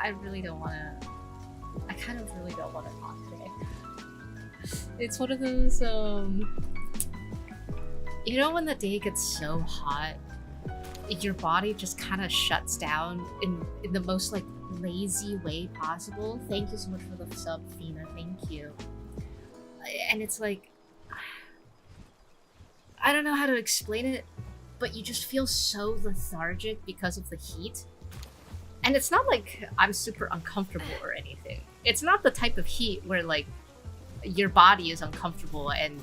I really don't want to. I kind of really don't want to talk today. It's one of those, you know when the day gets so hot, your body just kind of shuts down in the most, like, lazy way possible? Thank you so much for the sub, Fina. Thank you. And it's like... I don't know how to explain it, but you just feel so lethargic because of the heat. And it's not like I'm super uncomfortable or anything. It's not the type of heat where, like, your body is uncomfortable and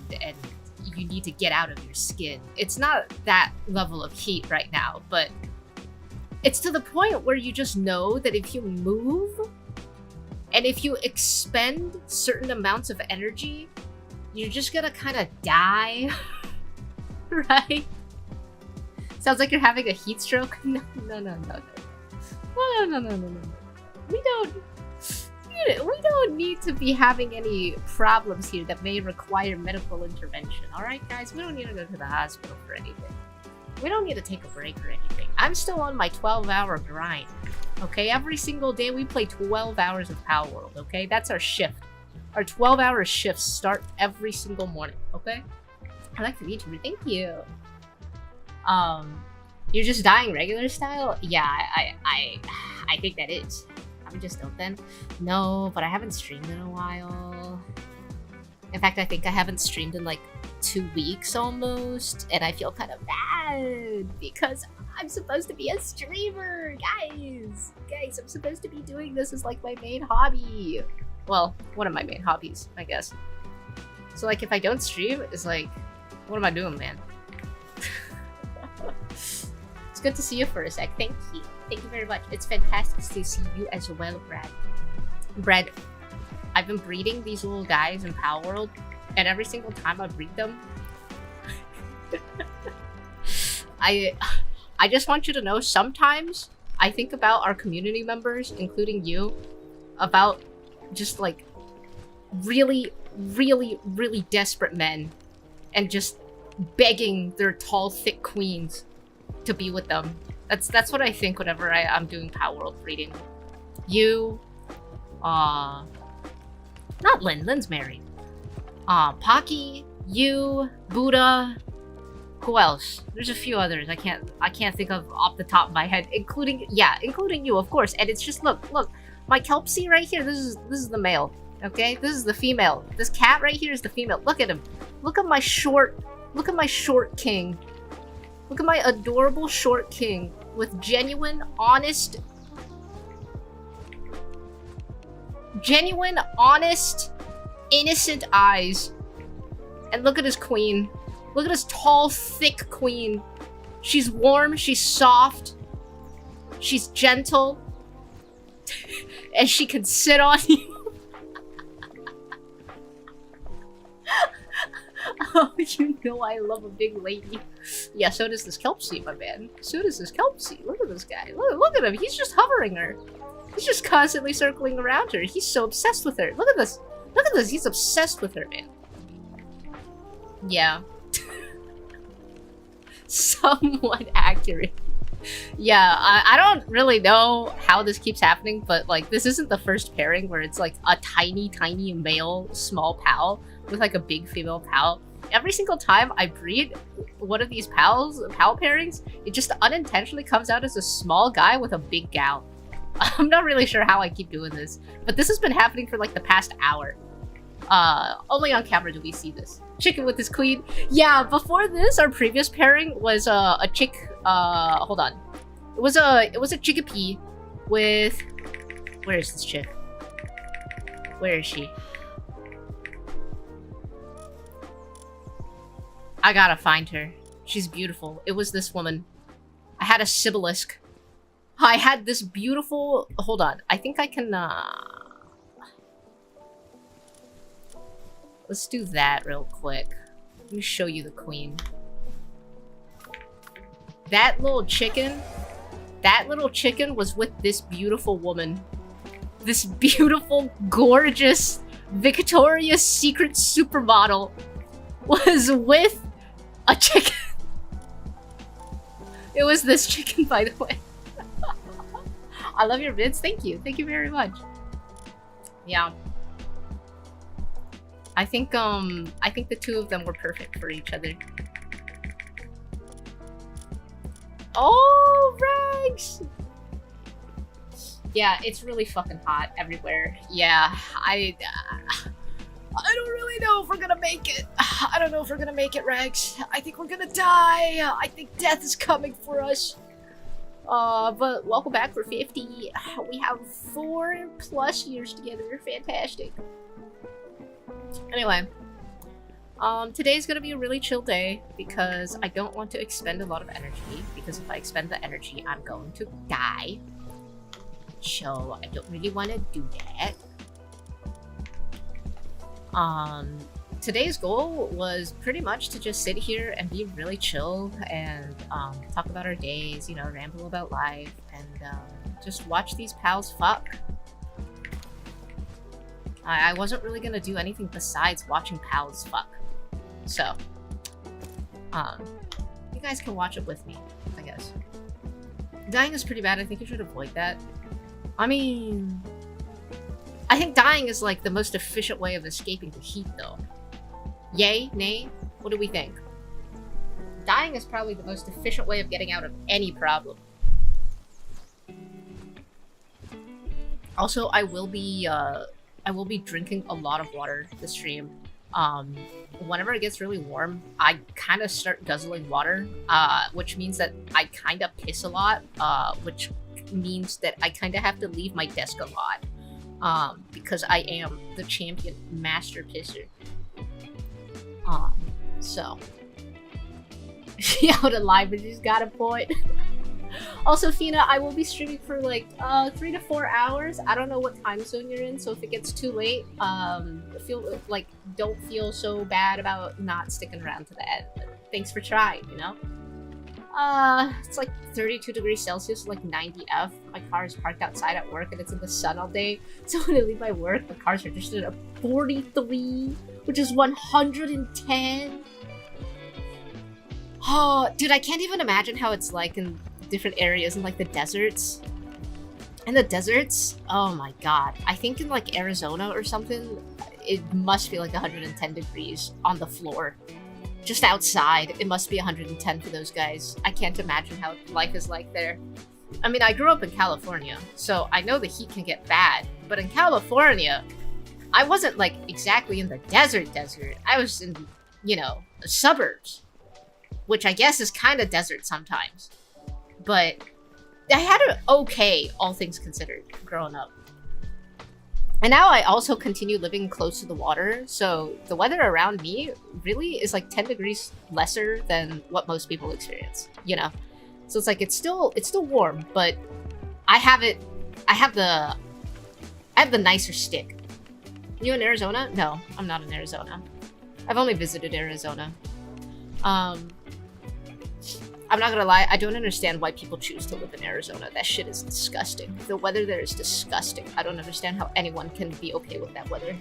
you need to get out of your skin. It's not that level of heat right now, but it's to the point where you just know that if you move and if you expend certain amounts of energy, you're just gonna kind of die. Right? Sounds like you're having a heat stroke. No. We don't need to be having any problems here that may require medical intervention. All right, guys, we don't need to go to the hospital for anything. We don't need to take a break or anything. I'm still on my 12-hour grind. Okay, every single day we play 12 hours of Palworld. Okay, that's our shift. Our 12-hour shifts start every single morning. Okay. I like the VTuber, thank you. You're just dying regular style? Yeah, I think that is. I'm just open. No, but I haven't streamed in a while. In fact, I think I haven't streamed in like 2 weeks almost, and I feel kind of bad because I'm supposed to be a streamer, guys. Guys, I'm supposed to be doing this as like my main hobby. Well, one of my main hobbies, I guess. So like, if I don't stream, it's like, what am I doing, man? It's good to see you for a sec. Thank you. Thank you very much. It's fantastic to see you as well, Brad. Brad, I've been breeding these little guys in Palworld, and every single time I breed them, I just want you to know, sometimes I think about our community members, including you, about just like really desperate men and just begging their tall, thick queens to be with them. That's what I think whenever I'm doing Palworld breeding. You, not Lynn. Lynn's married. Pocky, you, Buddha. Who else? There's a few others I can't think of off the top of my head, including you, of course. And it's just look, my Kelpsie right here. This is the male. Okay, this is the female. This cat right here is the female. Look at him. Look at my short king. Look at my adorable short king with genuine, honest, innocent eyes. And look at his queen. Look at his tall, thick queen. She's warm, she's soft, she's gentle, and she can sit on you. Oh, you know I love a big lady. Yeah, so does this Kelpsie, my man. So does this Kelpsie. Look at this guy. Look at him. He's just hovering her. He's just constantly circling around her. He's so obsessed with her. Look at this. Look at this. He's obsessed with her, man. Yeah. Somewhat accurate. Yeah, I don't really know how this keeps happening, but like, this isn't the first pairing where it's like a tiny male small pal with like a big female pal. Every single time I breed one of these pal pairings, it just unintentionally comes out as a small guy with a big gal. I'm not really sure how I keep doing this, but this has been happening for like the past hour. Only on camera do we see this. Chicken with his queen. Yeah, before this, our previous pairing was a chick. Hold on. It was a chickapea with. Where is this chick? Where is she? I gotta find her. She's beautiful. It was this woman. I had a Sibelisk. I had this beautiful. Hold on. I think I can. Let's do that real quick. Let me show you the queen. That little chicken was with this beautiful woman. This beautiful, gorgeous Victoria's Secret supermodel was with a chicken. It was this chicken, by the way. I love your vids. Thank you. Thank you very much. Yeah. I think the two of them were perfect for each other. Oh, Rex! Yeah, it's really fucking hot everywhere. Yeah, I don't really know if we're gonna make it. I don't know if we're gonna make it, Rex. I think we're gonna die. I think death is coming for us. But welcome back for 50. We have 4+ years together. Fantastic. Anyway, today's gonna be a really chill day because I don't want to expend a lot of energy, because if I expend the energy, I'm going to die. So I don't really want to do that. Today's goal was pretty much to just sit here and be really chill and talk about our days, you know, ramble about life, and just watch these pals fuck. I wasn't really gonna do anything besides watching pals fuck. So, you guys can watch it with me, I guess. Dying is pretty bad. I think you should avoid that. I mean, I think dying is like the most efficient way of escaping the heat, though. Yay? Nay? What do we think? Dying is probably the most efficient way of getting out of any problem. Also, I will be drinking a lot of water this stream. Whenever it gets really warm, I kind of start guzzling water, which means that I kind of piss a lot, which means that I kind of have to leave my desk a lot, because I am the champion master pisser. So. Yeah, the library's got a point. Also, Fina, I will be streaming for like 3 to 4 hours. I don't know what time zone you're in, so if it gets too late, don't feel so bad about not sticking around to the end. Thanks for trying, you know? It's like 32 degrees Celsius, like 90 F. My car is parked outside at work and it's in the sun all day. So when I leave my work, the car's registered at 43, which is 110. Oh, dude, I can't even imagine how it's like in different areas in like the deserts. In the deserts, oh my god. I think in like Arizona or something, it must be like 110 degrees on the floor. Just outside, it must be 110 for those guys. I can't imagine how life is like there. I mean, I grew up in California, so I know the heat can get bad. But in California, I wasn't like exactly in the desert. I was in, you know, the suburbs, which I guess is kind of desert sometimes. But I had it okay, all things considered, growing up. And now I also continue living close to the water, so the weather around me really is like 10 degrees lesser than what most people experience, you know? So it's like, it's still warm, but I have the nicer stick. You in Arizona? No, I'm not in Arizona. I've only visited Arizona. I'm not gonna lie, I don't understand why people choose to live in Arizona. That shit is disgusting. The weather there is disgusting. I don't understand how anyone can be okay with that weather.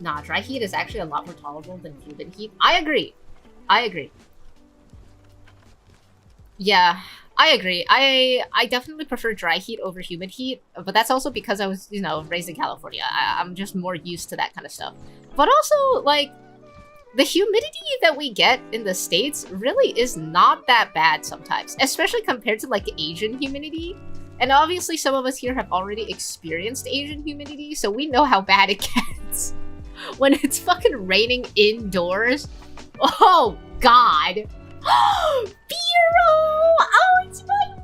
Nah, dry heat is actually a lot more tolerable than humid heat. I agree. Yeah, I agree. I definitely prefer dry heat over humid heat, but that's also because I was, you know, raised in California. I'm just more used to that kind of stuff. But also, like, the humidity that we get in the States really is not that bad sometimes, especially compared to like Asian humidity. And obviously some of us here have already experienced Asian humidity, so we know how bad it gets when it's fucking raining indoors. Oh god. Biro! Oh, it's my wife!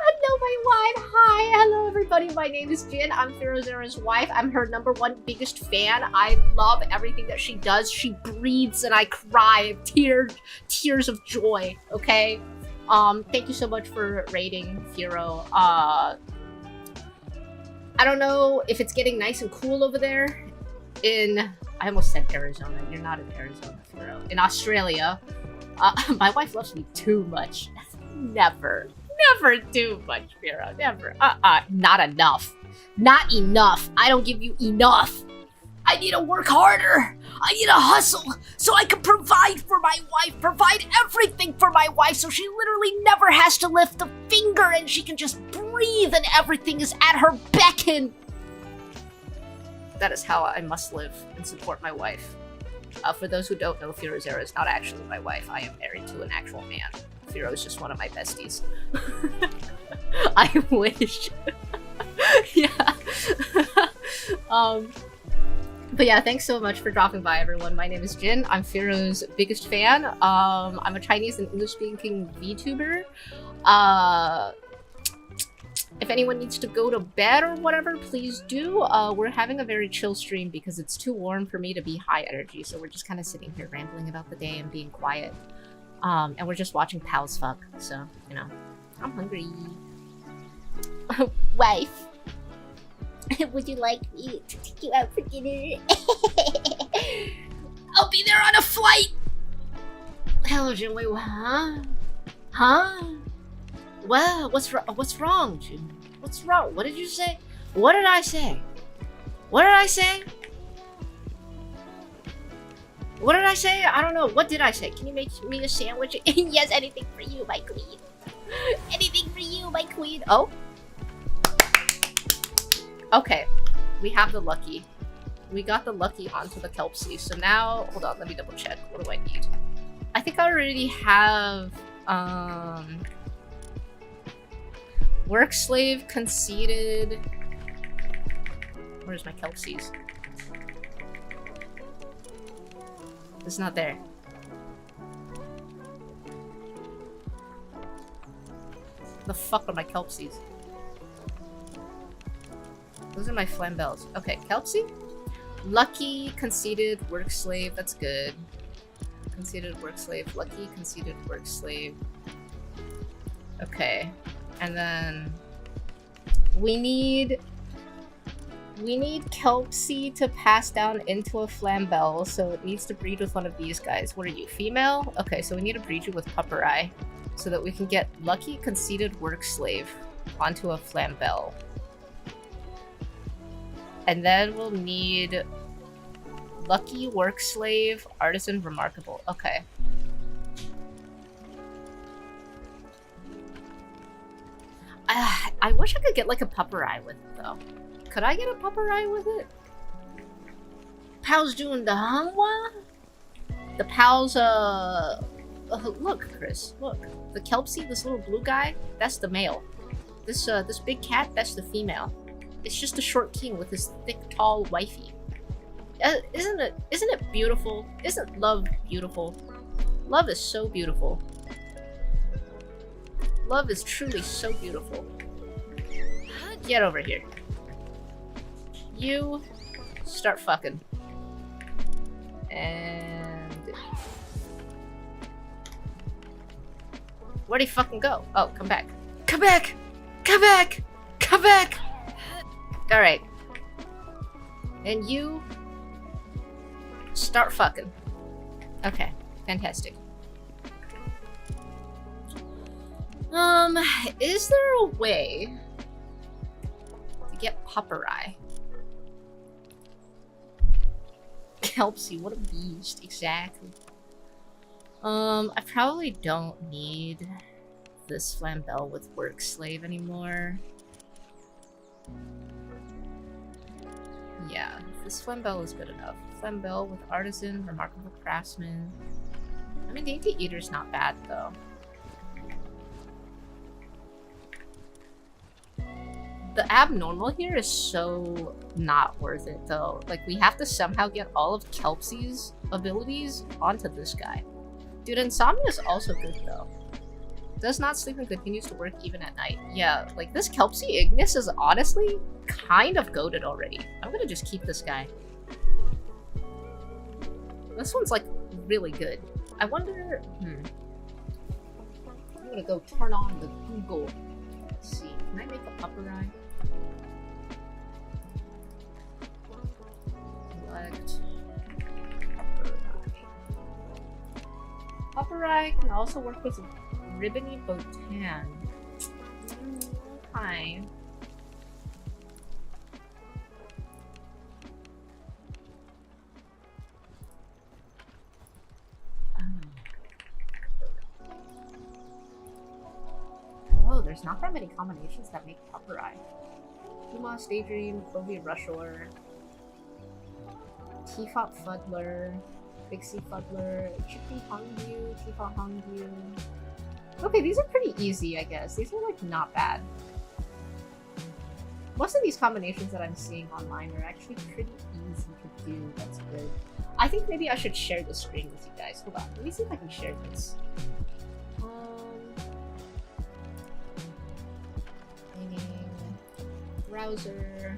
Hello, my wife! Hi, hello everybody, my name is Jin. I'm Firozera's wife. I'm her #1 biggest fan. I love everything that she does. She breathes and I cry tears of joy, okay? Thank you so much for rating, Firo. I don't know if it's getting nice and cool over there in... I almost said Arizona. You're not in Arizona, Firo. In Australia. My wife loves me too much. Never too much, Firo. Never. Not enough. Not enough. I don't give you enough. I need to work harder. I need to hustle so I can provide for my wife, provide everything for my wife so she literally never has to lift a finger and she can just breathe and everything is at her beckon. That is how I must live and support my wife. For those who don't know, Firozera is not actually my wife. I am married to an actual man. Firo is just one of my besties. I wish. Yeah. But yeah, thanks so much for dropping by, everyone. My name is Jin. I'm Firo's biggest fan. I'm a Chinese and English-speaking VTuber. If anyone needs to go to bed or whatever, please do. We're having a very chill stream because it's too warm for me to be high energy, so we're just kind of sitting here rambling about the day and being quiet. And we're just watching pals fuck, so, you know. I'm hungry. Wife. Would you like me to take you out for dinner? I'll be there on a flight! Hello, Jin. Wait, huh? Huh? Well, what's wrong, Jin? What's wrong? What did you say? What did I say? What did I say? What did I say? I don't know. What did I say? Can you make me a sandwich? Yes, anything for you, my queen. Anything for you, my queen. Oh? Okay. We have the lucky. We got the lucky onto the Kelpsie. So now, hold on, let me double check. What do I need? I think I already have, work slave, conceited. Where's my Kelpsies? It's not there. The fuck are my Kelpsies? Those are my Flambells. Okay, Kelpsie? Lucky, conceited, work slave. That's good. Conceited, work slave. Lucky, conceited, work slave. Okay. And then we need Kelpsie to pass down into a Flambell, so it needs to breed with one of these guys. What are you, female? Okay, so we need to breed you with Pupperai so that we can get Lucky, conceited, work slave onto a Flambell. And then we'll need Lucky, work slave, artisan, remarkable. Okay. I wish I could get like a Pupperai with it though. Could I get a Pupperai with it? Pal's doing the Hanwha? The Pal's, look, Chris, look. The Kelpsie, this little blue guy, that's the male. This big cat, that's the female. It's just a short king with his thick, tall wifey. Isn't it beautiful? Isn't love beautiful? Love is so beautiful. Love is truly so beautiful. Get over here. You start fucking. And where'd he fucking go? Oh, come back. Come back! Come back! Come back! Alright. And you start fucking. Okay, fantastic. Is there a way to get Pupperai? Kelpsie, what a beast, exactly. I probably don't need this Flambell with work slave anymore. Yeah, this Flambell is good enough. Flambell with artisan, remarkable craftsman. I mean, Dainty Eater's not bad though. The abnormal here is so not worth it though. Like, we have to somehow get all of Kelpsie's abilities onto this guy. Dude, Insomnia is also good though. Does not sleep and continues to work even at night. Yeah, like this Kelpsie Ignis is honestly kind of goated already. I'm gonna just keep this guy. This one's like really good. I wonder, I'm gonna go turn on the Google. Let's see, can I make a Pupperai? Select Pupperai. Pupperai can also work with Ribbony Botan. Hi. there's not that many combinations that make Pupper Eye. Puma, Daydream, Clovey Rushor, Teafot Fuddler, Pixie Fuddler, Chippy Hongyu, Teafot Hongyu. Okay, these are pretty easy, I guess. These are, like, not bad. Most of these combinations that I'm seeing online are actually pretty easy to do. That's good. I think maybe I should share the screen with you guys. Hold on, let me see if I can share this. Browser.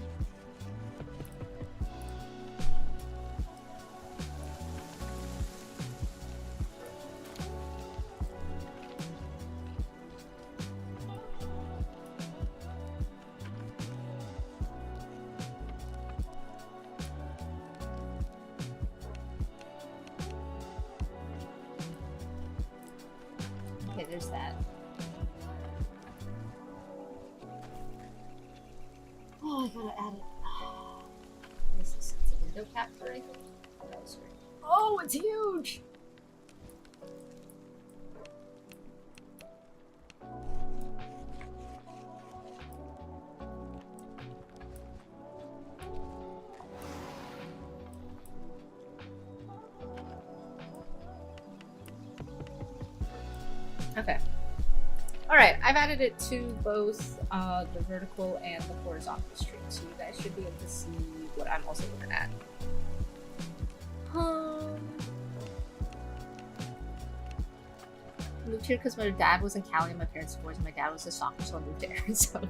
Okay, there's that. Oh, I gotta add it. What is this? It's a window capture, I think? Browser. Oh, it's huge! Okay. Alright, I've added it to both the vertical and the horizontal stream, so you guys should be able to see what I'm also looking at. Moved here because my dad was in Cali and my parents divorced, and my dad was a stalker, so I moved to Arizona.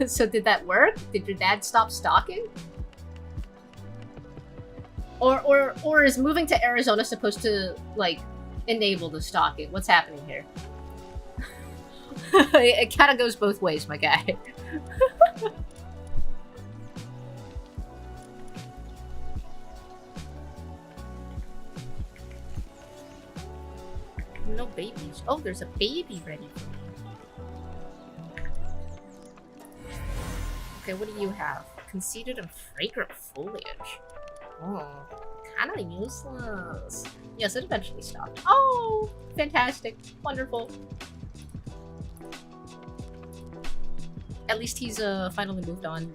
So did that work? Did your dad stop stalking? Or is moving to Arizona supposed to, like, enable the stalking? What's happening here? It kind of goes both ways, my guy. No babies. Oh, there's a baby ready for me. Okay, what do you have? Conceited and fragrant foliage. Oh, kind of useless. Yes, it eventually stopped. Oh, fantastic. Wonderful. At least he's finally moved on.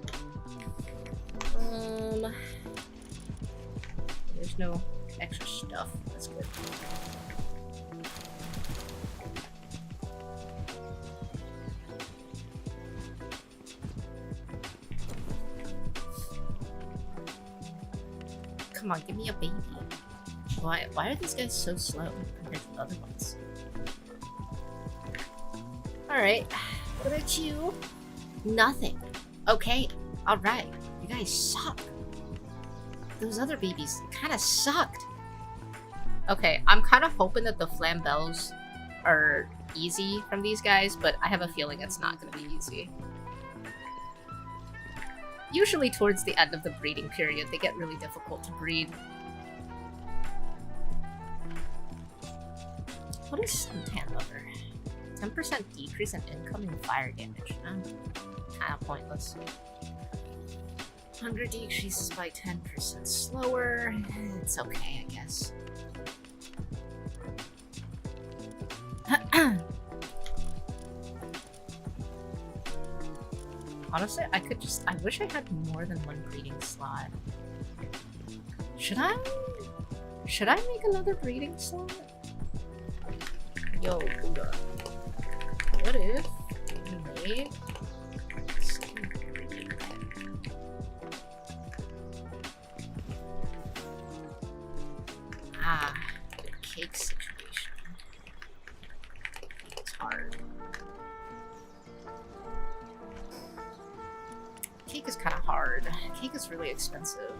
There's no extra stuff. That's good. Come on, give me a baby. Why are these guys so slow compared to the other ones? Alright, what about you? Nothing. Okay, alright. You guys suck. Those other babies kind of sucked. Okay, I'm kind of hoping that the Flambells are easy from these guys, but I have a feeling it's not going to be easy. Usually towards the end of the breeding period, they get really difficult to breed. What is Suntan Lover? 10% decrease in incoming fire damage. Kind of pointless. Hunger decreases by 10% slower. It's okay, I guess. Honestly, I wish I had more than one breeding slot. Should I make another breeding slot? Yo, Buddha. What if we made a second breeding pen? Ah, the cake situation. It's hard. Cake is kind of hard. Cake is really expensive.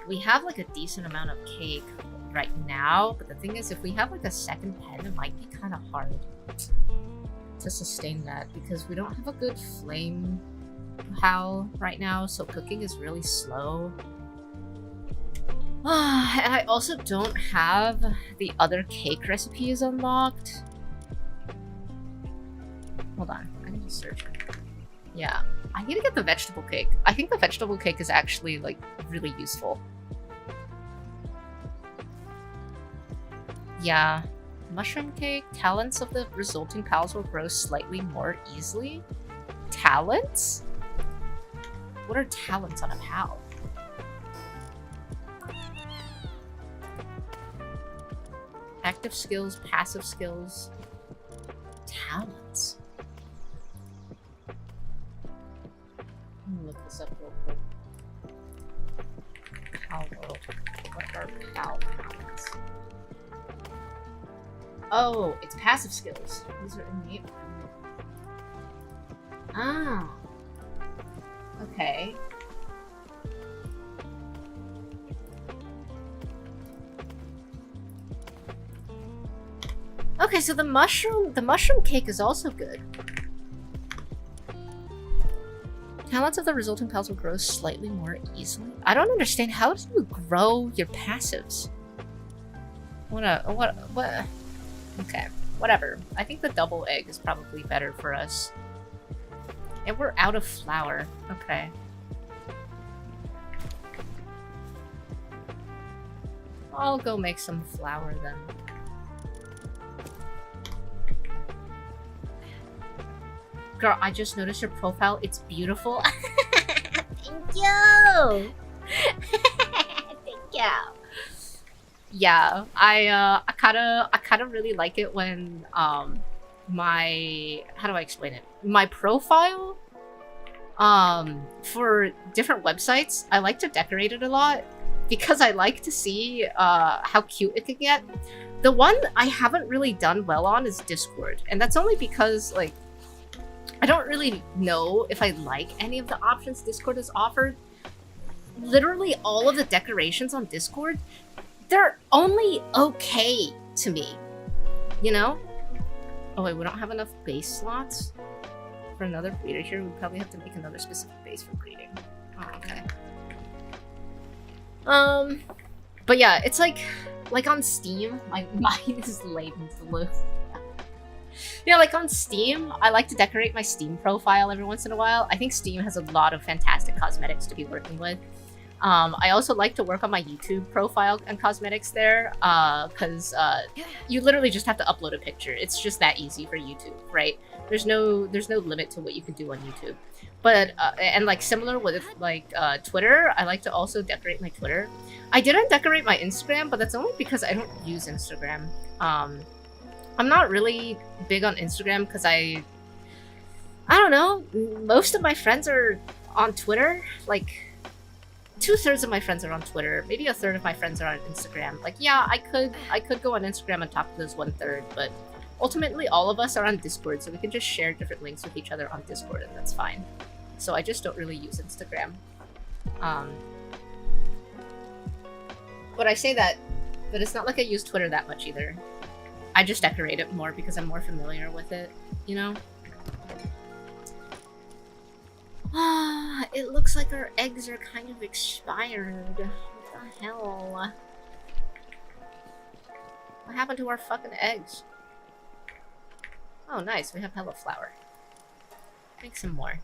We have like a decent amount of cake right now, but the thing is, if we have like a second pen, it might be kind of hard to sustain that because we don't have a good flame howl right now, so cooking is really slow. And I also don't have the other cake recipes unlocked. Hold on, I need to search it. Yeah, I need to get the vegetable cake. I think the vegetable cake is actually like really useful. Yeah, Mushroom cake. Talents of the resulting pals will grow slightly more easily. Talents? What are talents on a pal? Active skills, passive skills, talents. Let me look this up real quick. Pal world. What are pal talents? Oh, it's passive skills. These are innate. Ah. Okay. Okay, so the mushroom cake is also good. Talents of the resulting pals will grow slightly more easily. I don't understand. How do you grow your passives? What? Okay, whatever. I think the double egg is probably better for us. And we're out of flour. Okay. I'll go make some flour then. Girl, I just noticed your profile. It's beautiful. Thank you! Thank you. Yeah, I kinda really like it when my, how do I explain it? My profile for different websites, I like to decorate it a lot because I like to see how cute it can get. The one I haven't really done well on is Discord, and that's only because like I don't really know if I like any of the options Discord has offered. Literally all of the decorations on Discord, they're only okay to me, you know? Oh wait, we don't have enough base slots for another breeder here. We probably have to make another specific base for breeding. Oh, okay. But yeah, it's like on Steam, like mine is laden blue. Yeah, like on Steam, I like to decorate my Steam profile every once in a while. I think Steam has a lot of fantastic cosmetics to be working with. I also like to work on my YouTube profile and cosmetics there, because you literally just have to upload a picture. It's just that easy for YouTube, right? There's no limit to what you can do on YouTube. But and like similar with like Twitter, I like to also decorate my Twitter. I didn't decorate my Instagram, but that's only because I don't use Instagram. I'm not really big on Instagram because I don't know. Most of my friends are on Twitter. Like 2/3 of my friends are on Twitter. Maybe 1/3 of my friends are on Instagram. Like, yeah, I could go on Instagram and talk to those 1/3, but ultimately all of us are on Discord, so we can just share different links with each other on Discord, and that's fine. So I just don't really use Instagram. But I say that, but it's not like I use Twitter that much either. I just decorate it more because I'm more familiar with it, you know? It looks like our eggs are kind of expired. What the hell? What happened to our fucking eggs? Oh, nice. We have hella flour. Make some more.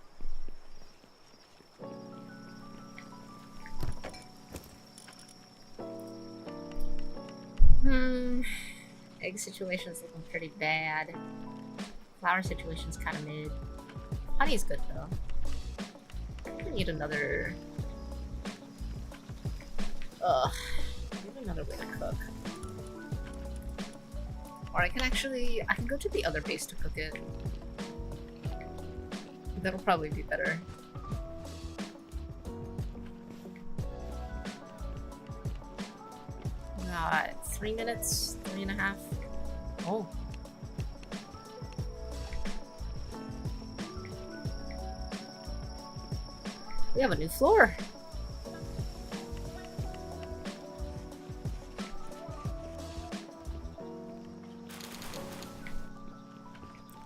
Egg situation's looking pretty bad. Flour situation's kind of mid. Honey's good though. I need another. Need another way to cook. Or I can go to the other base to cook it. That'll probably be better. Got 3 minutes, 3.5. Oh. We have a new floor.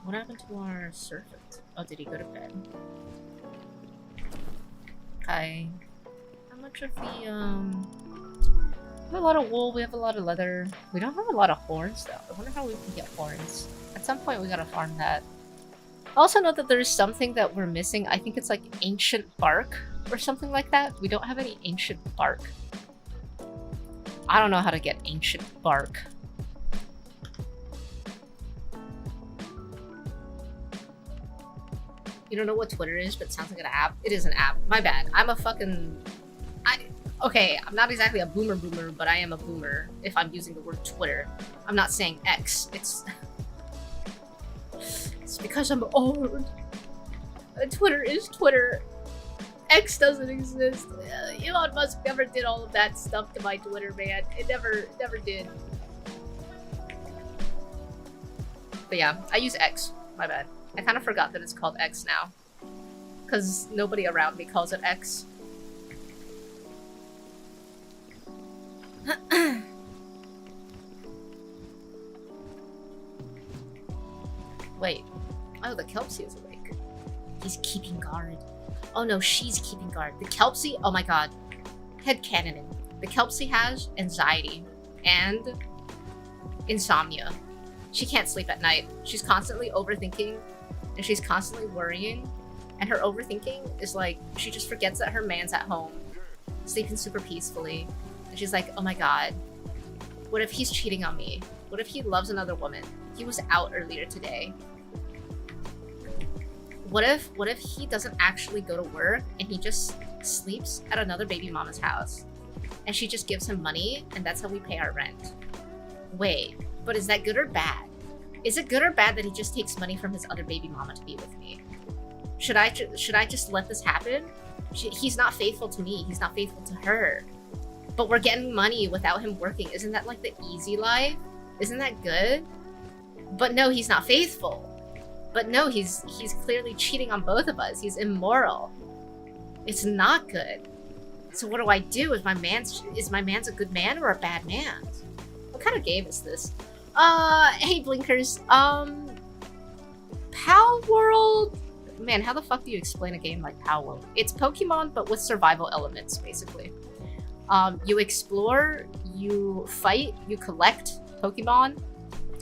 What happened to our servant? Oh, did he go to bed? Okay. How much of the, we have a lot of wool, we have a lot of leather. We don't have a lot of horns, though. I wonder how we can get horns. At some point, we gotta farm that. I also know that there's something that we're missing. I think it's like ancient bark or something like that. We don't have any ancient bark. I don't know how to get ancient bark. You don't know what Twitter is, but it sounds like an app. It is an app. My bad. I'm a fucking... Okay, I'm not exactly a boomer, but I am a boomer if I'm using the word Twitter. I'm not saying X. It's because I'm old. Twitter is Twitter. X doesn't exist. Elon Musk never did all of that stuff to my Twitter, man. It never did. But yeah, I use X. My bad. I kind of forgot that it's called X now. Because nobody around me calls it X. Wait. Oh, the Kelpsie is awake. He's keeping guard. Oh no, she's keeping guard. The Kelpsie, oh my god. Headcanoning. The Kelpsie has anxiety and insomnia. She can't sleep at night. She's constantly overthinking and she's constantly worrying. And her overthinking is like, she just forgets that her man's at home, sleeping super peacefully. And she's like, oh my god, what if he's cheating on me? What if he loves another woman? He was out earlier today. What if he doesn't actually go to work and he just sleeps at another baby mama's house? And she just gives him money and that's how we pay our rent. Wait, but is that good or bad? Is it good or bad that he just takes money from his other baby mama to be with me? Should I just let this happen? He's not faithful to me. He's not faithful to her. But we're getting money without him working. Isn't that like the easy life? Isn't that good? But no, he's not faithful. But no, he's clearly cheating on both of us. He's immoral. It's not good. So what do I do? Is my man's a good man or a bad man? What kind of game is this? Hey Blinkers. Pal World. Man, how the fuck do you explain a game like Pal World? It's Pokemon, but with survival elements, basically. You explore, you fight, you collect Pokemon,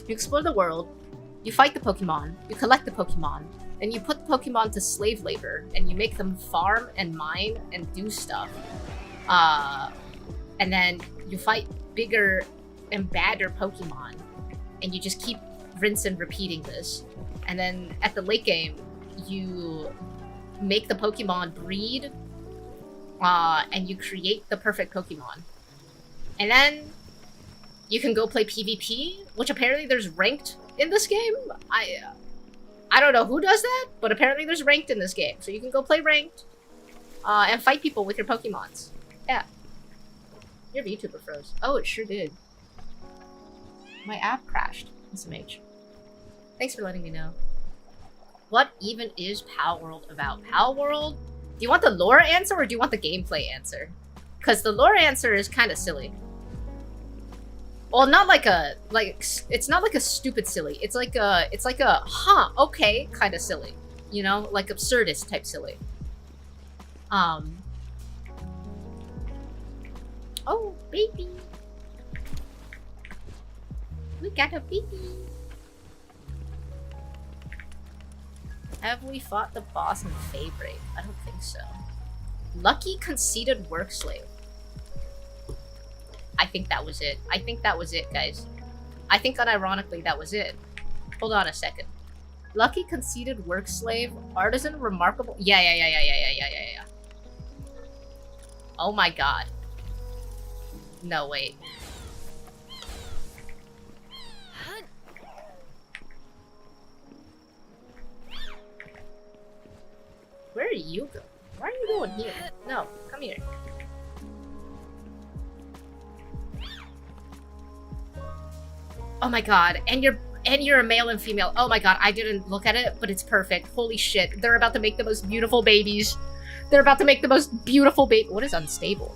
you explore the world, you fight the Pokemon, you collect the Pokemon, and you put the Pokemon to slave labor, and you make them farm and mine and do stuff. And then you fight bigger and badder Pokemon, and you just keep rinse and repeating this. And then at the late game, you make the Pokemon breed, and you create the perfect Pokemon. And then you can go play PvP, which apparently there's ranked in this game. I don't know who does that, but apparently there's ranked in this game. So you can go play ranked, and fight people with your Pokemons. Yeah. Your VTuber froze. Oh, it sure did. My app crashed. SMH. Thanks for letting me know. What even is Pal World about? Pal World? Do you want the lore answer or do you want the gameplay answer? Because the lore answer is kind of silly. Well, not like a, it's not like a stupid silly. It's like a, huh, okay, kind of silly. You know, like absurdist type silly. Oh, baby. We got a baby. Have we fought the boss in Faybreak? I don't think so. Lucky conceited work slave. I think that was it. I think that was it, guys. I think unironically that was it. Hold on a second. Lucky conceited work slave, artisan, remarkable. Yeah. Oh my god. No, wait. Where are you going? Why are you going here? No, come here. Oh my god, and you're a male and female. Oh my god, I didn't look at it, but it's perfect. Holy shit, they're about to make the most beautiful babies. They're about to make the most beautiful baby. What is unstable?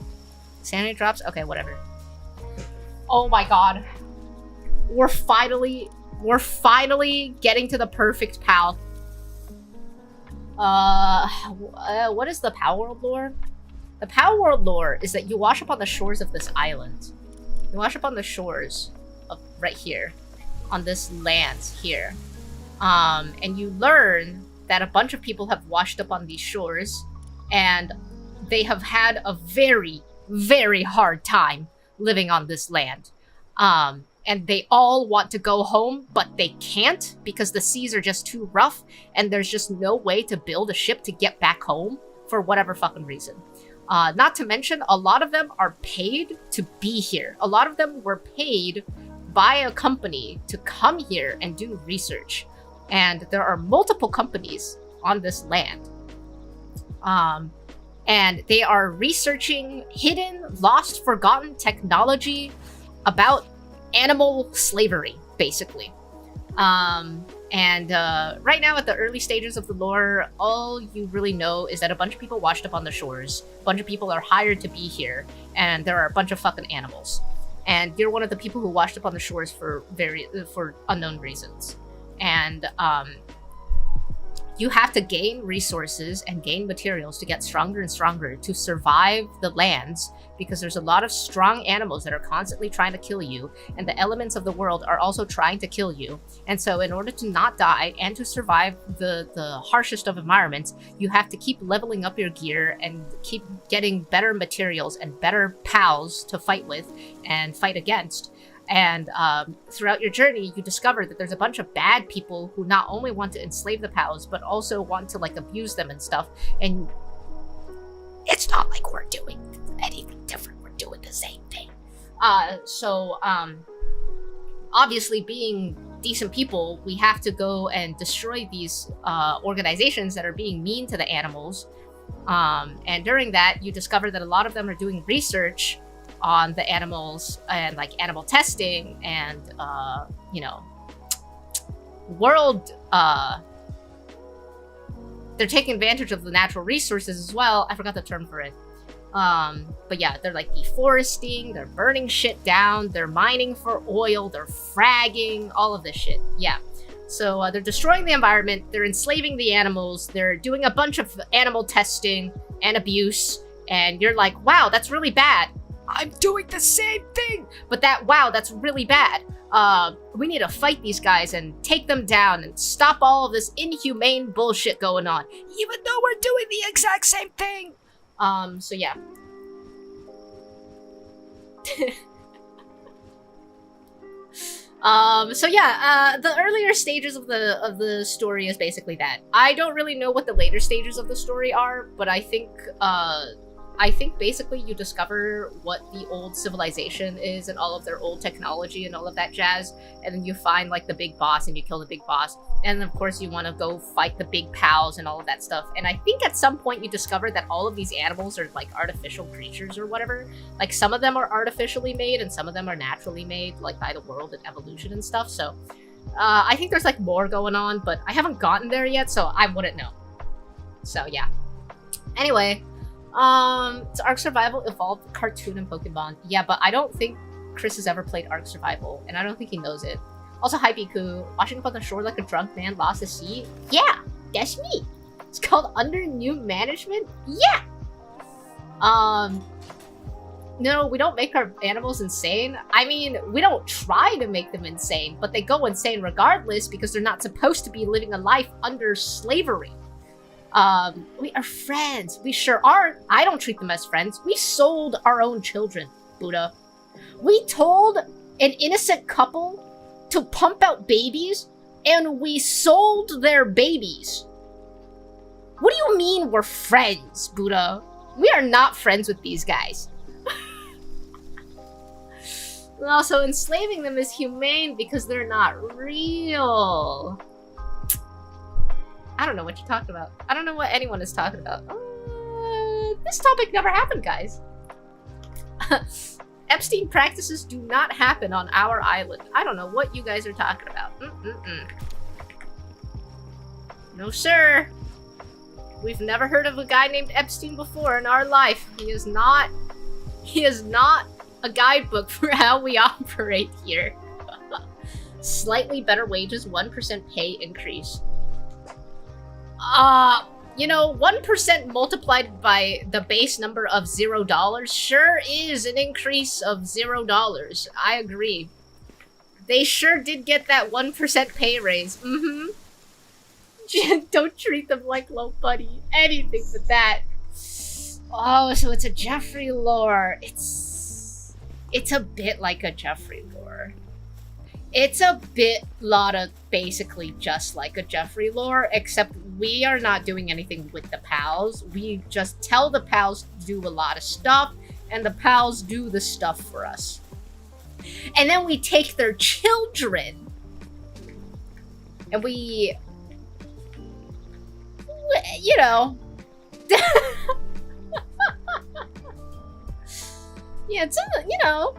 Sanity drops? Okay, whatever. Oh my god. We're finally getting to the perfect pal. What is the Pal World lore? The Pal World lore is that you wash up on the shores of this island. You wash up on the shores of right here, on this land here. And you learn that a bunch of people have washed up on these shores, and they have had a very, very hard time living on this land. And and they all want to go home, but they can't because the seas are just too rough and there's just no way to build a ship to get back home for whatever fucking reason. Not to mention, a lot of them are paid to be here. A lot of them were paid by a company to come here and do research. And there are multiple companies on this land. And they are researching hidden, lost, forgotten technology about animal slavery, basically. Right now, at the early stages of the lore, all you really know is that a bunch of people washed up on the shores, a bunch of people are hired to be here, and there are a bunch of fucking animals. And you're one of the people who washed up on the shores for unknown reasons. And you have to gain resources and gain materials to get stronger and stronger to survive the lands, because there's a lot of strong animals that are constantly trying to kill you, and the elements of the world are also trying to kill you. And so in order to not die and to survive the harshest of environments, you have to keep leveling up your gear and keep getting better materials and better pals to fight with and fight against. And throughout your journey, you discover that there's a bunch of bad people who not only want to enslave the pals, but also want to, like, abuse them and stuff. And it's not like we're doing anything different. We're doing the same thing. Obviously, being decent people, we have to go and destroy these organizations that are being mean to the animals. And during that, you discover that a lot of them are doing research on the animals and, like, animal testing and world they're taking advantage of the natural resources as well. I forgot the term for it. But yeah, they're, like, deforesting, they're burning shit down, they're mining for oil, they're fragging, all of this shit. Yeah. So they're destroying the environment, they're enslaving the animals, they're doing a bunch of animal testing and abuse, and you're like, wow, that's really bad. I'm doing the same thing! But that's really bad. We need to fight these guys and take them down and stop all of this inhumane bullshit going on, even though we're doing the exact same thing! So yeah. The earlier stages of the story is basically that. I don't really know what the later stages of the story are, but I think basically you discover what the old civilization is and all of their old technology and all of that jazz, and then you find, like, the big boss and you kill the big boss, and of course you want to go fight the big pals and all of that stuff. And I think at some point you discover that all of these animals are, like, artificial creatures or whatever. Like, some of them are artificially made and some of them are naturally made, like, by the world and evolution and stuff. So I think there's, like, more going on, but I haven't gotten there yet, so I wouldn't know. So yeah. Anyway, it's Ark Survival evolved cartoon and Pokemon. Yeah, but I don't think Chris has ever played Ark Survival, and I don't think he knows it. Also, hi Biku, washing up on the shore like a drunk man lost at sea? Yeah, that's me. It's called Under New Management? Yeah! No, we don't make our animals insane. I mean, we don't try to make them insane, but they go insane regardless because they're not supposed to be living a life under slavery. We are friends. We sure aren't. I don't treat them as friends. We sold our own children, Buddha. We told an innocent couple to pump out babies, and we sold their babies. What do you mean we're friends, Buddha? We are not friends with these guys. Also, enslaving them is humane because they're not real. I don't know what you're talking about. I don't know what anyone is talking about. This topic never happened, guys. Epstein practices do not happen on our island. I don't know what you guys are talking about. No, sir. We've never heard of a guy named Epstein before in our life. He is not a guidebook for how we operate here. Slightly better wages, 1% pay increase. 1% multiplied by the base number of $0 sure is an increase of $0. I agree. They sure did get that 1% pay raise. Don't treat them like low buddy. Anything but that. Oh, so it's a Jeffrey lore. It's a bit like a Jeffrey lore. It's a lot of basically just like a Jeffrey lore, except we are not doing anything with the pals. We just tell the pals to do a lot of stuff, and the pals do the stuff for us. And then we take their children, and we, you know, yeah, it's you know,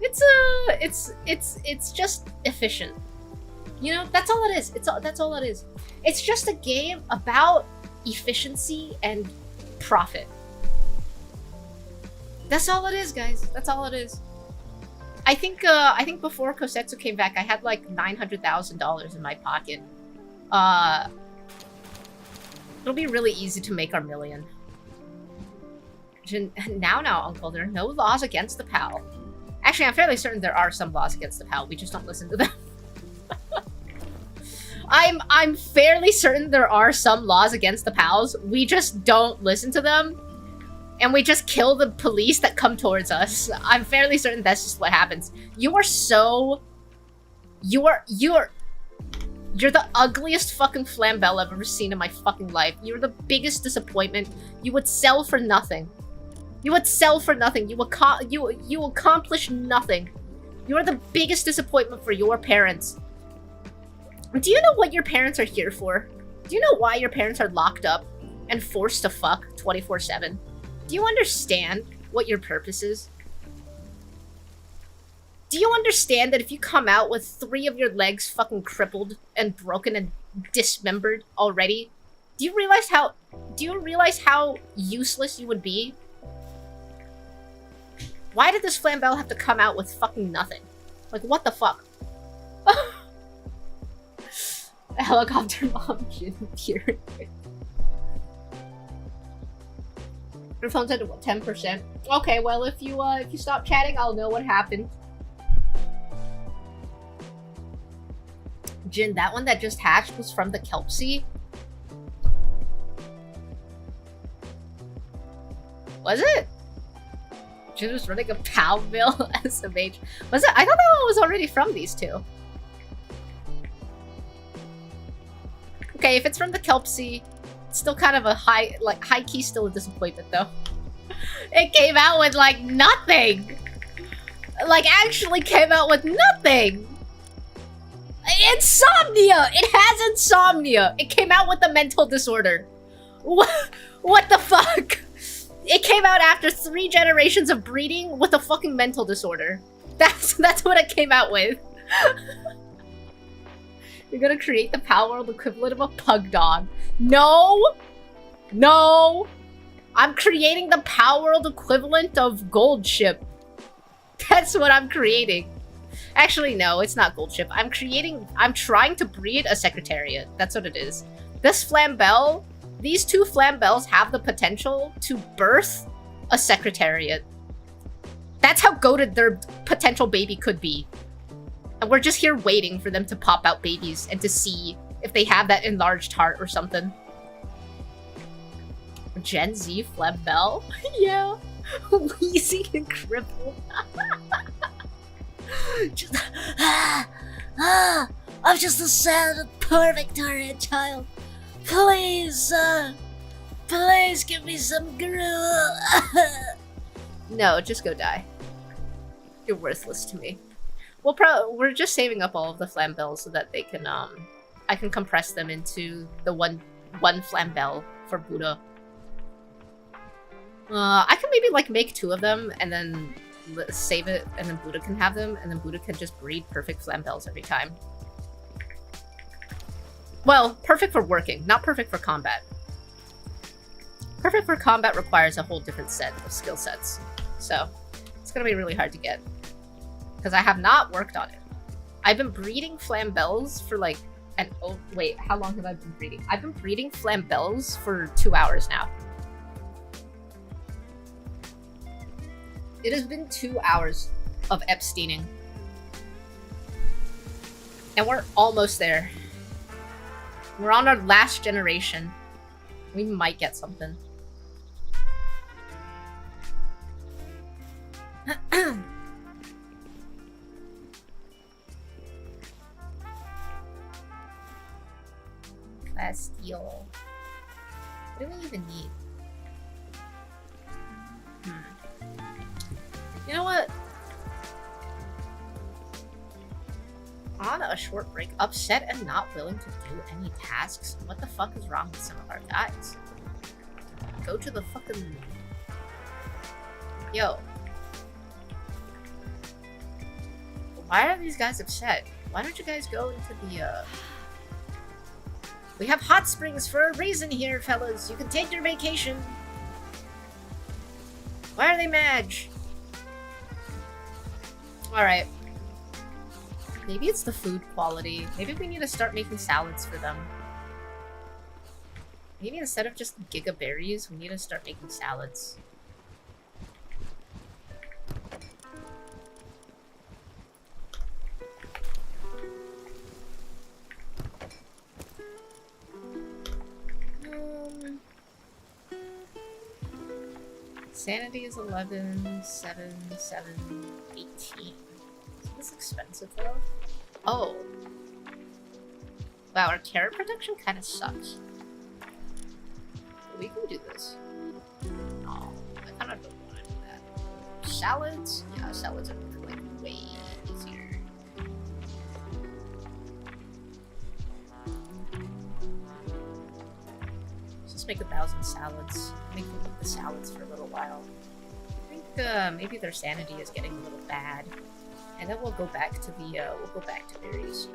it's just efficient. You know, that's all it is. That's all it is. It's just a game about efficiency and profit. That's all it is, guys. That's all it is. I think before Kosetsu came back, I had like $900,000 in my pocket. It'll be really easy to make our million. Now, Uncle, there are no laws against the PAL. Actually, I'm fairly certain there are some laws against the PAL. We just don't listen to them. I'm fairly certain there are some laws against the PALs. We just don't listen to them. And we just kill the police that come towards us. I'm fairly certain that's just what happens. You're the ugliest fucking Flambell I've ever seen in my fucking life. You're the biggest disappointment. You would sell for nothing. You would sell for nothing. You accomplish nothing. You're the biggest disappointment for your parents. Do you know what your parents are here for? Do you know why your parents are locked up and forced to fuck 24/7? Do you understand what your purpose is? Do you understand that if you come out with 3 of your legs fucking crippled and broken and dismembered already, do you realize how useless you would be? Why did this Flambell have to come out with fucking nothing? Like, what the fuck? A helicopter mom Jin here. Your phone's at 10%. Okay, well if you stop chatting, I'll know what happened. Jin, that one that just hatched was from the Kelpsea? Was it? Jin was running a Palville SMH. Was it? I thought that one was already from these two. Okay, if it's from the Kelpsea, it's still kind of a high key, still a disappointment though. It came out with like nothing. Like actually came out with nothing. Insomnia! It has insomnia! It came out with a mental disorder. What the fuck? It came out after 3 generations of breeding with a fucking mental disorder. That's what it came out with. You're gonna create the Pal World equivalent of a pug dog. No! No! I'm creating the Pal World equivalent of Gold Ship. That's what I'm creating. Actually, no, it's not Gold Ship. I'm trying to breed a Secretariat. That's what it is. This Flambell, these 2 Flambells have the potential to birth a Secretariat. That's how goated their potential baby could be. And we're just here waiting for them to pop out babies and to see if they have that enlarged heart or something. Gen Z Flambell? Yeah. Wheezing and crippled. I'm just a sad and poor Victorian child. Please, please give me some gruel. No, just go die. You're worthless to me. We're just saving up all of the Flambells so that they can, I can compress them into the one Flambell for Buddha. I can maybe, like, make 2 of them and then save it, and then Buddha can have them, and then Buddha can just breed perfect Flambells every time. Well, perfect for working, not perfect for combat. Perfect for combat requires a whole different set of skill sets, so it's gonna be really hard to get. Because I have not worked on it. I've been breeding Flambells for like oh wait, how long have I been breeding? I've been breeding Flambells for 2 hours now. It has been 2 hours of Epsteining. And we're almost there. We're on our last generation. We might get something. Bastille. What do we even need? You know what? On a short break, upset and not willing to do any tasks? What the fuck is wrong with some of our guys? Go to the fucking... Yo. Why are these guys upset? Why don't you guys go into the, We have hot springs for a reason here, fellas. You can take your vacation. Why are they mad? Alright. Maybe it's the food quality. Maybe we need to start making salads for them. Maybe instead of just giga berries, we need to start making salads. Sanity is 11, 7, 7, 18. Is this expensive though? Oh. Wow, our terror protection kind of sucks. We can do this. No, I kind of don't want to do that. Salads? Yeah, salads are like way easier. Let's just make 1,000 salads. Make them eat the salads for a little while. I think maybe their sanity is getting a little bad. And then we'll go back to the, we'll go back to berries.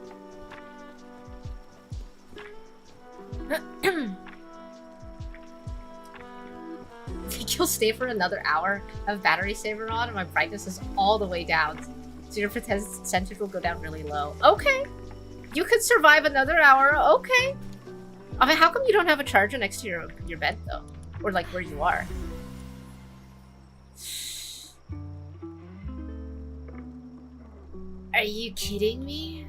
Think you'll stay for another hour? I have battery saver on and my brightness is all the way down. So your percentage will go down really low. Okay! You could survive another hour, okay! I mean, how come you don't have a charger next to your bed, though? Or, like, where you are? Are you kidding me?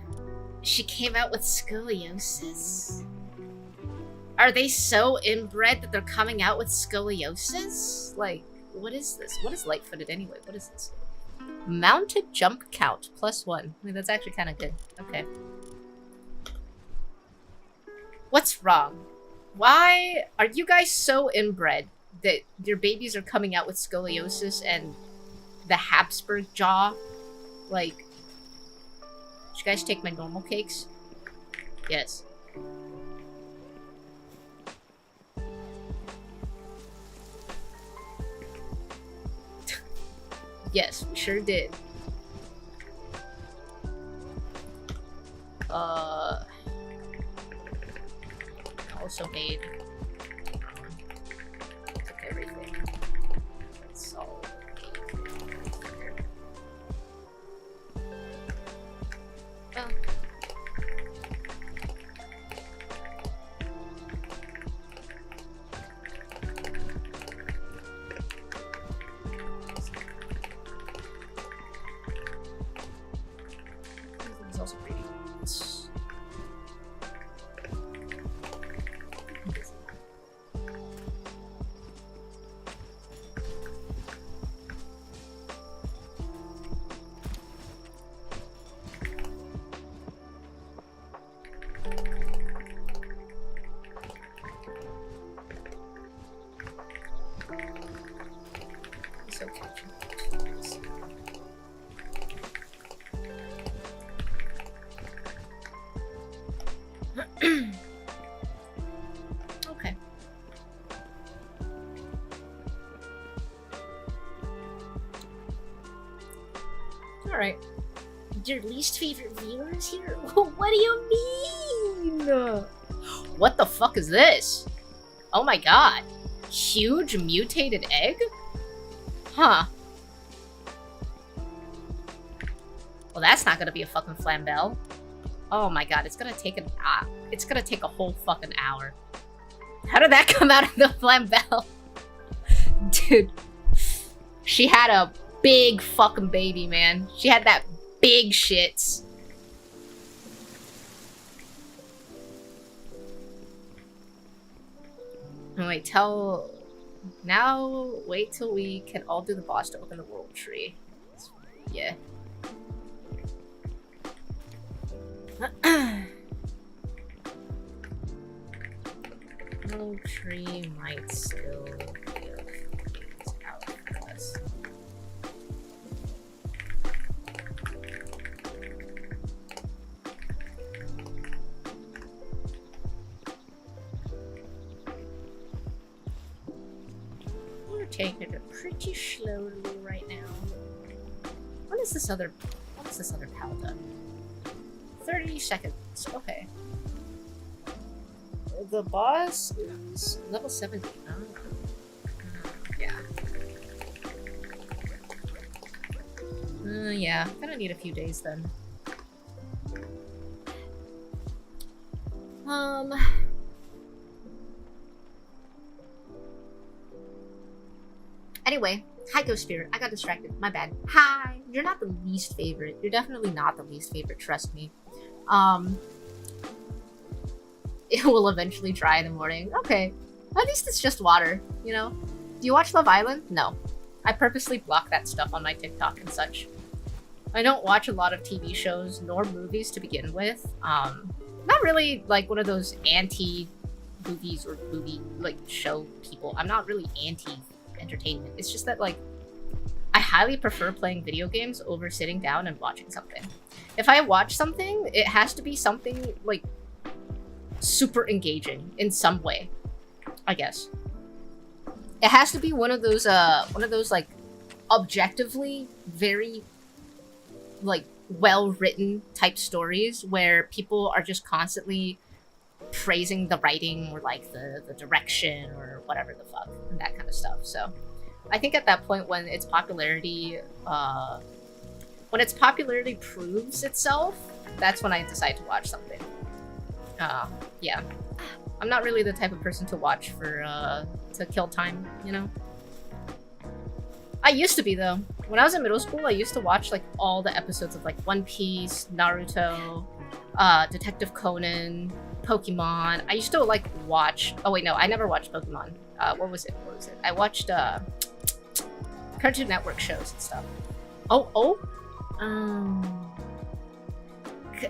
She came out with scoliosis? Are they so inbred that they're coming out with scoliosis? Like, what is this? What is light-footed anyway? What is this? Mounted jump count, +1. I mean, that's actually kind of good. Okay. What's wrong? Why are you guys so inbred that your babies are coming out with scoliosis and the Habsburg jaw? Like, should you guys take my normal cakes? Yes. Yes, we sure did. Also made. Took everything. It's all here. Well. It's also pretty. So catching. Okay. All right. Your least favorite viewers here? What do you mean? What the fuck is this? Oh my god. Huge mutated egg? Huh. Well, that's not gonna be a fucking flambelle. Oh my god, it's gonna take it's gonna take a whole fucking hour. How did that come out of the flambelle? Dude. She had a big fucking baby, man. She had that big shits. Wait, now, wait till we can all do the boss to open the world tree. Yeah. Little tree might still give things out for us. We're taking it pretty slowly right now. What is this other pal done? 30 seconds. Okay. The boss is level 70. Oh. Yeah. Yeah. Gonna need a few days then. Anyway, hi Ghost Spirit. I got distracted. My bad. Hi. You're not the least favorite. You're definitely not the least favorite. Trust me. It will eventually dry in the morning. Okay. At least it's just water, you know? Do you watch Love Island? No. I purposely block that stuff on my TikTok and such. I don't watch a lot of TV shows nor movies to begin with. Not really like one of those anti-movies or movie like show people. I'm not really anti-entertainment. It's just that like I highly prefer playing video games over sitting down and watching something. If I watch something, it has to be something like super engaging in some way, I guess. It has to be one of those like objectively very like well-written type stories where people are just constantly praising the writing or like the direction or whatever the fuck and that kind of stuff. So I think at that point when its popularity proves itself, that's when I decide to watch something. Yeah. I'm not really the type of person to watch for, to kill time, you know? I used to be, though. When I was in middle school, I used to watch, like, all the episodes of, like, One Piece, Naruto, Detective Conan, Pokemon. I used to, like, watch... Oh, wait, no, I never watched Pokemon. What was it? I watched, Cartoon Network shows and stuff.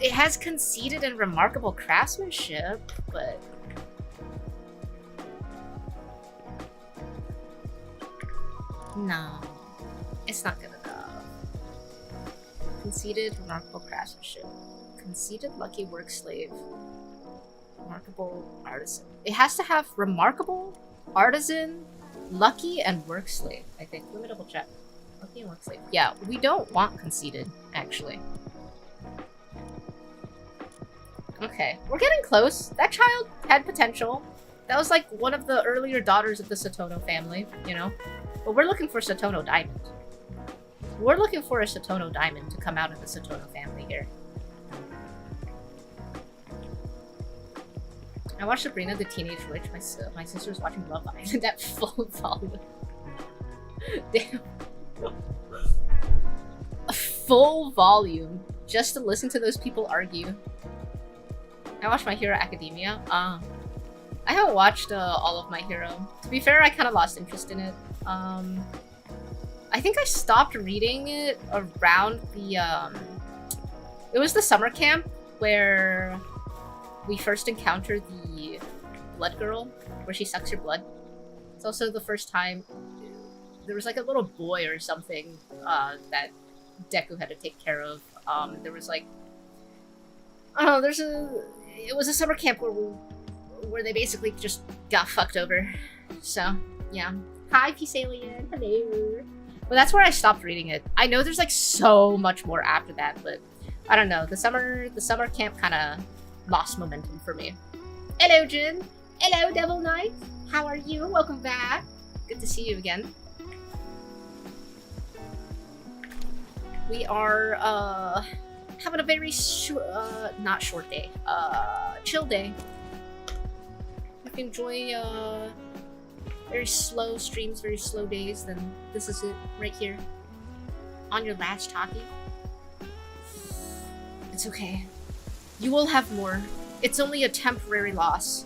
It has conceited and remarkable craftsmanship, but... No. It's not good enough. Conceited, remarkable craftsmanship. Conceited, lucky work slave. Remarkable artisan. It has to have remarkable, artisan, lucky, and work slave, I think. Let me double check. Lucky and work slave. Yeah, we don't want conceited, actually. Okay, we're getting close. That child had potential. That was like one of the earlier daughters of the Satono family, you know? But we're looking for Satono Diamond. We're looking for a Satono Diamond to come out of the Satono family here. I watched Sabrina the Teenage Witch. My sister's watching Love Island at full volume. Damn. A full volume just to listen to those people argue. I watched My Hero Academia. I haven't watched all of My Hero. To be fair, I kind of lost interest in it. I think I stopped reading it around the, it was the summer camp where we first encountered the blood girl, where she sucks your blood. It's also the first time there was like a little boy or something that Deku had to take care of. There was like, I don't know, it was a summer camp where they basically just got fucked over. So, yeah. Hi, Peace Alien. Hello. Well, that's where I stopped reading it. I know there's like so much more after that, but I don't know. The summer camp kind of lost momentum for me. Hello, Jin. Hello, Devil Knight. How are you? Welcome back. Good to see you again. We are having a very not short day. Chill day. If you enjoy very slow streams, very slow days, then this is it right here on your last talkie. It's okay. You will have more. It's only a temporary loss.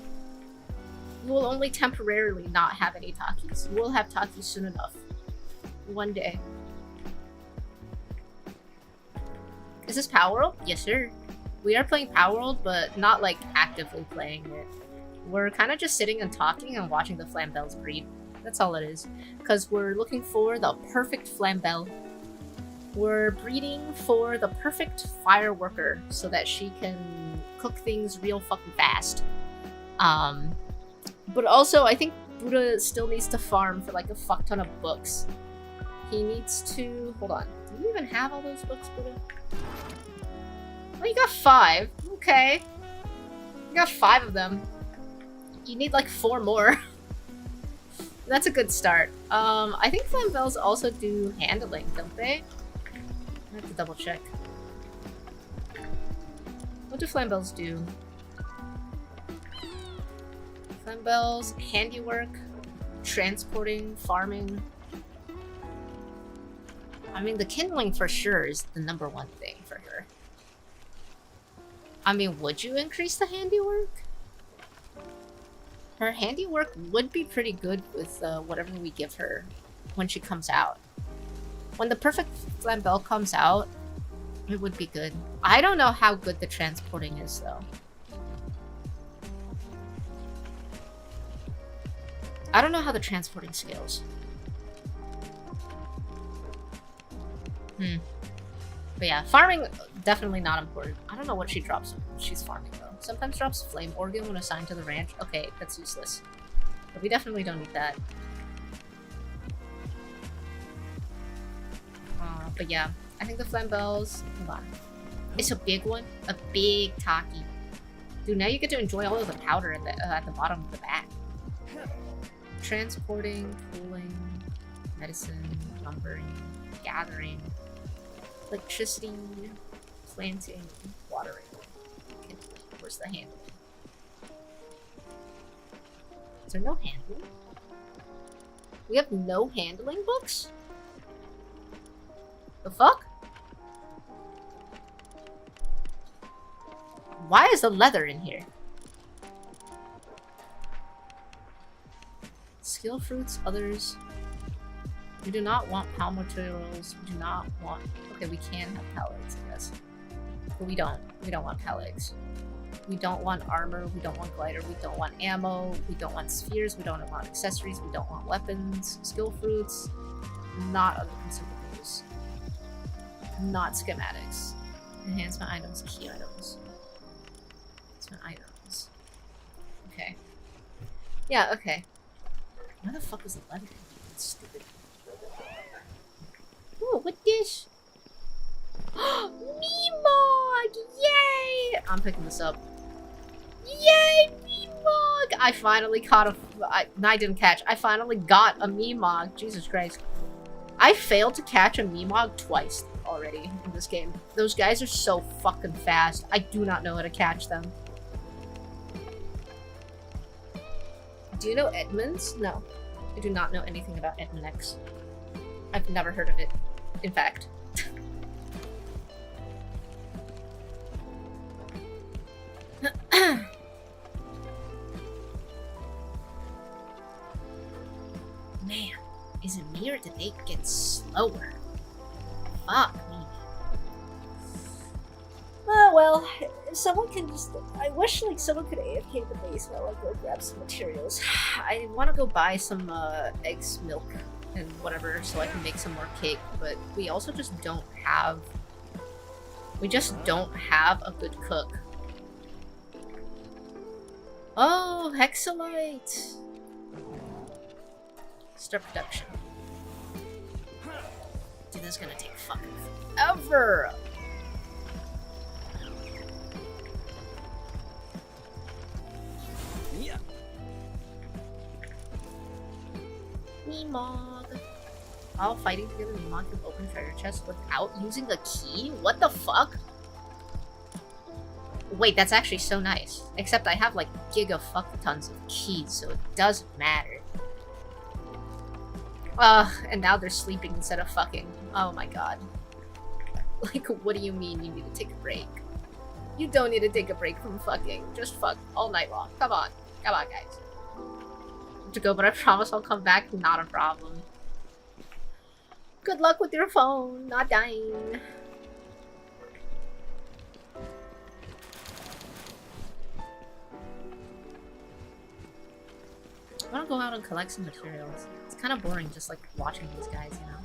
You will only temporarily not have any talkies. You will have talkies soon enough. One day. Is this Power World? Yes, sir. We are playing Power World, but not like actively playing it. We're kind of just sitting and talking and watching the Flambells breed. That's all it is. Because we're looking for the perfect Flambell. We're breeding for the perfect fire worker so that she can cook things real fucking fast. But also, I think Buddha still needs to farm for like a fuck ton of books. He needs to... Hold on. Do you even have all those books, Buddha? Oh, you got 5. Okay. You got 5 of them. You need like 4 more. That's a good start. I think Flambells also do handling, don't they? I have to double check. What do Flambells do? Flambells, handiwork, transporting, farming. I mean, the kindling for sure is the #1 thing for her. I mean, would you increase the handiwork? Her handiwork would be pretty good with whatever we give her when she comes out. When the perfect Flambell comes out, it would be good. I don't know how good the transporting is, though. I don't know how the transporting scales. But yeah, farming, definitely not important. I don't know what she drops when she's farming, though. Sometimes drops Flame Organ when assigned to the ranch. Okay, that's useless. But we definitely don't need that. But yeah, I think the Flambells... Hold on. It's a big one. A big Taki. Dude, now you get to enjoy all of the powder at the bottom of the back. Transporting, cooling, medicine, lumbering, gathering, electricity, planting, watering. Where's the handling? Is there no handling? We have no handling books? The fuck? Why is the leather in here? Skill fruits, others. We do not want PAL materials. We do not want... Okay, we can have PAL eggs, I guess. But we don't. We don't want PAL eggs. We don't want armor. We don't want glider. We don't want ammo. We don't want spheres. We don't want accessories. We don't want weapons. Skill fruits. Not other consumables. Not schematics. Enhancement items. Key items. Enhancement items. Okay. Yeah, okay. Where the fuck was the leather? That's stupid. Ooh, what dish? Meemog! Yay! I'm picking this up. Yay, Meemog! I finally caught a... I didn't catch. I finally got a Meemog. Jesus Christ. I failed to catch a Meemog twice already in this game. Those guys are so fucking fast. I do not know how to catch them. Do you know Edmonds? No. I do not know anything about Edmonds. I've never heard of it. In fact. Man, is it me or did they get slower? Fuck me. Oh well, if someone can just... I wish like someone could AFK the base while I go grab some materials. I want to go buy some eggs, milk, and whatever so I can make some more cake, but we also just don't have... We just don't have a good cook. Oh, Hexalite! Start production. Dude, this is gonna take fucking forever! Yeah. Meemog. All fighting together, Meemog can open treasure chests without using a key? What the fuck? Wait, that's actually so nice. Except I have like giga fuck tons of keys, so it doesn't matter. And now they're sleeping instead of fucking. Oh my god. Like, what do you mean you need to take a break? You don't need to take a break from fucking. Just fuck all night long. Come on. Come on, guys. I have to go, but I promise I'll come back. Not a problem. Good luck with your phone. Not dying. I want to go out and collect some materials. It's kind of boring just like watching these guys, you know?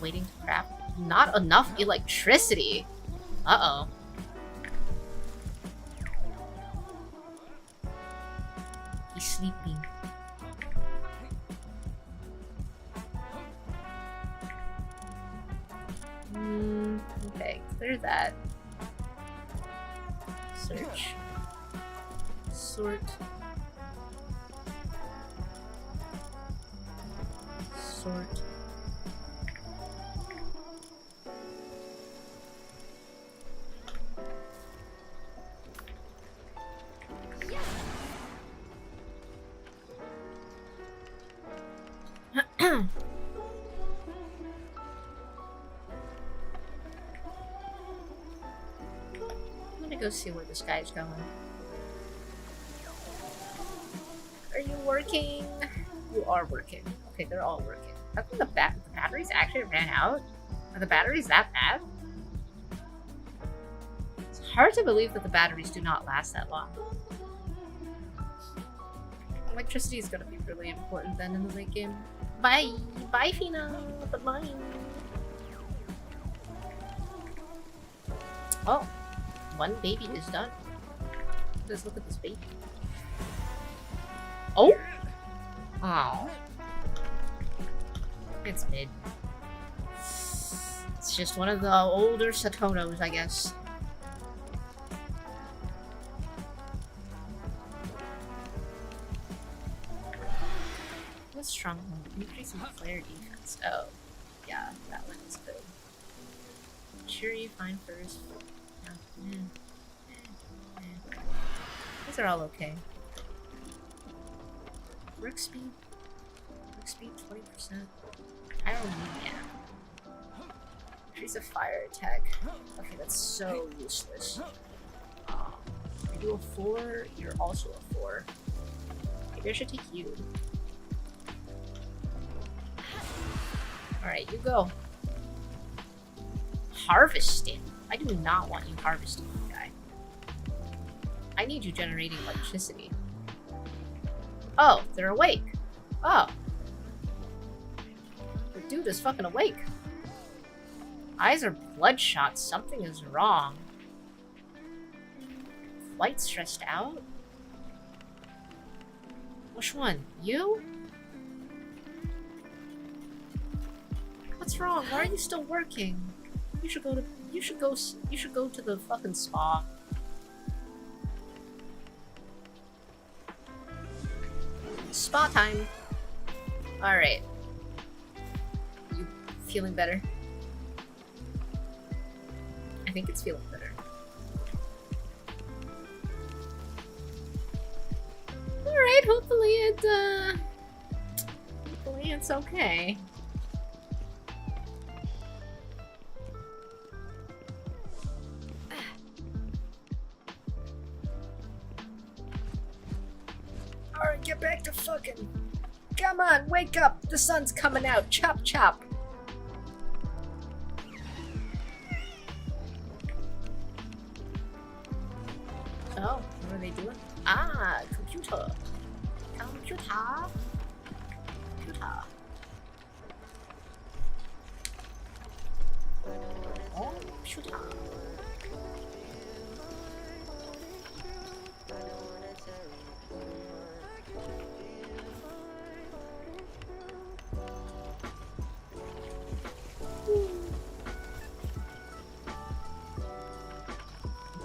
Waiting to craft. Not enough electricity. Uh-oh. He's sleeping. Okay, clear that. Search. Sort. Sort. Go see where this guy's going. Are you working? You are working. Okay, they're all working. How come the batteries actually ran out? Are the batteries that bad? It's hard to believe that the batteries do not last that long. Electricity is gonna be really important then in the late game. Bye! Bye, Fina! Bye-bye! Oh. One baby is done. Let's look at this baby. Oh! Oh. It's mid. It's just one of the older Satonos, I guess. What's stronghold? Increasing flare defense. Oh. Yeah, that one is good. Cheery, fine furs. These are all okay. Work speed? Work speed 20%. I don't need that. Increase of fire attack. Okay, that's so useless. I do a 4, you're also a 4. Maybe I should take you. Alright, you go. Harvesting. I do not want you harvesting, guy. I need you generating electricity. Oh, they're awake. Oh. The dude is fucking awake. Eyes are bloodshot. Something is wrong. Quite stressed out? Which one? You? What's wrong? Why are you still working? You should go to the fucking spa. Spa time. Alright. You feeling better? I think it's feeling better. Alright, hopefully it's okay. Alright, get back to fucking. Come on, wake up! The sun's coming out! Chop chop! Oh, what are they doing? Ah, computer. Computer. Computer. Oh, computer.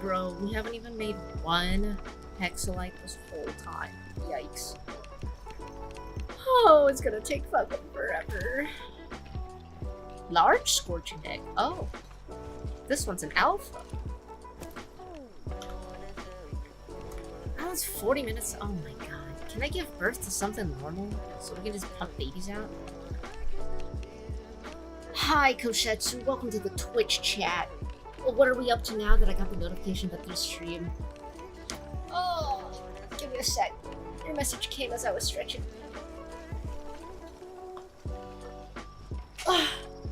Bro, we haven't even made one hexalite this whole time. Yikes. Oh, it's gonna take fucking forever. Large scorching egg. Oh. This one's an alpha. Oh, it's 40 minutes. Oh my god. Can I give birth to something normal so we can just pump babies out? Hi, Koshetsu. Welcome to the Twitch chat. Well, what are we up to now that I got the notification that there's stream? Oh, give me a sec. Your message came as I was stretching.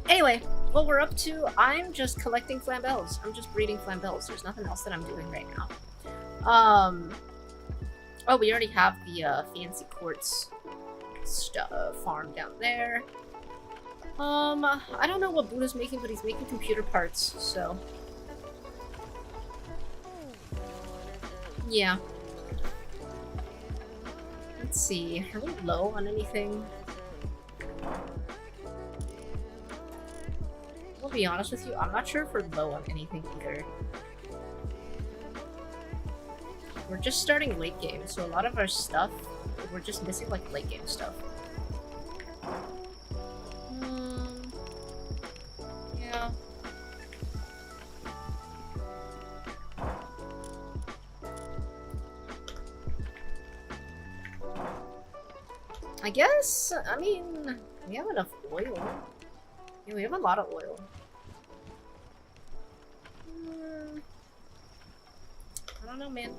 Anyway, what we're up to, I'm just collecting flambels. I'm just breeding flambels. There's nothing else that I'm doing right now. Oh, we already have the fancy quartz farm down there. I don't know what Buddha's making, but he's making computer parts, so. Yeah. Let's see, are we low on anything? I'll be honest with you, I'm not sure if we're low on anything either. We're just starting late game, so a lot of our stuff, we're just missing like late game stuff. Yeah. I guess, I mean, we have enough oil. Yeah, we have a lot of oil. I don't know, man.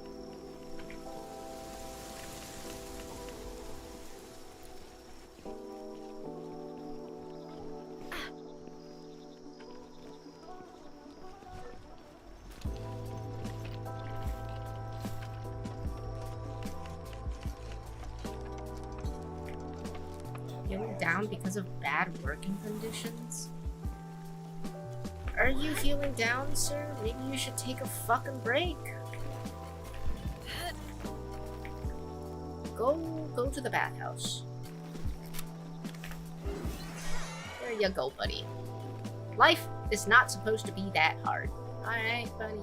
Feeling down because of bad working conditions? Are you feeling down, sir? Maybe you should take a fucking break. Go to the bathhouse. There you go, buddy. Life is not supposed to be that hard. Alright, buddy.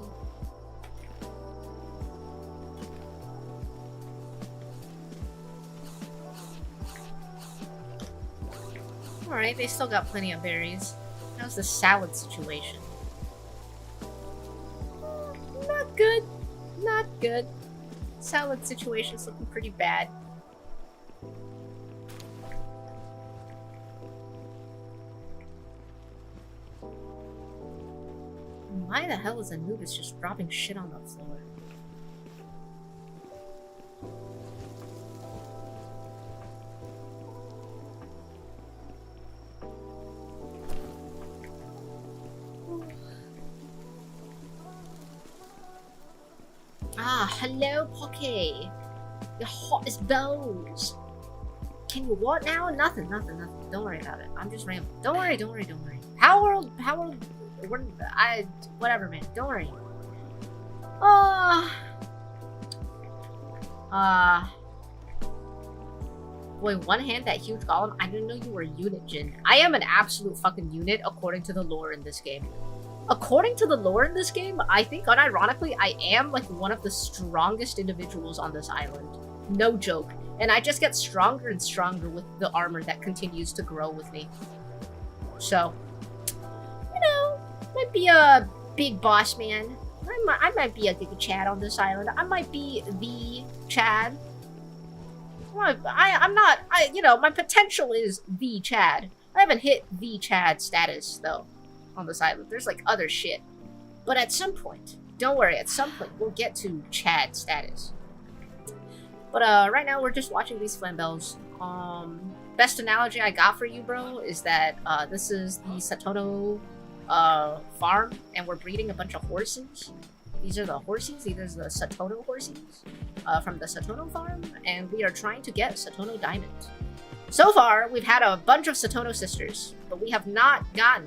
Alright, they still got plenty of berries. How's the salad situation? Not good. Not good. Salad situation's looking pretty bad. Why the hell is Anubis just dropping shit on the floor? Ah, hello, Pocky. You're hot as balls. Can you what now? Nothing. Don't worry about it. I'm just rambling. Don't worry. Power World, whatever, man. Don't worry. Boy, one hand, that huge golem. I didn't know you were a unit, Jin. I am an absolute fucking unit according to the lore in this game. According to the lore in this game, I think, unironically, I am, like, one of the strongest individuals on this island. No joke. And I just get stronger and stronger with the armor that continues to grow with me. So, you know, might be a big boss man. I might be a Giga Chad on this island. I might be the Chad. I'm not, you know, my potential is the Chad. I haven't hit the Chad status, though, on this island. There's, like, other shit. But at some point, don't worry, at some point, we'll get to Chad status. But, right now, we're just watching these flambels. Best analogy I got for you, bro, is that, this is the Satono, farm, and we're breeding a bunch of horses. These are the horses, these are the Satono horses, from the Satono farm, and we are trying to get Satono Diamond. So far, we've had a bunch of Satono sisters, but we have not gotten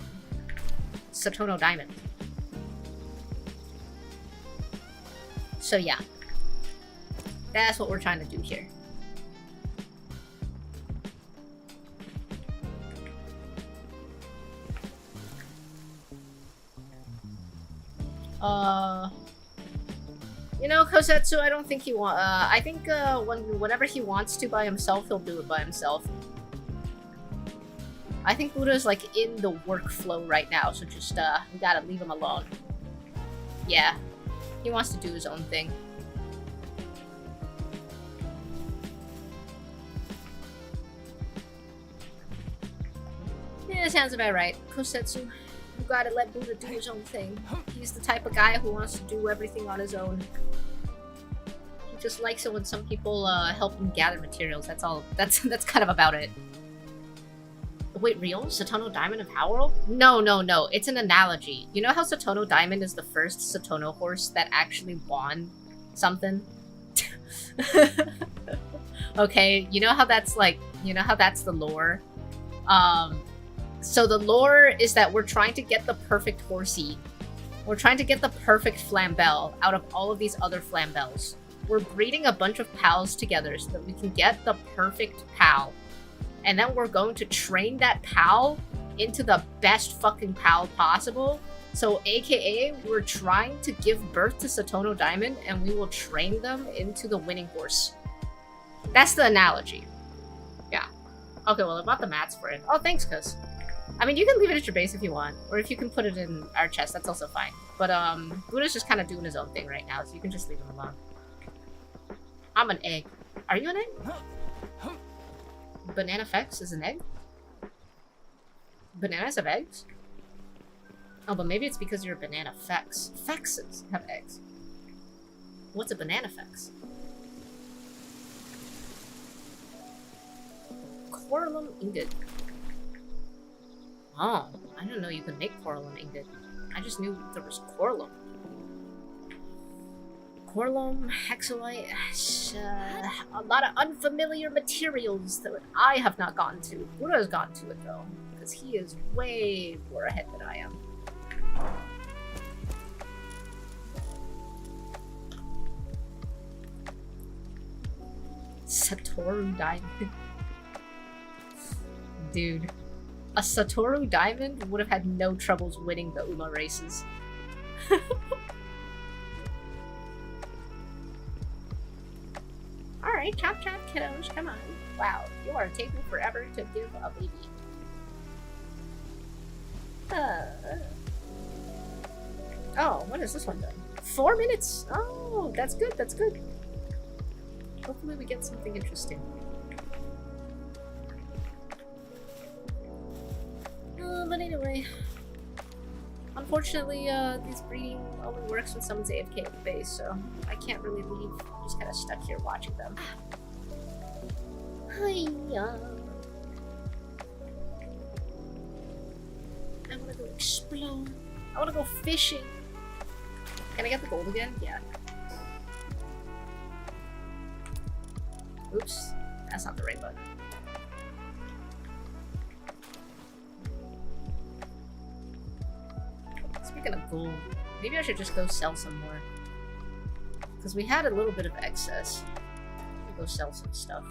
Satono Diamond. So yeah, that's what we're trying to do here. You know, Kosetsu, I don't think he I think, whenever he wants to by himself, he'll do it by himself. I think Buddha's, like, in the workflow right now, so just, we gotta leave him alone. Yeah. He wants to do his own thing. Yeah, sounds about right. Kosetsu, you gotta let Buddha do his own thing. He's the type of guy who wants to do everything on his own. He just likes it when some people, help him gather materials. That's all. That's kind of about it. Wait, real? Satono Diamond of Howlworld? No, no, no. It's an analogy. You know how Satono Diamond is the first Satono horse that actually won something? Okay, you know how that's like, you know how that's the lore? So the lore is that we're trying to get the perfect horsey. We're trying to get the perfect Flambell out of all of these other Flambells. We're breeding a bunch of pals together so that we can get the perfect pal. And then we're going to train that pal into the best fucking pal possible. So aka, we're trying to give birth to Satono Diamond and we will train them into the winning horse. That's the analogy. Yeah. Okay, well, I bought the mats for it. Oh, thanks, cuz. I mean, you can leave it at your base if you want, or if you can put it in our chest, that's also fine. But, Buddha's just kind of doing his own thing right now, so you can just leave him alone. I'm an egg. Are you an egg? Banana Fex is an egg? Bananas have eggs? Oh, but maybe it's because you're a banana Fex. Fexes have eggs. What's a banana Fex? Coralum ingot. Oh, I didn't know you could make coralum ingot. I just knew there was coralum. Coralum, hexolite, a lot of unfamiliar materials that I have not gotten to. Buddha has gotten to it though, because he is way more ahead than I am. Satoru Diamond. Dude. A Satoru Diamond would have had no troubles winning the Uma races. Alright, chop chop kiddos, come on. Wow, you are taking forever to give a baby. Oh, what is this one done? 4 minutes! Oh, that's good, that's good. Hopefully we get something interesting. But anyway, unfortunately, this breeding only works when someone's AFK at the base, so I can't really leave. I'm just kind of stuck here watching them. Hiya. I wanna go explore. I wanna go fishing. Can I get the gold again? Yeah. Oops, that's not the right button. Speaking of gold, maybe I should just go sell some more. Because we had a little bit of excess. Go sell some stuff.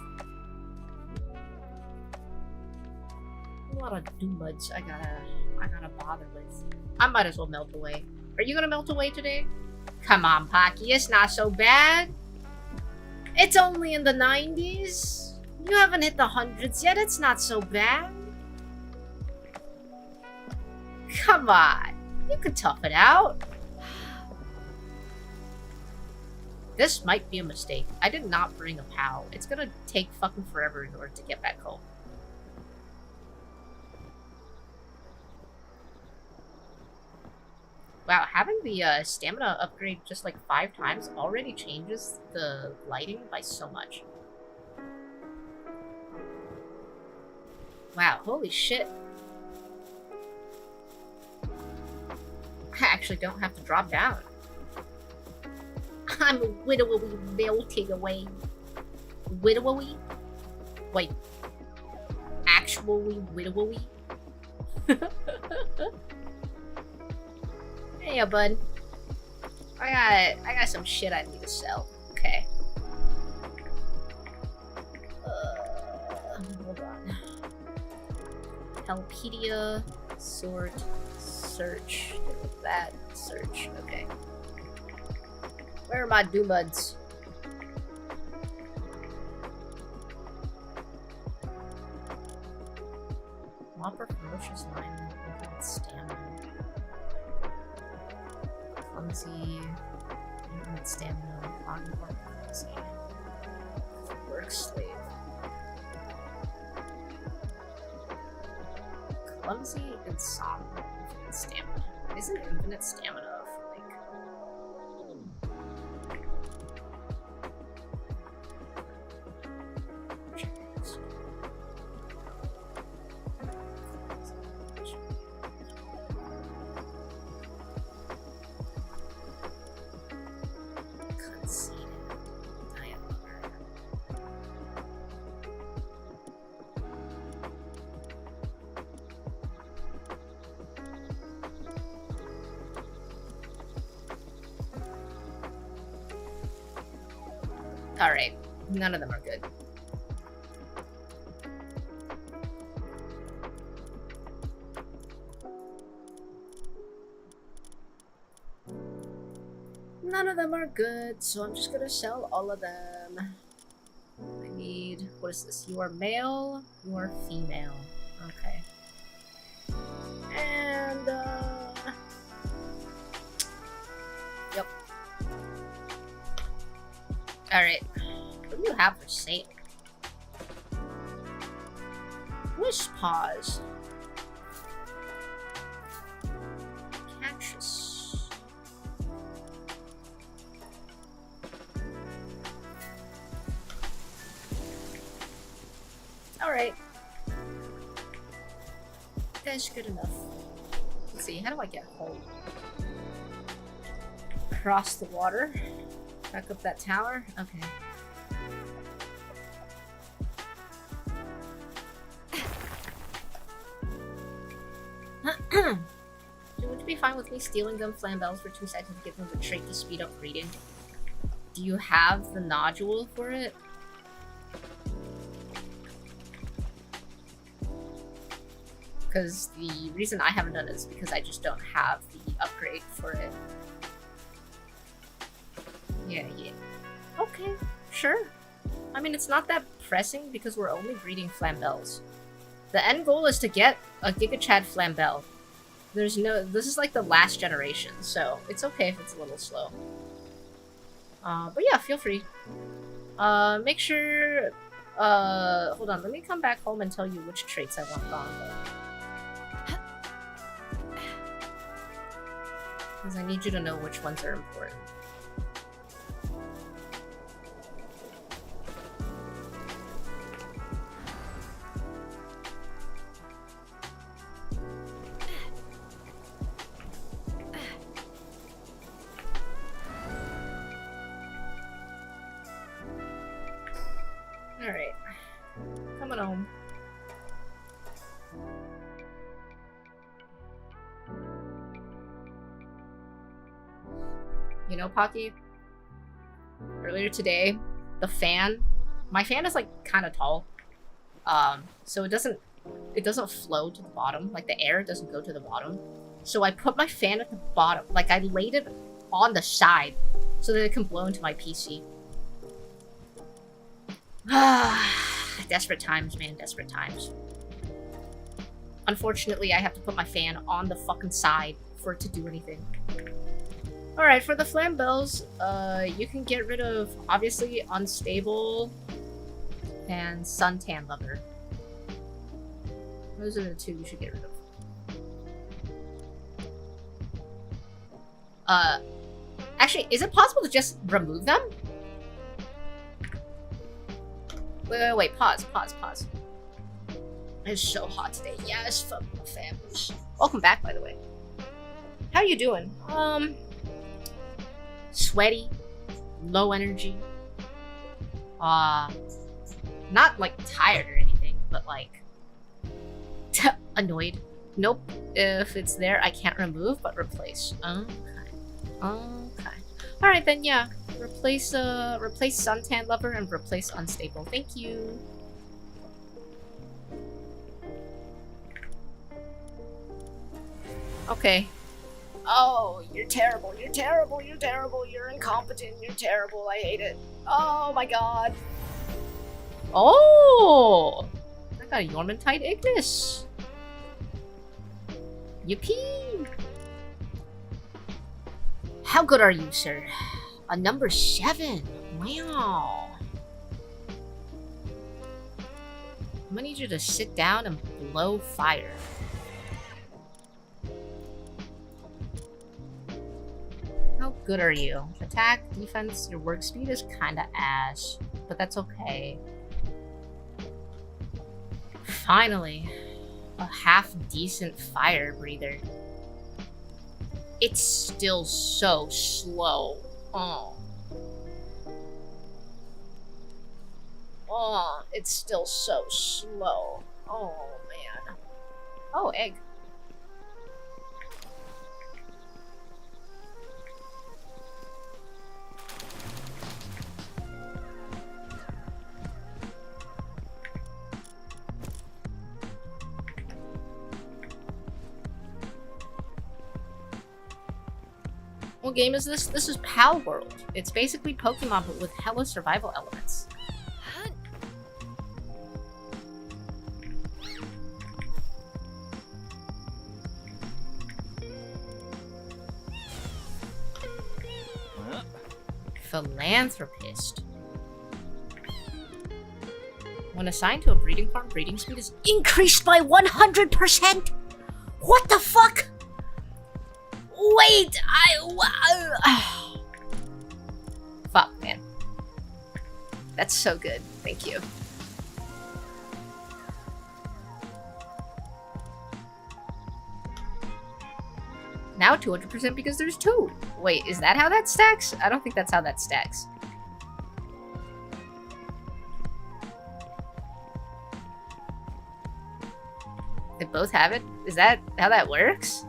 A lot of doombuds I gotta bother with. I might as well melt away. Are you gonna melt away today? Come on, Pocky, it's not so bad. It's only in the 90s. You haven't hit the hundreds yet, it's not so bad. Come on. You can tough it out. This might be a mistake. I did not bring a pal. It's gonna take fucking forever in order to get back home. Wow, having the stamina upgrade just like 5 times already changes the lighting by so much. Wow, holy shit. I actually don't have to drop down. I'm widowy melting away. Widowy? Wait. Actually widowy? Hey, bud. I got some shit I need to sell. Okay. Hold on. Helpedia, sort, search, that, search, okay. Where are my doomuds? Whopper, ferocious lineman, infinite stamina. Clumsy, infinite stamina, omnivore, clumsy. Work slave. Clumsy, insomnia, infinite stamina. Isn't infinite stamina for like... Alright. None of them are good. None of them are good, so I'm just gonna sell all of them. I need... what is this? You are male, you are female. Okay. And, yep. Alright. What do you have for sale? Wish pause. Cactus. Alright. That's good enough. Let's see, how do I get home? Cross the water. Back up that tower. Okay. Would you be fine with me stealing them flambeals for 2 seconds to get them the trait to speed up reading? Do you have the nodule for it? Because the reason I haven't done it is because I just don't have the upgrade for it. Yeah. Okay, sure. I mean, it's not that pressing because we're only breeding flambeals. The end goal is to get a Giga Chad flambel. This is like the last generation, so it's okay if it's a little slow. But yeah, feel free. Make sure, hold on, let me come back home and tell you which traits I want gone though. Because I need you to know which ones are important. Alright. Coming home. You know, Pocky? Earlier today, the fan... My fan is, like, kind of tall. So it doesn't flow to the bottom. Like, the air doesn't go to the bottom. So I put my fan at the bottom. Like, I laid it on the side so that it can blow into my PC. Desperate times, man. Desperate times. Unfortunately, I have to put my fan on the fucking side for it to do anything. Alright, for the flambeals, you can get rid of, obviously, Unstable and Suntan Lover. Those are the two you should get rid of. Actually, is it possible to just remove them? Wait, pause. It's so hot today. Yes, fuck my families. Welcome back, by the way. How you doing? Sweaty, low energy. Not like tired or anything, but like annoyed. Nope. If it's there, I can't remove, but replace. Okay. Alright then, yeah. Replace Suntan Lover and replace Unstable. Thank you. Okay. Oh, you're terrible, you're terrible, you're terrible, you're incompetent, you're terrible, I hate it. Oh my god. Oh! I got a Yormantide Ignis. Yippee! How good are you, sir? A number 7. Wow. I'm gonna need you to sit down and blow fire. How good are you? Attack, defense, your work speed is kinda ass, but that's okay. Finally, a half-decent fire breather. It's still so slow. Oh, it's still so slow. Oh, man. Oh, egg. What game is this? This is Pal World. It's basically Pokemon but with hella survival elements. Philanthropist. When assigned to a breeding farm, breeding speed is increased by 100%! What the fuck? Wait, fuck, man. That's so good. Thank you. Now 200% because there's 2. Wait, is that how that stacks? I don't think that's how that stacks. They both have it? Is that how that works?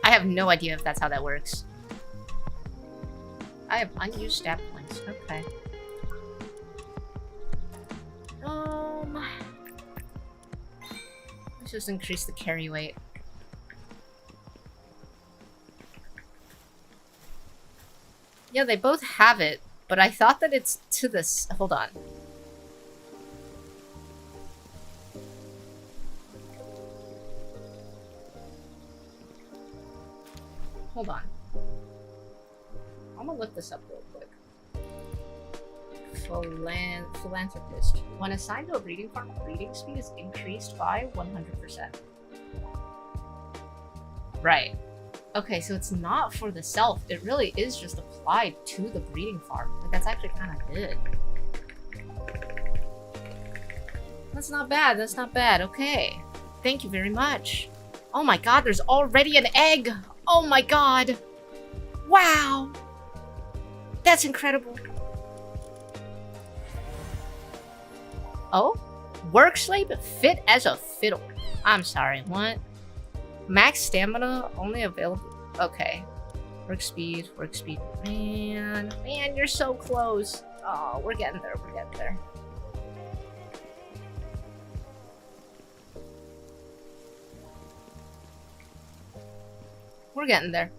I have no idea if that's how that works. I have unused stat points. Okay. Let's just increase the carry weight. Yeah, they both have it, but I thought that it's to this. Hold on. Hold on. I'm gonna look this up real quick. Philanthropist. When assigned to a breeding farm, breeding speed is increased by 100%. Right. Okay, so it's not for the self. It really is just applied to the breeding farm. Like, that's actually kind of good. That's not bad. That's not bad. Okay. Thank you very much. Oh my god, there's already an egg! Oh my god! Wow! That's incredible. Oh? Work slave fit as a fiddle. I'm sorry, what? Max stamina only available. Okay. Work speed, work speed. Man, you're so close. Oh, we're getting there, we're getting there. We're getting there.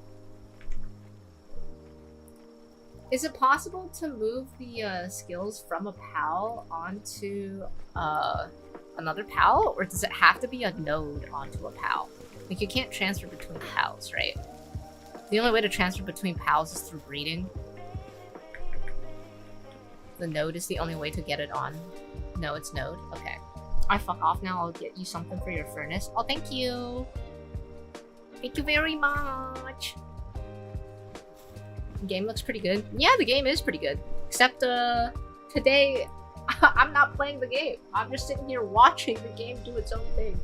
Is it possible to move the skills from a PAL onto another PAL? Or does it have to be a node onto a PAL? Like, you can't transfer between PALs, right? The only way to transfer between PALs is through breeding. The node is the only way to get it on. No, it's node. Okay. I fuck off now. I'll get you something for your furnace. Oh, thank you. Thank you very much. The game looks pretty good. Yeah, the game is pretty good. Except, today, I'm not playing the game. I'm just sitting here watching the game do its own thing.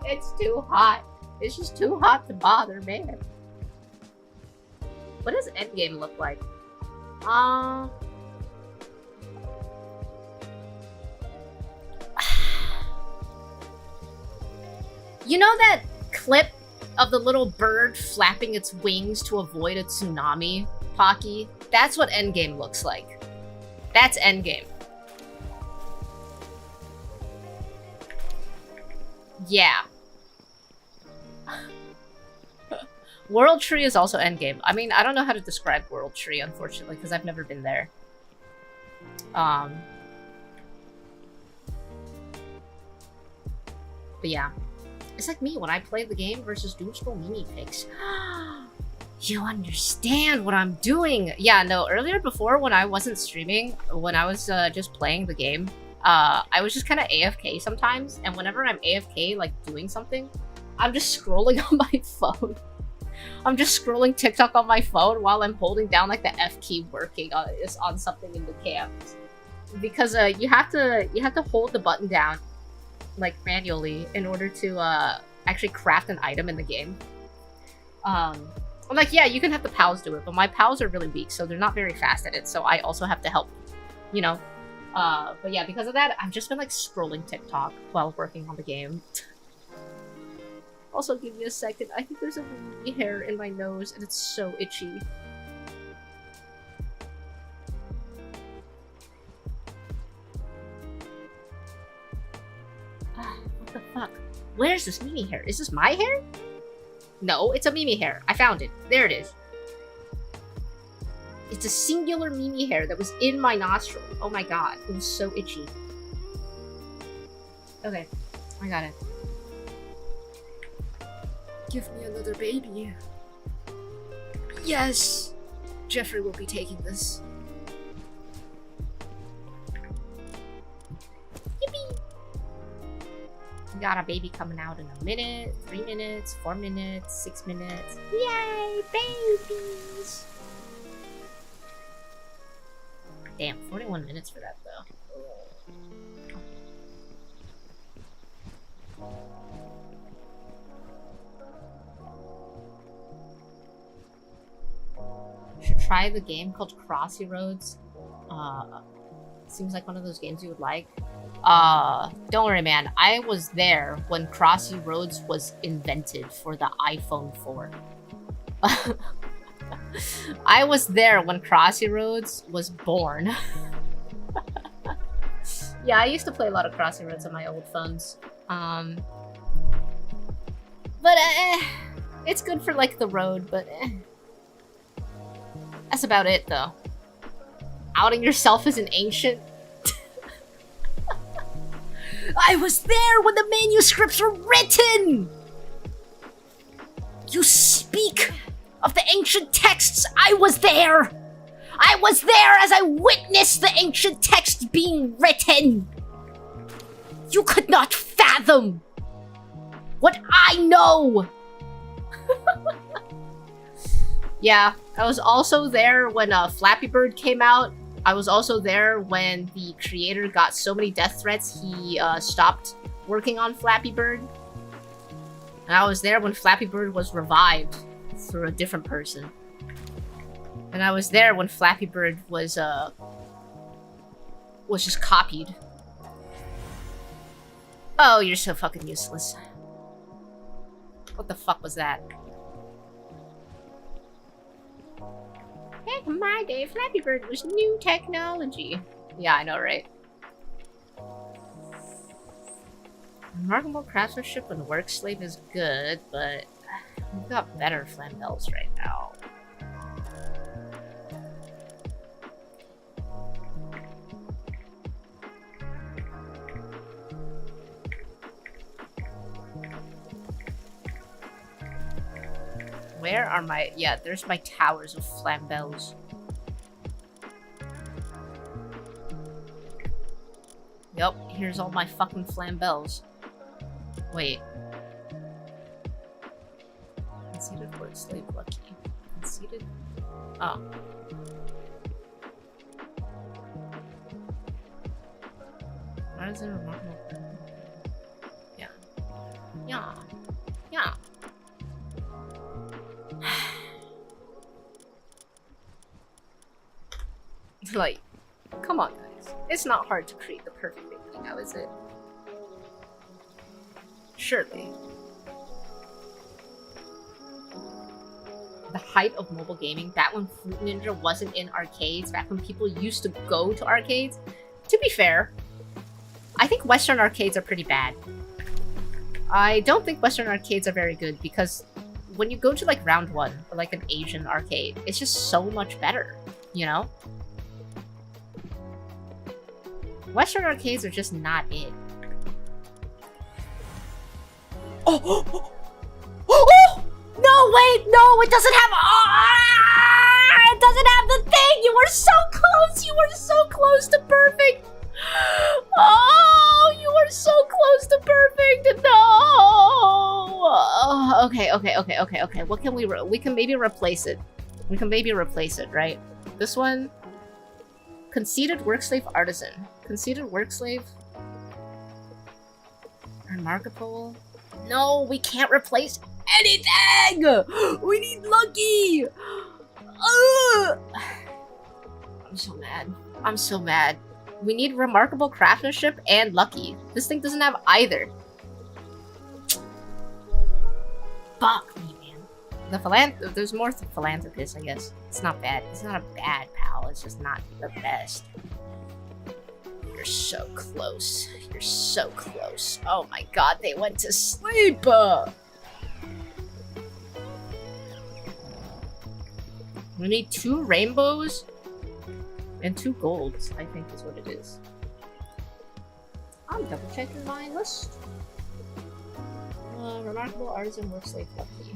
It's too hot. It's just too hot to bother, man. What does endgame look like? You know that clip of the little bird flapping its wings to avoid a tsunami, Pocky? That's what endgame looks like. That's endgame. Yeah. World Tree is also endgame. I mean, I don't know how to describe World Tree, unfortunately, because I've never been there. But yeah. It's like me when I play the game versus Doomskull Mimi picks. You understand what I'm doing. Yeah, no, earlier before when I wasn't streaming, when I was just playing the game, I was just kind of AFK sometimes. And whenever I'm AFK, like doing something, I'm just scrolling on my phone. I'm just scrolling TikTok on my phone while I'm holding down like the F key working on something in the camp. Because you have to hold the button down like manually in order to actually craft an item in the game. I'm like, yeah, you can have the pals do it, but my pals are really weak, so they're not very fast at it, so I also have to help, you know? But yeah, because of that, I've just been like scrolling TikTok while working on the game. Also, give me a second. I think there's a wee hair in my nose and it's so itchy. What the fuck? Where's this Mimi hair? Is this my hair? No, it's a Mimi hair. I found it. There it is. It's a singular Mimi hair that was in my nostril. Oh my god, it was so itchy. Okay, I got it. Give me another baby. Yes! Jeffrey will be taking this. Yippee! We got a baby coming out in a minute, 3 minutes, 4 minutes, 6 minutes. Yay, babies! Damn, 41 minutes for that though. Should try the game called Crossy Roads. Seems like one of those games you would like. Don't worry, man. I was there when Crossy Roads was invented for the iPhone 4. I was there when Crossy Roads was born. Yeah, I used to play a lot of Crossy Roads on my old phones. But it's good for like the road, but that's about it though. Outing yourself as an ancient. I was there when the manuscripts were written! You speak of the ancient texts. I was there! I was there as I witnessed the ancient texts being written! You could not fathom what I know! Yeah, I was also there when Flappy Bird came out. I was also there when the creator got so many death threats he stopped working on Flappy Bird. And I was there when Flappy Bird was revived through a different person. And I was there when Flappy Bird was just copied. Oh, you're so fucking useless. What the fuck was that? Back in my day, Flappy Bird was new technology. Yeah, I know, right? Remarkable craftsmanship and work slave is good, but we've got better flambels right now. Where are my... Yeah, there's my towers of flambels. Yup, here's all my fucking flambels. Wait. Conceited work slave lucky. Conceited? Oh. Why is it remarkable? Yeah. Yeah. Yeah. Like, come on, guys. It's not hard to create the perfect thing now, is it? Surely. The height of mobile gaming, back when Fruit Ninja wasn't in arcades, back when people used to go to arcades. To be fair, I think Western arcades are pretty bad. I don't think Western arcades are very good because when you go to like Round 1 or like an Asian arcade, it's just so much better, you know? Western arcades are just not it. Oh! No, wait! No, it doesn't have... it doesn't have the thing! You were so close! You were so close to perfect! Oh! You were so close to perfect! No! Okay. What can we can maybe replace it. We can maybe replace it, right? This one... Conceited work-slave artisan. Conceited work-slave? Remarkable? No, we can't replace anything! We need lucky! I'm so mad. I'm so mad. We need remarkable craftsmanship and lucky. This thing doesn't have either. Fuck me, man. There's more philanthropists, I guess. It's not bad. It's not a bad pal. It's just not the best. you're so close. You're so close. Oh my god, they went to sleep! We need 2 rainbows and 2 golds, I think is what it is. I'm double checking my list. Remarkable artisan works like lovely.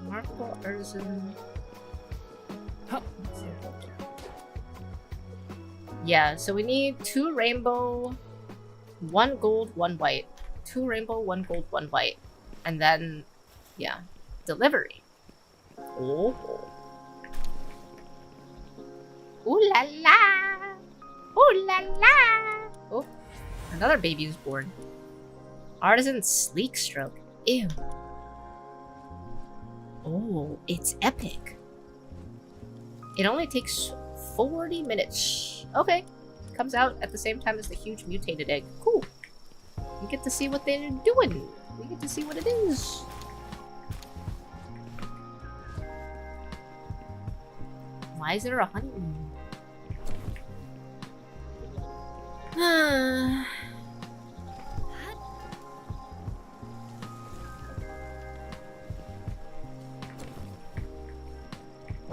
Remarkable artisan. Oh, yeah, so we need 2 rainbow, 1 gold, 1 white. 2 rainbow, 1 gold, 1 white. And then, yeah, delivery. Oh. Ooh la la! Ooh la la! Oh, another baby is born. Artisan sleek stroke. Ew. Oh, it's epic. It only takes 40 minutes. Okay. Comes out at the same time as the huge mutated egg. Cool. We get to see what they're doing. We get to see what it is. Why is there a honeymoon?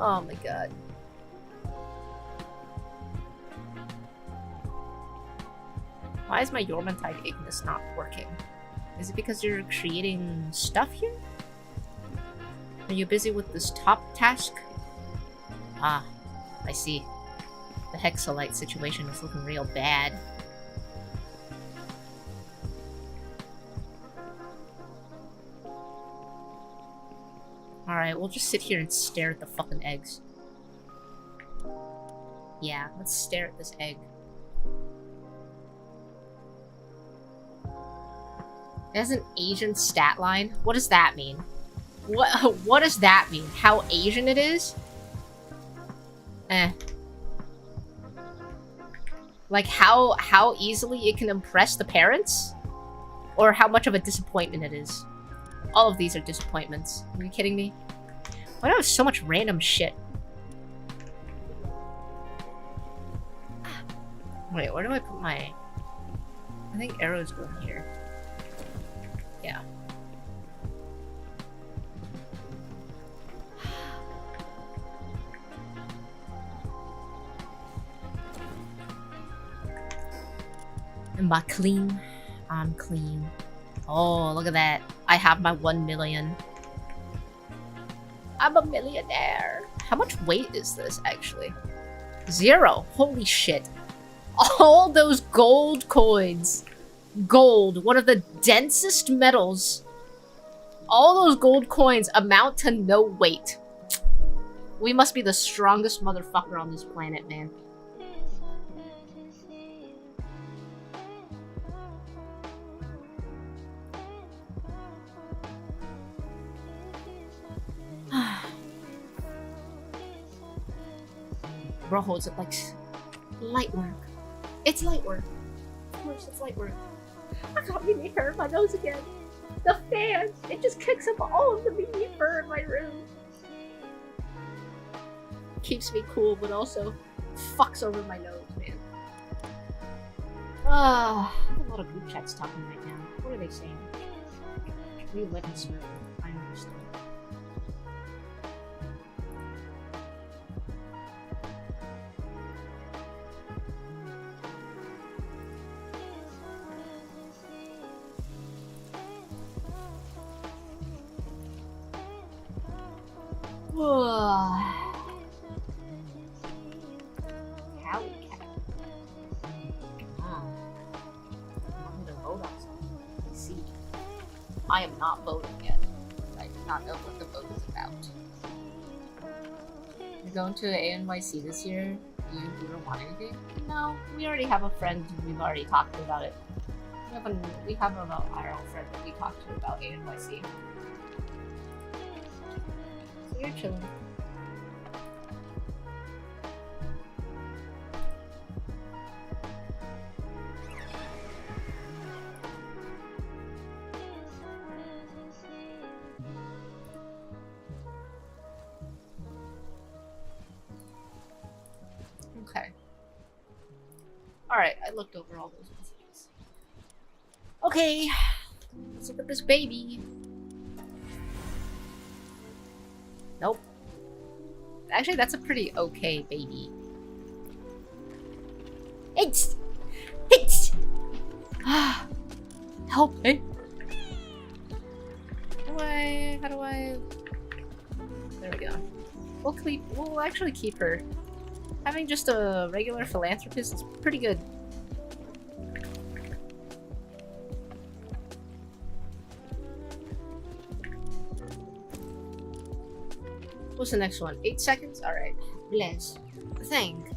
Oh my god. Why is my Yormantide Ignis not working? Is it because you're creating stuff here? Are you busy with this top task? Ah, I see. The Hexalite situation is looking real bad. Alright, we'll just sit here and stare at the fucking eggs. Yeah, let's stare at this egg. It has an Asian stat line? What does that mean? What does that mean? How Asian it is? Like how easily it can impress the parents? Or how much of a disappointment it is? All of these are disappointments. Are you kidding me? Why do I have so much random shit? Wait, where do I put my... I think arrows go in here. Yeah. Am I clean? I'm clean. Oh, look at that. I have my 1 million. I'm a millionaire. How much weight is this, actually? 0. Holy shit. All those gold coins. Gold, one of the densest metals. All those gold coins amount to no weight. We must be the strongest motherfucker on this planet, man. Bro holds it like light work. It's light work. Of course, it's light work. I got really hair in my nose again. The fans! It just kicks up all of the meaty fur in my room. Keeps me cool, but also fucks over my nose, man. I have a lot of group chats talking right now. What are they saying? We live in Smurf. I understand. Cali cat. I'm gonna vote on something. Let's see. I am not voting yet. I do not know what the vote is about. You're going to ANYC this year? You don't want anything? No, we already have a friend. We've already talked about it. We have an IRL friend that we talked to about ANYC. So you're chilling. Okay. Alright, I looked over all those messages. Okay, let's look at this baby. Nope. Actually, that's a pretty okay baby. It's... Help me. How do I... There we go. We'll actually keep her. Having just a regular philanthropist is pretty good. What's the next one? 8 seconds? Alright. Bless. Thank.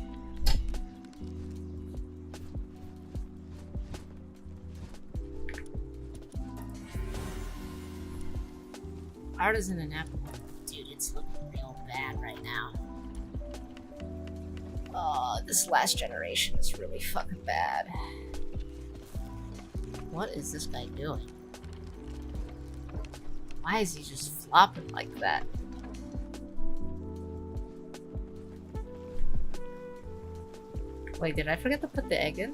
Artisan and apple. Dude, it's looking real bad right now. Oh, this last generation is really fucking bad. What is this guy doing? Why is he just flopping like that? Wait, did I forget to put the egg in?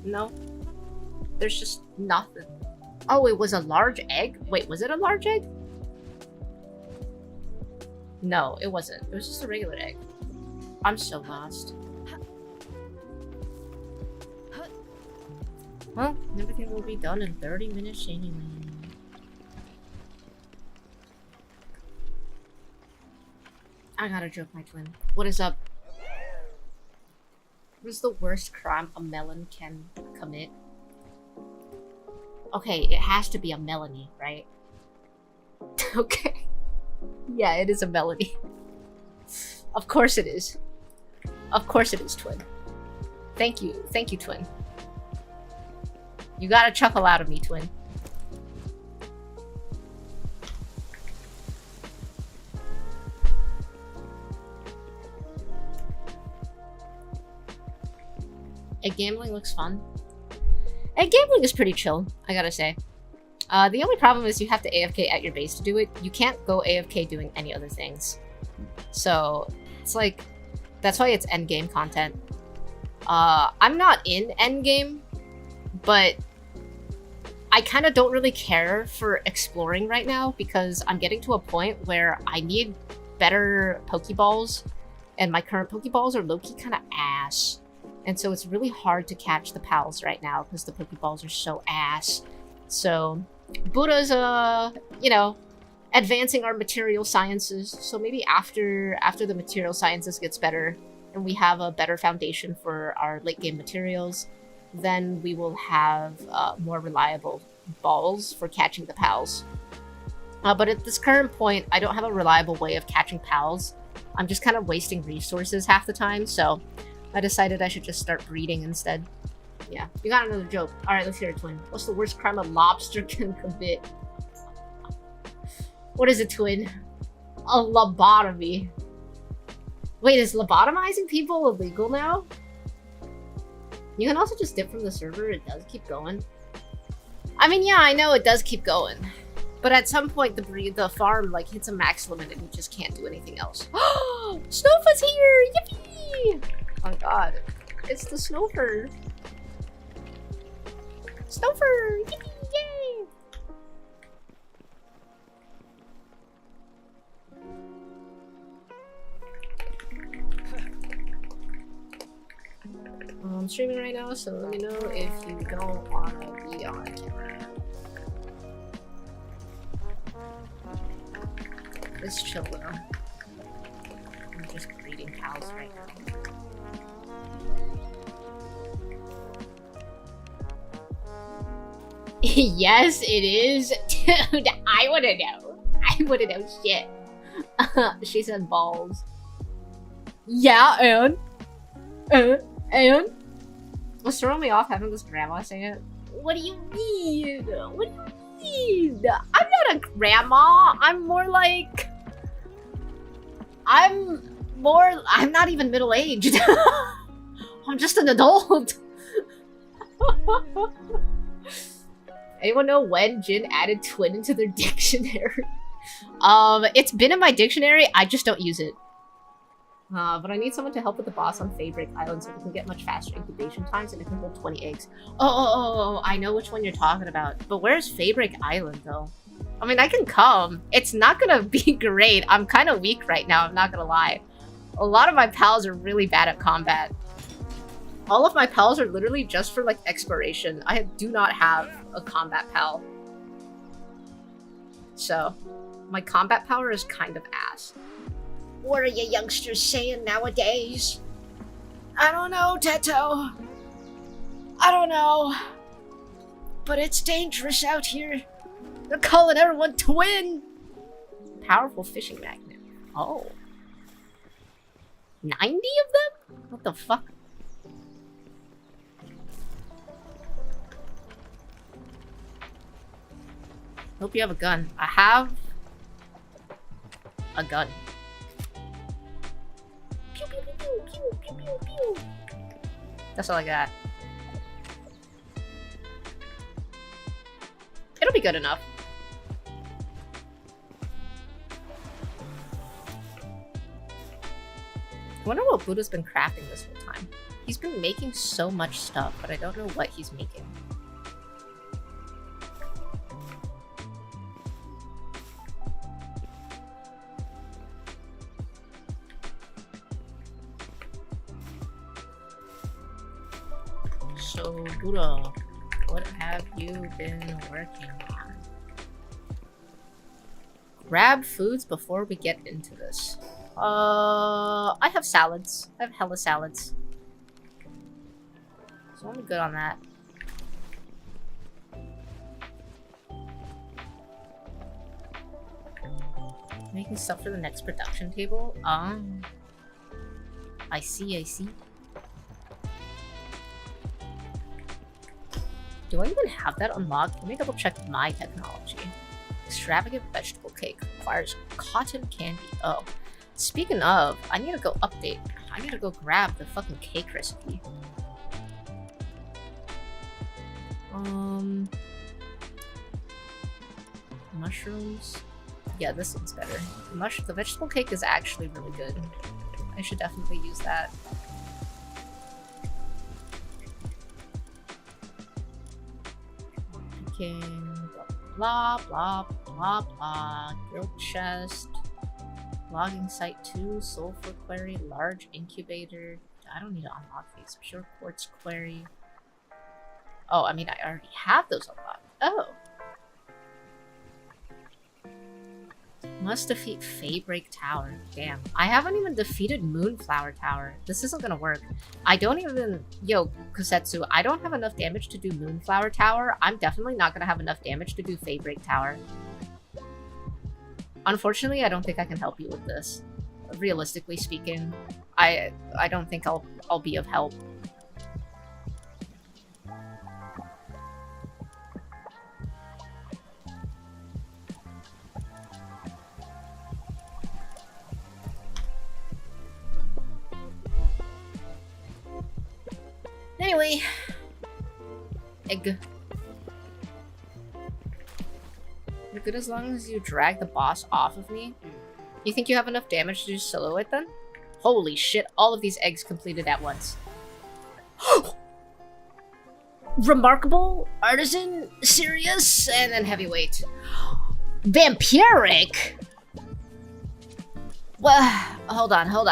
No. There's just nothing. Oh, it was a large egg? Wait, was it a large egg? No, it wasn't. It was just a regular egg. I'm so lost. Well, everything will be done in 30 minutes anyway. I gotta joke my twin. What is up? What is the worst crime a melon can commit? Okay, it has to be a Melanie, right? Okay. Yeah, it is a Melanie. Of course it is. Of course it is, twin. Thank you, twin. You got a chuckle out of me, twin. Egg gambling looks fun. Egg gambling is pretty chill, I gotta say. The only problem is you have to AFK at your base to do it. You can't go AFK doing any other things. So, it's like, that's why it's endgame content. I'm not in endgame, but I kind of don't really care for exploring right now because I'm getting to a point where I need better Pokeballs, and my current Pokeballs are low-key kind of ass. And so it's really hard to catch the pals right now because the Pokeballs are so ass. So Buddha's, you know, advancing our material sciences. So maybe after the material sciences gets better and we have a better foundation for our late game materials, then we will have more reliable balls for catching the pals. But at this current point, I don't have a reliable way of catching pals. I'm just kind of wasting resources half the time, so I decided I should just start breeding instead. Yeah, you got another joke. Alright, let's hear it, twin. What's the worst crime a lobster can commit? What is it, twin? A lobotomy. Wait, is lobotomizing people illegal now? You can also just dip from the server. It does keep going. I mean, yeah, I know it does keep going. But at some point, the farm like hits a max limit and you just can't do anything else. Snowfa's here! Yippee! Oh my god. It's the Snowfer. Snowfer! Yippee! Yay! I'm streaming right now, so let me know if you don't want to be on camera. It's chill though. I'm just breeding cows right now. Yes, it is. Dude, I wanna know. I wanna know shit. She said balls. Yeah, and? What's throwing me off having this grandma say it? What do you mean? What do you mean? I'm not a grandma. I'm more like... I'm not even middle-aged. I'm just an adult. Anyone know when Jin added twin into their dictionary? It's been in my dictionary, I just don't use it. But I need someone to help with the boss on Fabric Island so we can get much faster incubation times and it can hold 20 eggs. Oh, I know which one you're talking about. But where's Fabric Island, though? I mean, I can come. It's not gonna be great. I'm kind of weak right now, I'm not gonna lie. A lot of my pals are really bad at combat. All of my pals are literally just for, like, exploration. I do not have a combat pal. So, my combat power is kind of ass. What are you youngsters saying nowadays? I don't know, Teto. I don't know. But it's dangerous out here. They're calling everyone twin. Powerful fishing magnet. Oh. 90 of them? What the fuck? Hope you have a gun. I have a gun. Pew, pew, pew, pew, pew, pew, pew, pew. That's all I got. It'll be good enough. I wonder what Buddha's been crafting this whole time. He's been making so much stuff, but I don't know what he's making. So, Buddha, what have you been working on? Grab foods before we get into this. I have salads. I have hella salads. So I'm good on that. Making stuff for the next production table? I see, I see. Do I even have that unlocked? Let me double check my technology. Extravagant vegetable cake requires cotton candy. Oh. Speaking of, I need to go update. I need to go grab the fucking cake recipe. Mushrooms. Yeah, this one's better. The vegetable cake is actually really good. I should definitely use that. Blah blah blah blah. Guild chest. Logging site 2. Sulfur quarry. Large incubator. I don't need to unlock these. Pure quartz quarry. Oh, I mean, I already have those unlocked. Oh. Must defeat Faybreak Tower. Damn. I haven't even defeated Moonflower Tower. This isn't gonna work. I don't even... Yo, Kusetsu, I don't have enough damage to do Moonflower Tower. I'm definitely not gonna have enough damage to do Faybreak Tower. Unfortunately, I don't think I can help you with this. Realistically speaking, I don't think I'll be of help. Anyway, egg. You're good as long as you drag the boss off of me. You think you have enough damage to just solo it then? Holy shit, all of these eggs completed at once. Remarkable, artisan, serious, and then heavyweight. Vampiric? Well, hold on. I'll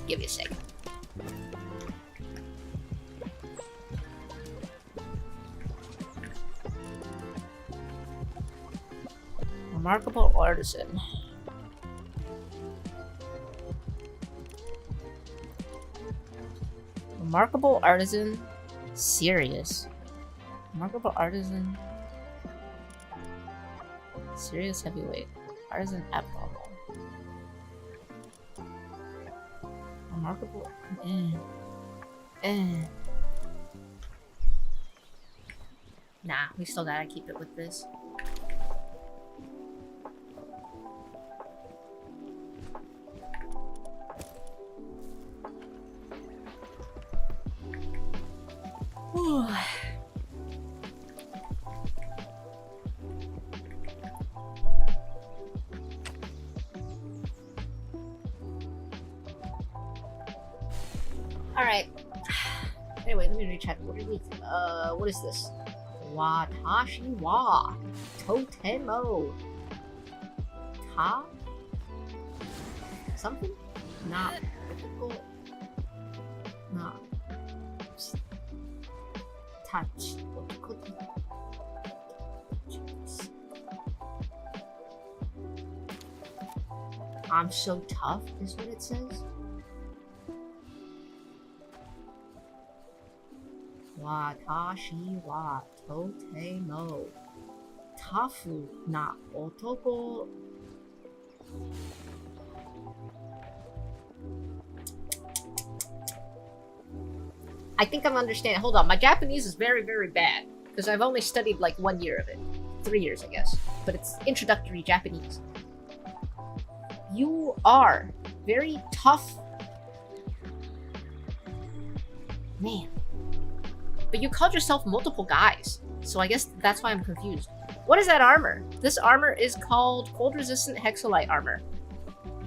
give you a second. Remarkable artisan. Remarkable artisan. Serious. Remarkable artisan. Serious heavyweight. Artisan abnormal. Remarkable. Nah, we still gotta keep it with this. Alright. Anyway, let me recheck. What is this? Watashi wa totemo ta something? Not difficult. Not touch. I'm so tough is what it says. Watashi wa totemo tafu na otoko. I think I'm understanding. Hold on, my Japanese is very, very bad because I've only studied like 1 year of it. 3 years, I guess. But it's introductory Japanese. You are very tough. Man. But you called yourself multiple guys, so I guess that's why I'm confused. What is that armor? This armor is called Cold Resistant Hexalite Armor.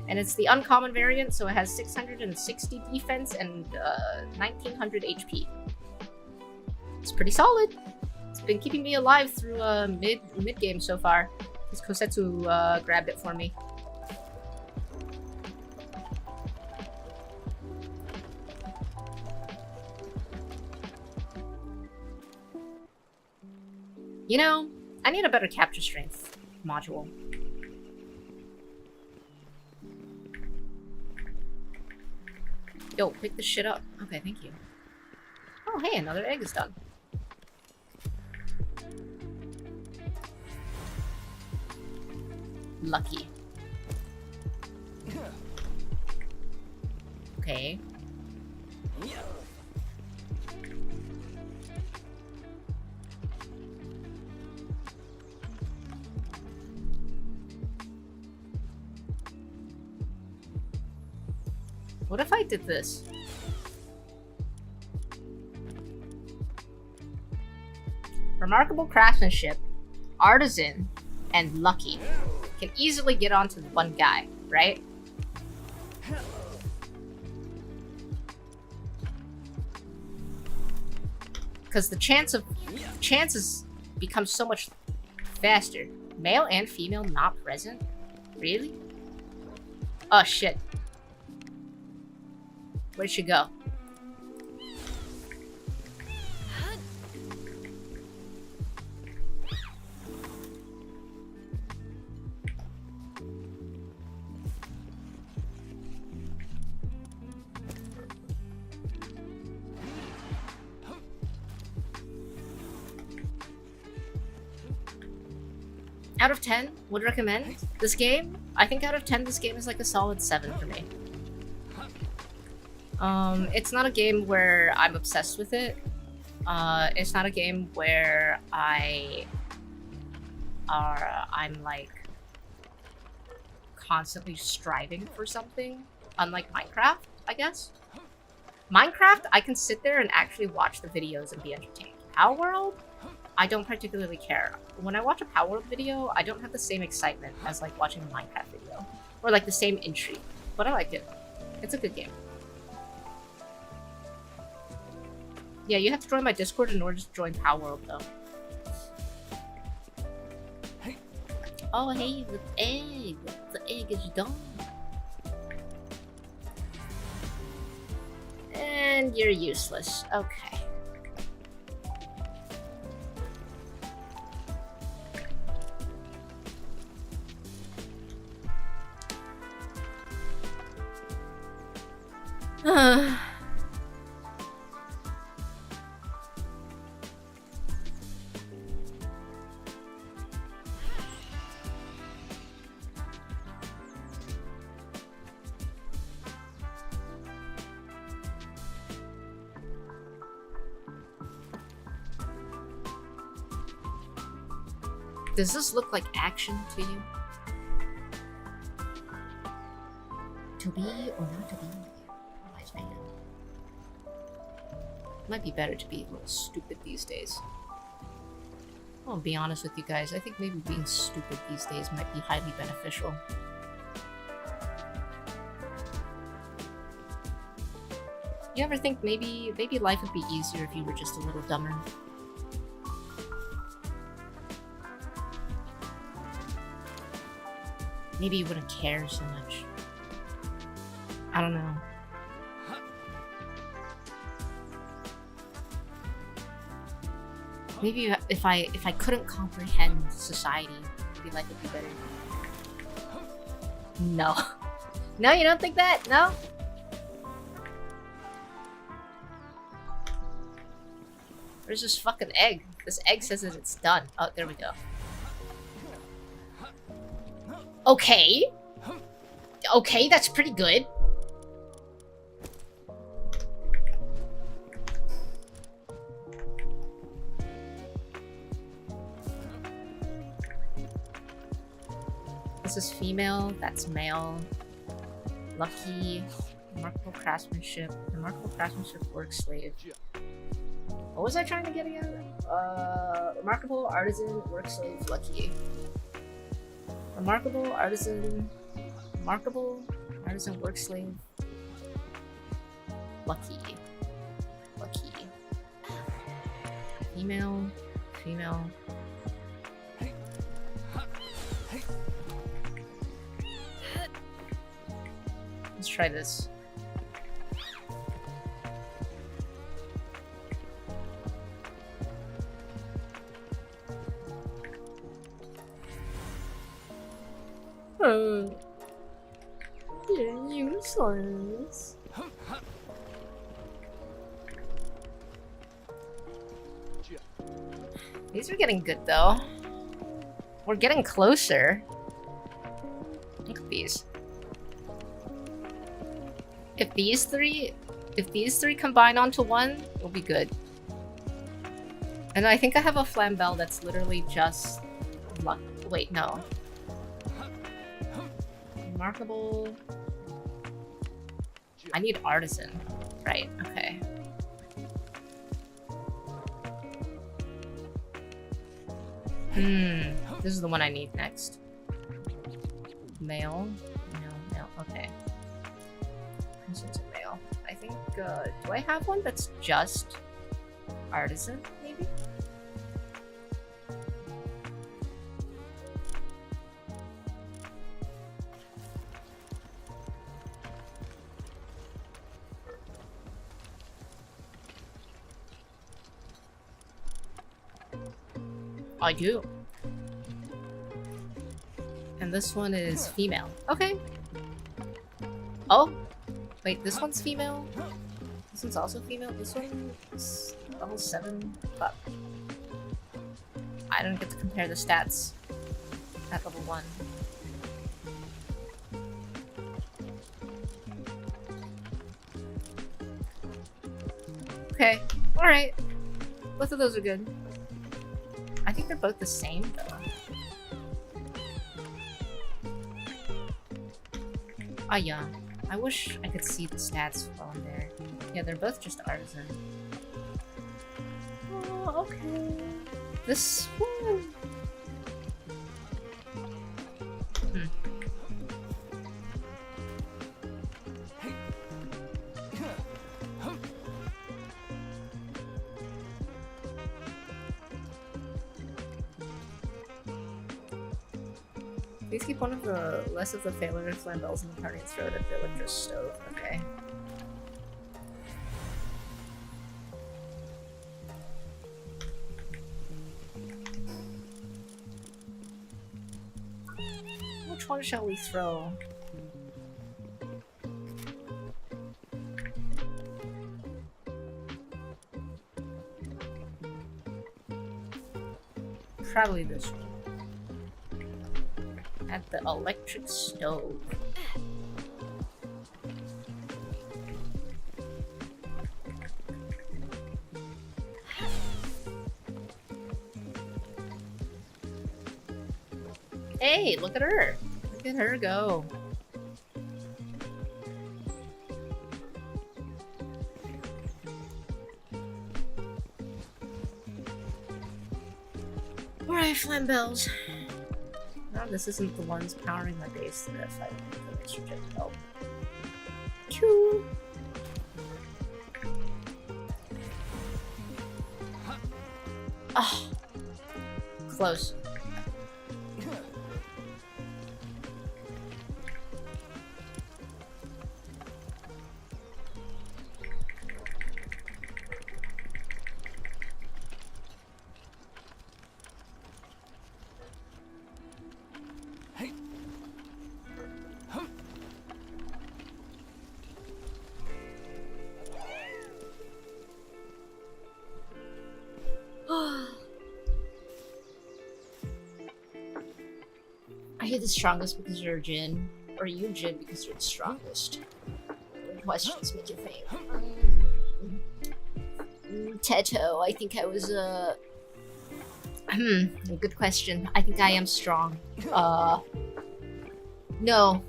And it's the uncommon variant, so it has 660 defense and 1900 HP. It's pretty solid. It's been keeping me alive through mid game so far. This Kosetsu grabbed it for me. You know, I need a better capture strength module. Yo, pick this shit up. Okay, thank you. Oh, hey, another egg is done. Lucky. Okay. What if I did this? Remarkable craftsmanship, artisan, and lucky can easily get onto one guy, right? Because the chances become so much faster. Male and female not present? Really? Oh shit. Where'd she go? Out of 10, would recommend this game. I think out of 10, this game is like a solid 7 for me. It's not a game where I'm obsessed with it. It's not a game where I'm like constantly striving for something. Unlike Minecraft, I guess. Minecraft, I can sit there and actually watch the videos and be entertained. Power World, I don't particularly care. When I watch a Power World video, I don't have the same excitement as like watching a Minecraft video. Or like the same intrigue. But I like it. It's a good game. Yeah, you have to join my Discord in order to join Power World, though. Oh, hey, the egg. The egg is done. And you're useless. Okay. Does this look like action to you? To be or not to be? Wise man. Might be better to be a little stupid these days. I'll be honest with you guys, I think maybe being stupid these days might be highly beneficial. You ever think maybe life would be easier if you were just a little dumber? Maybe you wouldn't care so much. I don't know. Maybe if I couldn't comprehend society, maybe life would be better. No. No, you don't think that? No? Where's this fucking egg? This egg says that it's done. Oh, there we go. Okay. Okay, that's pretty good. This is female, that's male. Lucky, remarkable craftsmanship. Remarkable craftsmanship, work slave. What was I trying to get again? Remarkable artisan, work slave, lucky. Remarkable artisan, work slave, lucky. Lucky. Female, female. Let's try this. You're useless. These are getting good though. We're getting closer. Look at these. If these three combine onto one, it'll be good. And I think I have a Flambell that's literally just luck. Wait, no. Remarkable. I need artisan. Right, okay. This is the one I need next. Male. Male, okay. It's a male. I think, do I have one that's just artisan, maybe? I do. And this one is female. Okay. Oh. Wait, this one's female? This one's also female? This one is level 7? But I don't get to compare the stats at level 1. Okay. Alright. Both of those are good. I think they're both the same, though. Ah, yeah. I wish I could see the stats on there. Yeah, they're both just artisan. Oh, okay. This one. Please keep one of the less of the failure Flambells in the party and throw it at the electric stove. Okay. Which one shall we throw? Probably this one. At the electric stove. Hey, look at her. Look at her go. Alright, Flambells. No, this isn't the ones powering my base that I fight with extra jet help. Choo! Ah, close. Are you the strongest because you're a Jin? Or are you Jin because you're the strongest? Good questions make you think. Teto, I think I was good question. I think I am strong. No.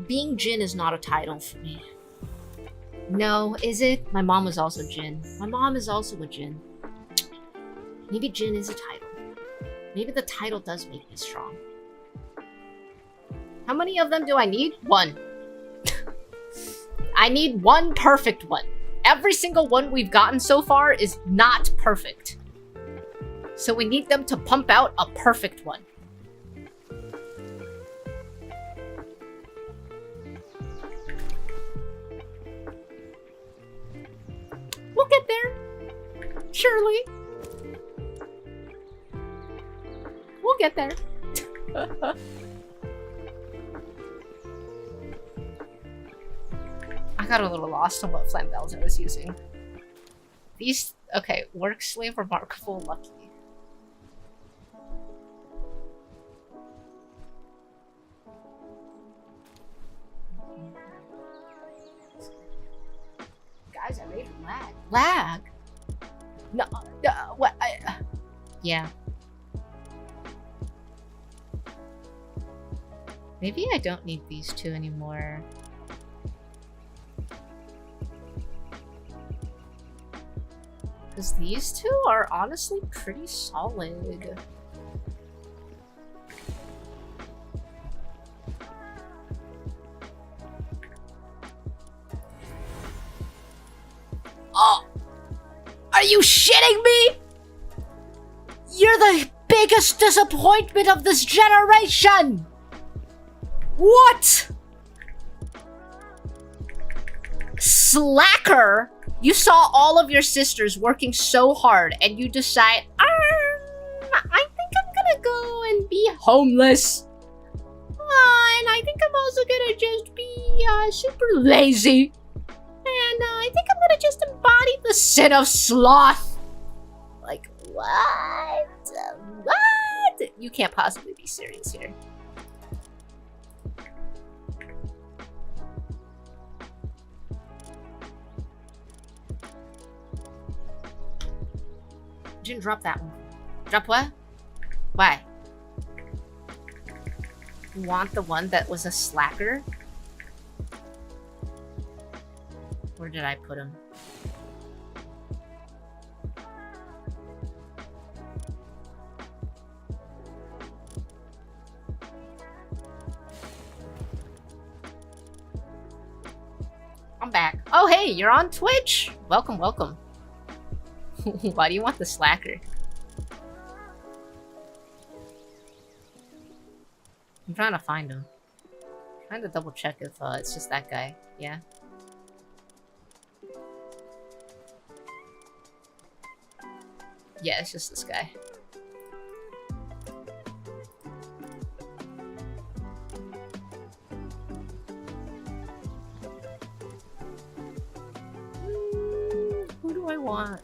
Being Jin is not a title for me. No, is it? My mom was also Jin. My mom is also a Jin. Maybe Jin is a title. Maybe the title does make me strong. How many of them do I need? One. I need one perfect one. Every single one we've gotten so far is not perfect. So we need them to pump out a perfect one. We'll get there. Surely. We'll get there. I got a little lost on what flambels I was using. These, okay, work slave, remarkable, lucky. Guys, I made lag. Lag? No, what? Yeah. Maybe I don't need these two anymore. Because these two are honestly pretty solid. Oh! Are you shitting me? You're the biggest disappointment of this generation! What? Slacker? You saw all of your sisters working so hard and you decide, I think I'm gonna go and be homeless. And I think I'm also gonna just be super lazy. And I think I'm gonna just embody the sin of sloth. Like, what? What? You can't possibly be serious here. Didn't drop that one. Drop what? Why? You want the one that was a slacker? Where did I put him? I'm back. Oh, hey, you're on Twitch. Welcome, welcome. Why do you want the slacker? I'm trying to find him. I'm trying to double check if it's just that guy. Yeah. Yeah, it's just this guy. Who do I want?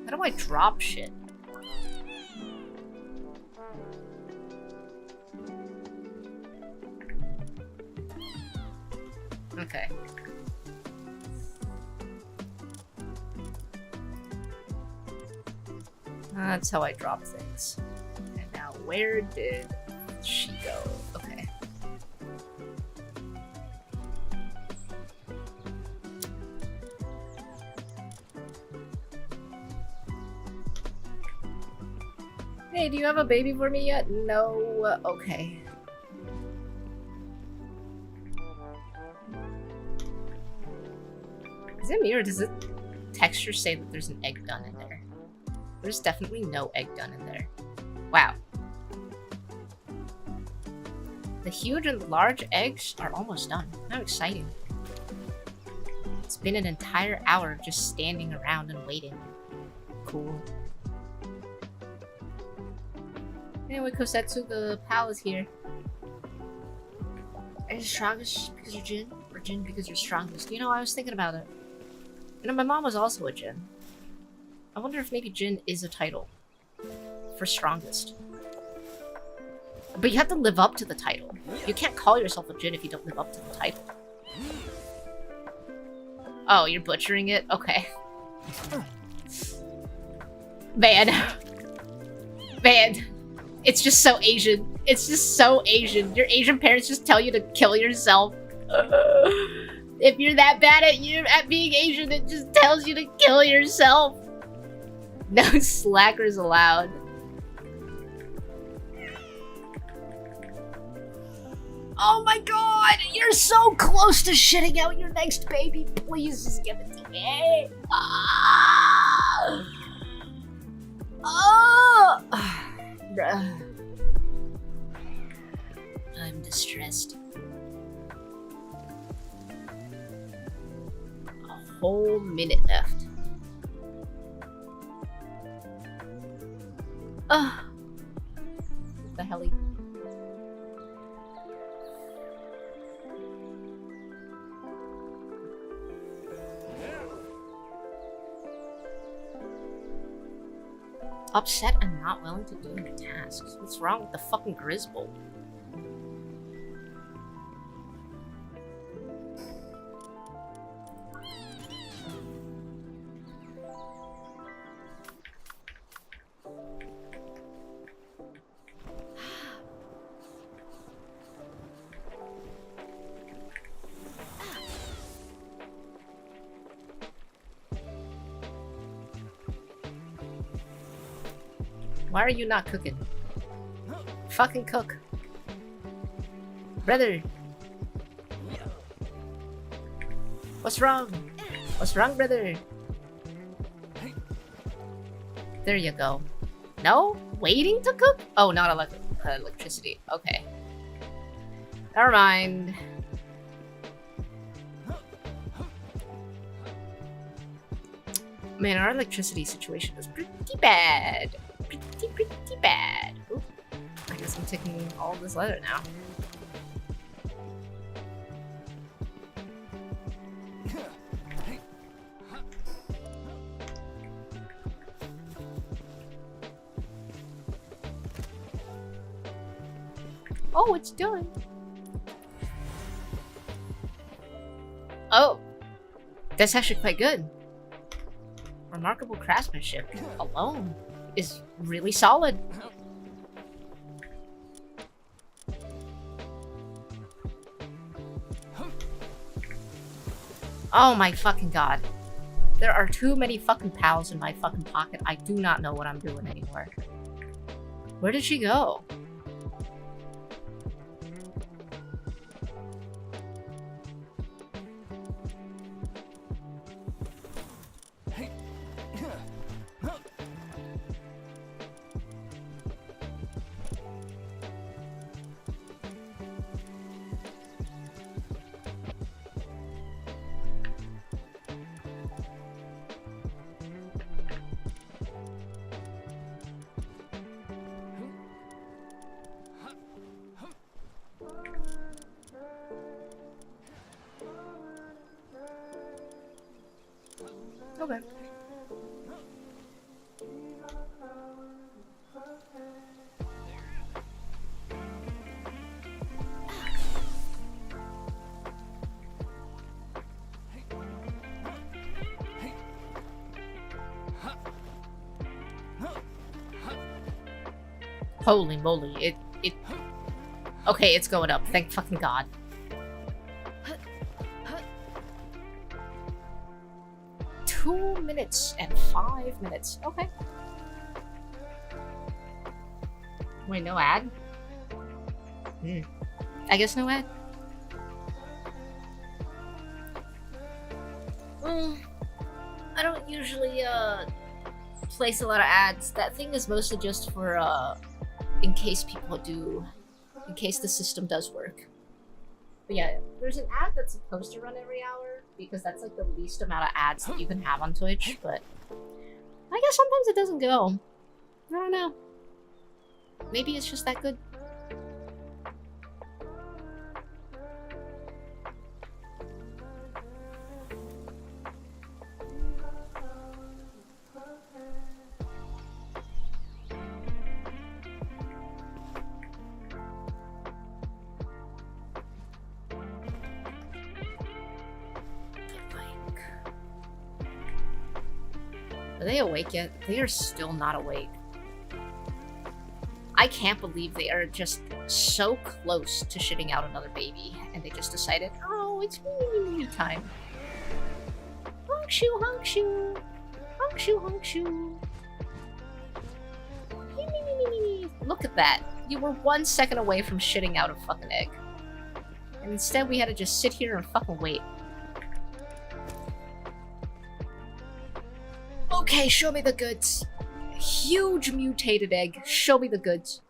How do I drop shit? Okay. That's how I drop things. And now, where did she go? Okay. Hey, do you have a baby for me yet? No. Okay. Is it me or does the texture say that there's an egg done in there? There's definitely no egg done in there. Wow. The huge and large eggs are almost done. How exciting. It's been an entire hour of just standing around and waiting. Cool. Anyway, Kosetsu, the pal is here. Are you strongest because you're Jin? Or Jin because you're strongest? You know, I was thinking about it. You know, my mom was also a Jin. I wonder if maybe Jin is a title for strongest. But you have to live up to the title. You can't call yourself a Jin if you don't live up to the title. Oh, you're butchering it? Okay. Man. Man. It's just so Asian. It's just so Asian. Your Asian parents just tell you to kill yourself. If you're that bad at being Asian, it just tells you to kill yourself. No slackers allowed. Oh my god! You're so close to shitting out your next baby. Please just give it to me. I'm distressed. A whole minute left. What the hell? Upset and not willing to do your tasks. What's wrong with the fucking Griswold? Why are you not cooking? Fucking cook. Brother. What's wrong? What's wrong, brother? There you go. No? Waiting to cook? Oh, not electricity. Okay. Never mind. Man, our electricity situation is pretty bad. Pretty bad. Oop. I guess I'm taking all this leather now. Oh, it's done. Oh, that's actually quite good. Remarkable craftsmanship alone is really solid. Oh my fucking god. There are too many fucking pals in my fucking pocket. I do not know what I'm doing anymore. Where did she go? Okay. Holy moly, it... Okay, it's going up. Thank fucking god. (2 minutes and 5 minutes. Okay. Wait, no ad? I guess no ad. I don't usually place a lot of ads. That thing is mostly just for in case the system does work. But yeah, there's an ad that's supposed to run every hour because that's like the least amount of ads that you can have on Twitch, but I guess sometimes it doesn't go. I don't know. Maybe it's just that good. Are they awake yet? They are still not awake. I can't believe they are just so close to shitting out another baby, and they just decided, oh, it's me time. Honk shoo, honk shoo. Honk shoo, honk shoo. Look at that. You were 1 second away from shitting out a fucking egg. And instead we had to just sit here and fucking wait. Okay, show me the goods. Huge mutated egg. Show me the goods.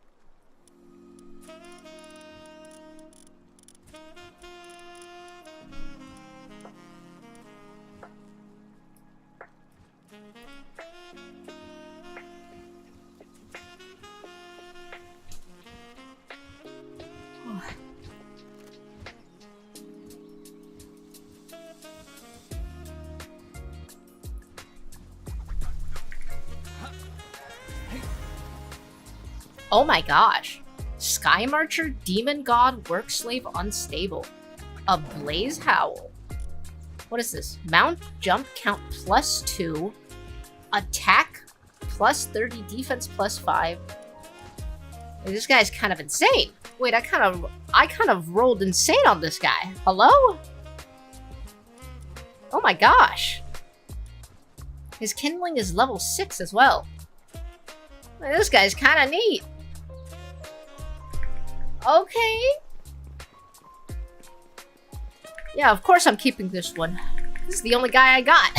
Oh my gosh. Sky Marcher, Demon God, Work Slave, Unstable. A Blaze Howl. What is this? Mount Jump Count +2. Attack +30. Defense +5. This guy's kind of insane. Wait, I kind of rolled insane on this guy. Hello? Oh my gosh. His kindling is level 6 as well. This guy's kind of neat. Okay. Yeah, of course I'm keeping this one. This is the only guy I got.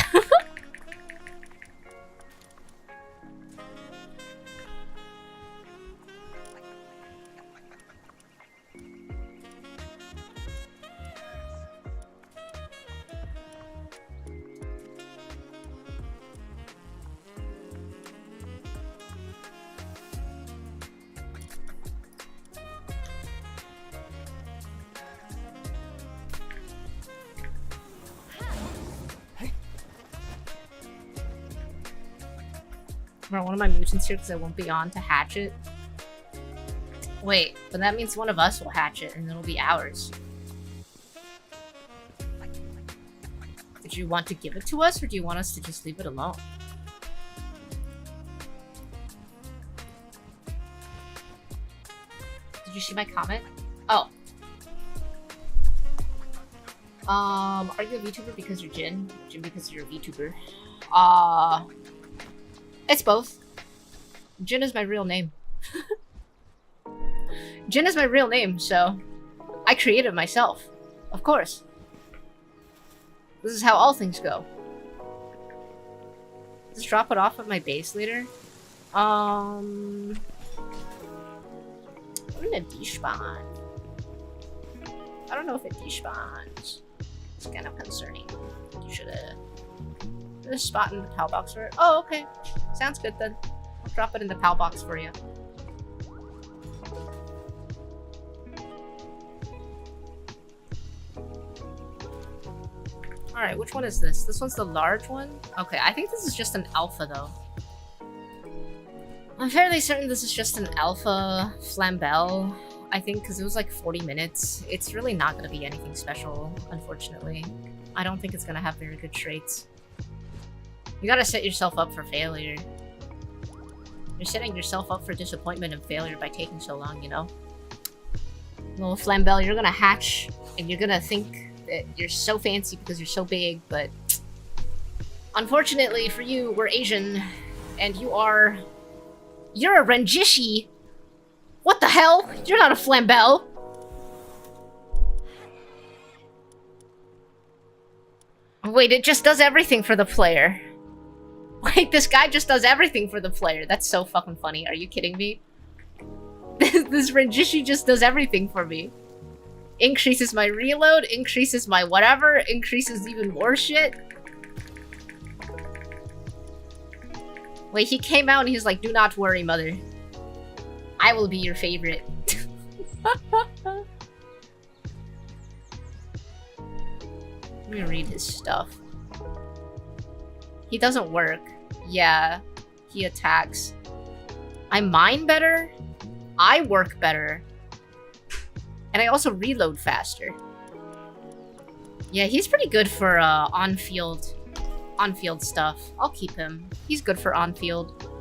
One of my mutants here because I won't be on to hatch it. Wait, but that means one of us will hatch it and it'll be ours. Did you want to give it to us or do you want us to just leave it alone? Did you see my comment? Oh. Are you a VTuber because you're Jin? Jin because you're a VTuber? It's both. Jin is my real name. Jin is my real name, so I created it myself. Of course. This is how all things go. Just drop it off at my base later. I'm gonna despawn. I don't know if it despawns. It's kind of concerning. You should put a spot in the PAL box for it. Oh, okay. Sounds good then. I'll drop it in the PAL box for you. Alright, which one is this? This one's the large one? Okay, I think this is just an alpha though. I'm fairly certain this is just an alpha Flambelle, I think, because it was like 40 minutes. It's really not going to be anything special, unfortunately. I don't think it's going to have very good traits. You gotta set yourself up for failure. You're setting yourself up for disappointment and failure by taking so long, you know? Little Flambelle, you're gonna hatch, and you're gonna think that you're so fancy because you're so big, but unfortunately for you, we're Asian, and you're a Renjishi. What the hell? You're not a Flambell! Wait, it just does everything for the player. Wait, this guy just does everything for the player. That's so fucking funny. Are you kidding me? This Renjishi just does everything for me. Increases my reload, increases my whatever, increases even more shit. Wait, he came out and he's like, do not worry, mother. I will be your favorite. Let me read his stuff. He doesn't work. Yeah, he attacks. I mine better. I work better. And I also reload faster. Yeah, he's pretty good for on-field stuff. I'll keep him. He's good for on-field.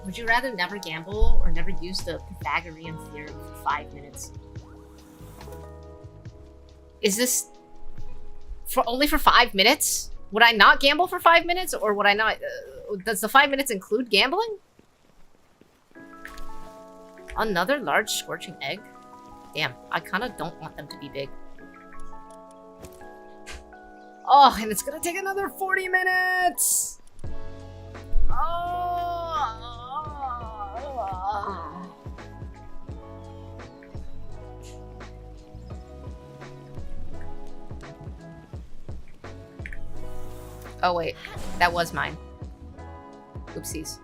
Would you rather never gamble or never use the Pythagorean theorem for 5 minutes? Is this for only for 5 minutes? Would I not gamble for 5 minutes, or would I not? Does the 5 minutes include gambling? Another large scorching egg? Damn, I kind of don't want them to be big. Oh, and it's gonna take another 40 minutes! Oh wait, that was mine. Oopsies.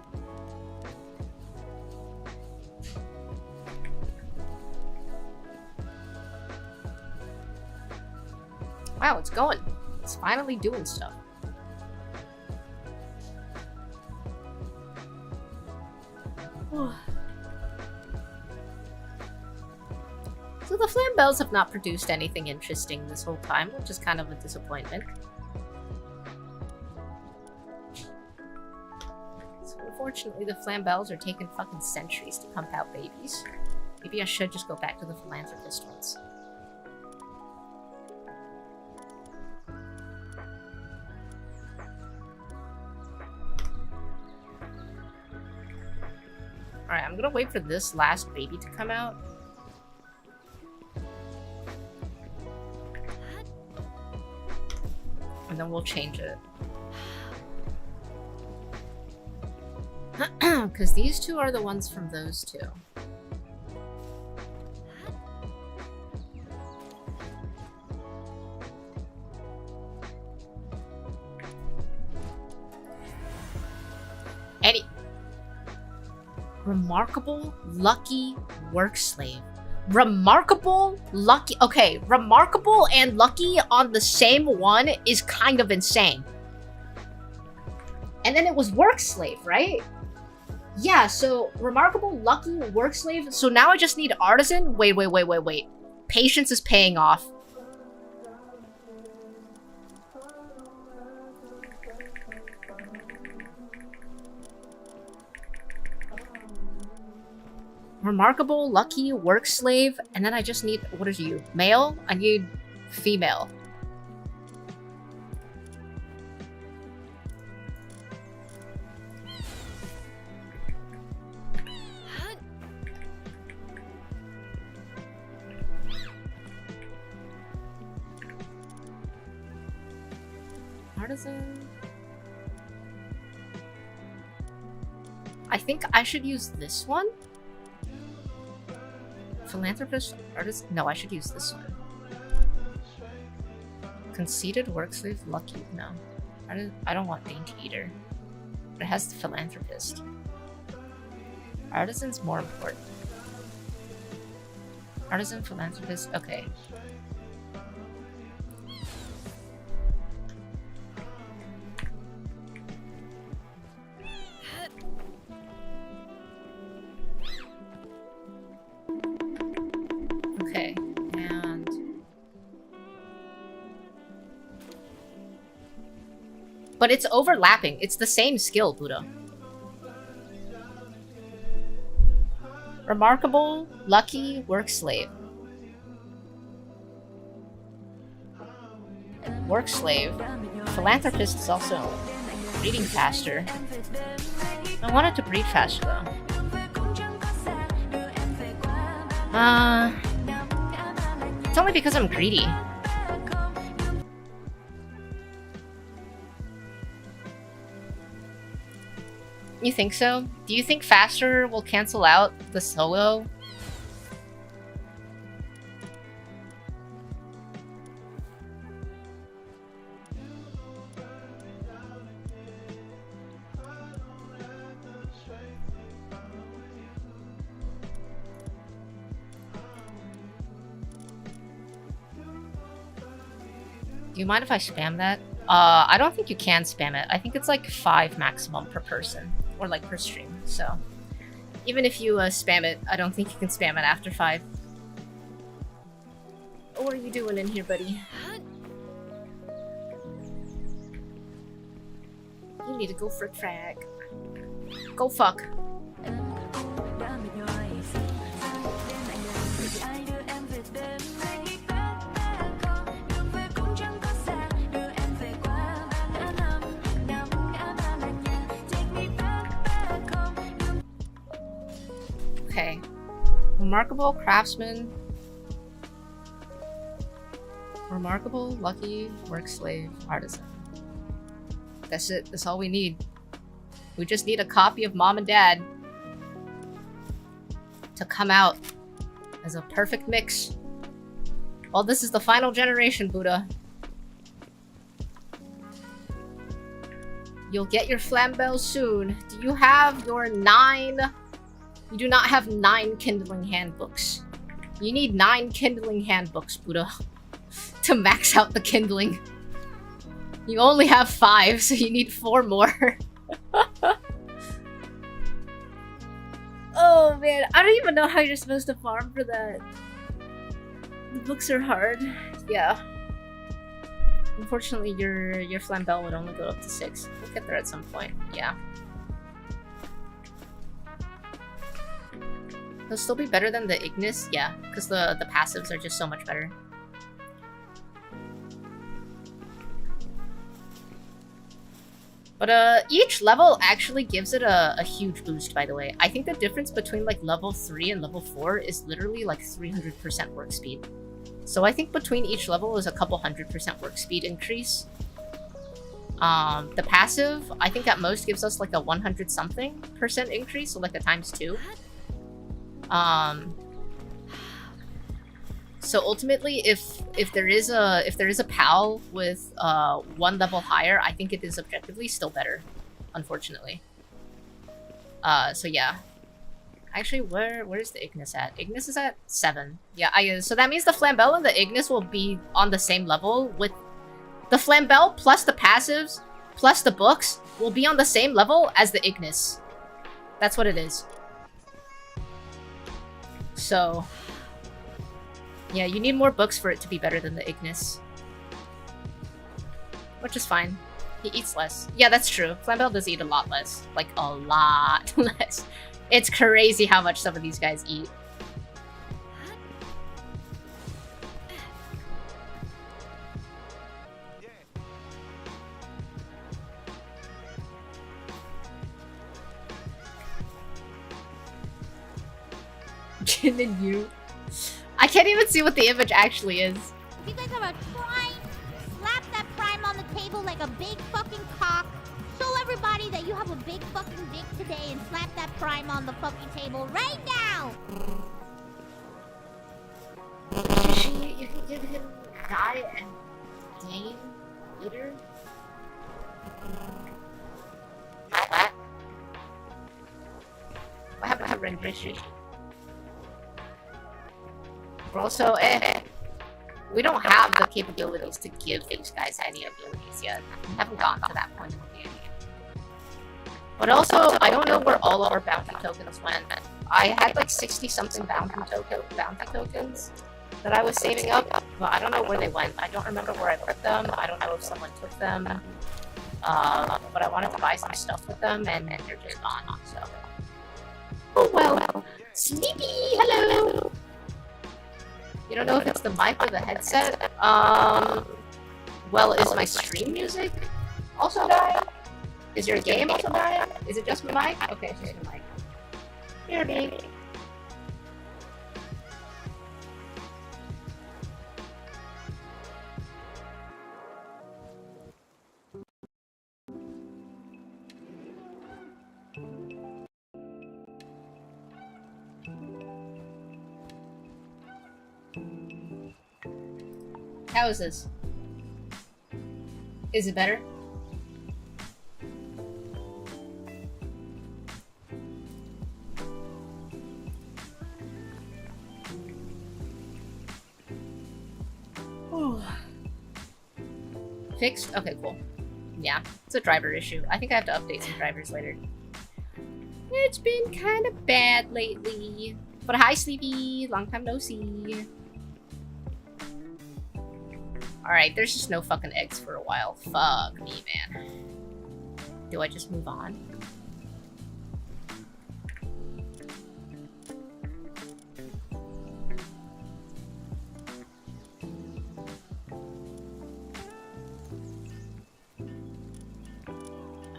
Wow, it's going. It's finally doing stuff. So the Flambells have not produced anything interesting this whole time, which is kind of a disappointment. So unfortunately, the Flambells are taking fucking centuries to pump out babies. Maybe I should just go back to the philanthropist ones. Alright, I'm gonna wait for this last baby to come out. And then we'll change it. Because these two are the ones from those two. Remarkable, lucky work slave. Remarkable, lucky. Okay, remarkable and lucky on the same one is kind of insane. And then it was work slave, right? Yeah, so remarkable, lucky, work slave. So now I just need artisan. Wait. Patience is paying off. Remarkable, lucky, work slave, and then I just need, what are you? Male? I need female. Artisan. I think I should use this one. Philanthropist, artist? No, I should use this one. Conceited, work slave, lucky. No. I don't want dainty eater. But it has the philanthropist. Artisan's more important. Artisan, philanthropist, okay. Okay, and... But it's overlapping. It's the same skill, Buddha. Remarkable, lucky, work slave. Work slave. Philanthropist is also breeding faster. I wanted to breed faster though. It's only because I'm greedy. You think so? Do you think faster will cancel out the solo? Do you mind if I spam that? I don't think you can spam it. I think it's like 5 maximum per person. Or like per stream, so... Even if you spam it, I don't think you can spam it after 5. What are you doing in here, buddy? You need to go frick frag. Go fuck. Okay. Remarkable craftsman. Remarkable, lucky, work slave, artisan. That's it. That's all we need. We just need a copy of Mom and Dad to come out as a perfect mix. Well, this is the final generation, Buddha. You'll get your Flambell soon. Do you have your 9... You do not have 9 kindling handbooks. You need 9 kindling handbooks, Buddha, to max out the kindling. You only have 5, so you need 4 more. Oh man, I don't even know how you're supposed to farm for that. The books are hard. Yeah. Unfortunately, your Flambell would only go up to 6. We'll get there at some point. Yeah. It'll still be better than the Ignis, yeah, because the passives are just so much better. But each level actually gives it a huge boost, by the way. I think the difference between like level 3 and level 4 is literally like 300% work speed. So I think between each level is a couple 100% work speed increase. The passive, I think at most gives us like a 100 something % increase, so like a ×2. So ultimately, if there is a PAL with 1 level higher, I think it is objectively still better, unfortunately. So yeah. Actually, where's the Ignis at? Ignis is at 7. Yeah, so that means the Flambell and the Ignis will be on the same level with the Flambell plus the passives plus the books will be on the same level as the Ignis. That's what it is. So, yeah, you need more books for it to be better than the Ignis. Which is fine. He eats less. Yeah, that's true. Flambell does eat a lot less. Like, a lot less. It's crazy how much some of these guys eat. Jin and you. I can't even see what the image actually is. If you guys have a prime, slap that prime on the table like a big fucking cock. Show everybody that you have a big fucking dick today and slap that prime on the fucking table right now! You can give him Guy and Dane later? What happened to rendition? Also, we don't have the capabilities to give these guys any abilities yet. We haven't gotten to that point in the game. But also, I don't know where all of our bounty tokens went. I had like 60-something bounty tokens that I was saving up, but I don't know where they went. I don't remember where I put them. I don't know if someone took them. But I wanted to buy some stuff with them, and they're just gone, so... Oh well. Sleepy, hello! You don't know if it's the mic or the headset? Well, is my stream music also dying? Is your game also dying? Is it just my mic? Okay, it's just my mic. Here, baby. How is this? Is it better? Fixed? Okay, cool. Yeah, it's a driver issue. I think I have to update some drivers later. It's been kind of bad lately. But hi, Sleepy. Long time no see. Alright, there's just no fucking eggs for a while. Fuck me, man. Do I just move on?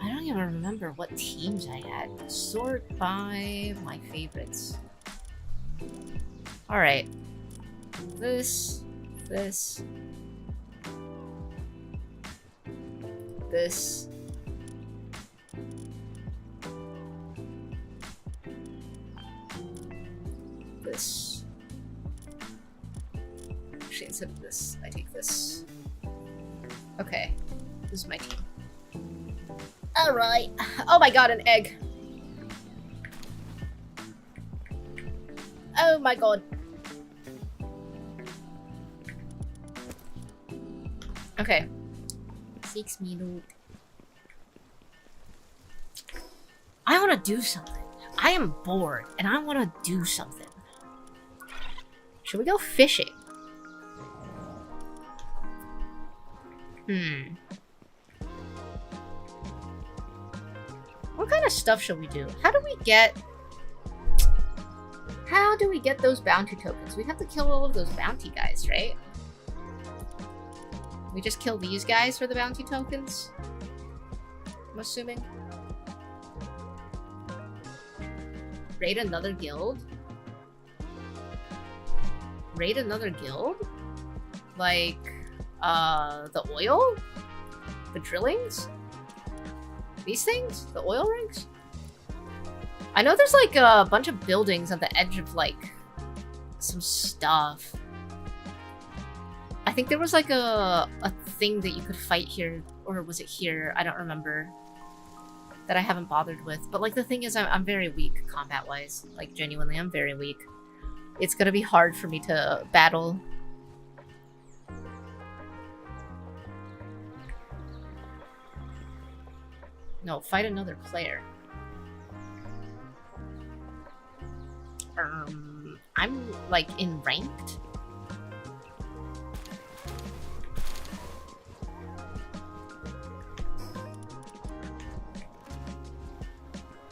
I don't even remember what teams I had. Sort by my favorites. Alright. This. This. This. This. Actually, instead of this, I take this. Okay. This is my team. Alright. Oh my god, an egg. Oh my god. Okay. 6 minutes. I want to do something. I am bored, and I want to do something. Should we go fishing? What kind of stuff should we do? How do we get those bounty tokens? We have to kill all of those bounty guys, right? We just kill these guys for the bounty tokens? I'm assuming. Raid another guild? Raid another guild? Like, the oil? The drillings? These things? The oil rigs? I know there's like a bunch of buildings on the edge of like some stuff. I think there was like a thing that you could fight here, or was it here? I don't remember. That I haven't bothered with. But like the thing is, I'm very weak combat-wise. Like genuinely, I'm very weak. It's gonna be hard for me to battle. No, fight another player. I'm like in ranked.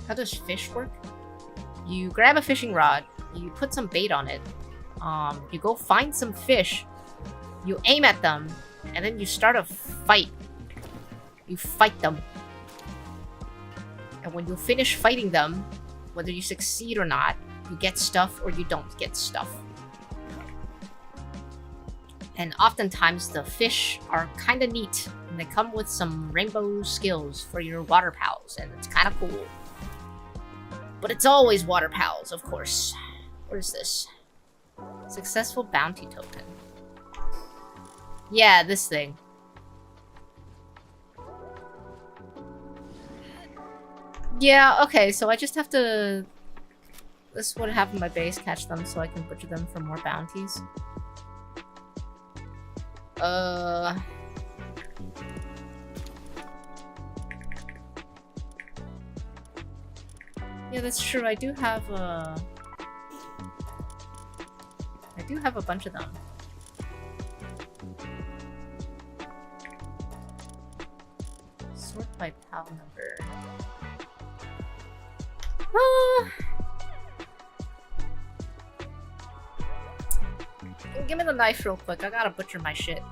How does fish work? You grab a fishing rod, you put some bait on it, you go find some fish, you aim at them, and then you start a fight. You fight them. And when you finish fighting them, whether you succeed or not, you get stuff or you don't get stuff. And oftentimes the fish are kind of neat, and they come with some rainbow skills for your water pals, and it's kind of cool. But it's always water pals, of course. What is this? Successful bounty token. Yeah, this thing. Yeah, okay, so I just have to... This would happen my base, catch them so I can butcher them for more bounties. Yeah, that's true. I do have a bunch of them. Sort by pal number. Give me the knife real quick. I gotta butcher my shit.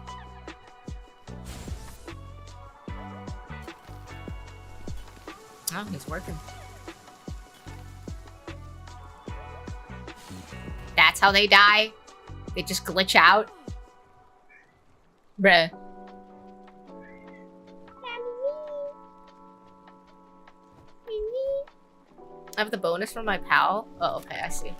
Oh, he's working. That's how they die? They just glitch out? Bruh. I have the bonus from my pal? Oh, okay, I see.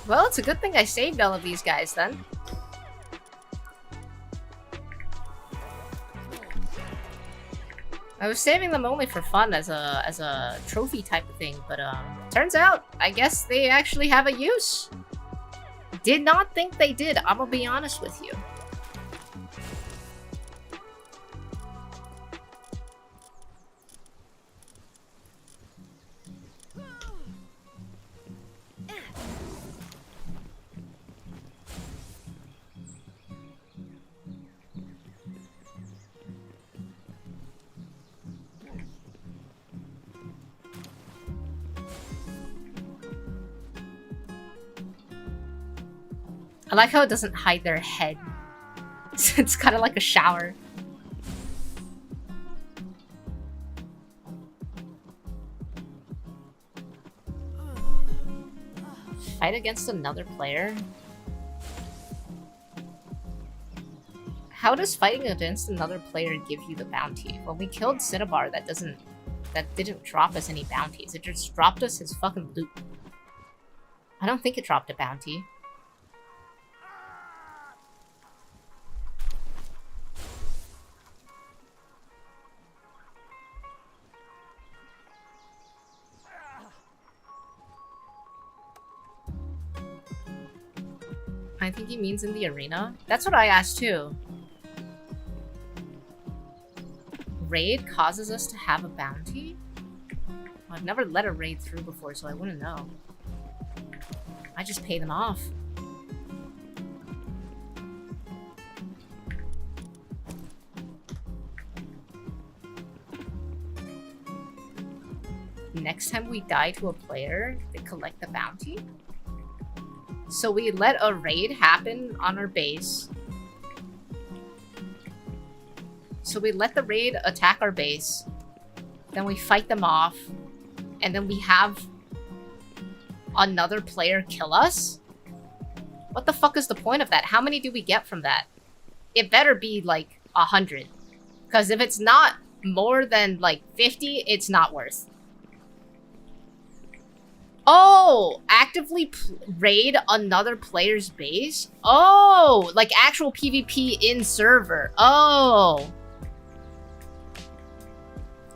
Well, it's a good thing I saved all of these guys then. I was saving them only for fun as a trophy type of thing, but turns out I guess they actually have a use. Did not think they did, I'm gonna be honest with you. I like how it doesn't hide their head. It's kind of like a shower. Fight against another player? How does fighting against another player give you the bounty? Well, we killed Cinnabar, that didn't drop us any bounties. It just dropped us his fucking loot. I don't think it dropped a bounty. I think he means in the arena. That's what I asked too. Raid causes us to have a bounty? I've never let a raid through before, so I wouldn't know. I just pay them off. Next time we die to a player, they collect the bounty? So we let a raid happen on our base. So we let the raid attack our base. Then we fight them off. And then we have another player kill us? What the fuck is the point of that? How many do we get from that? It better be like 100. Because if it's not more than like 50, it's not worth. Oh, actively raid another player's base? Oh, like actual PvP in server. Oh.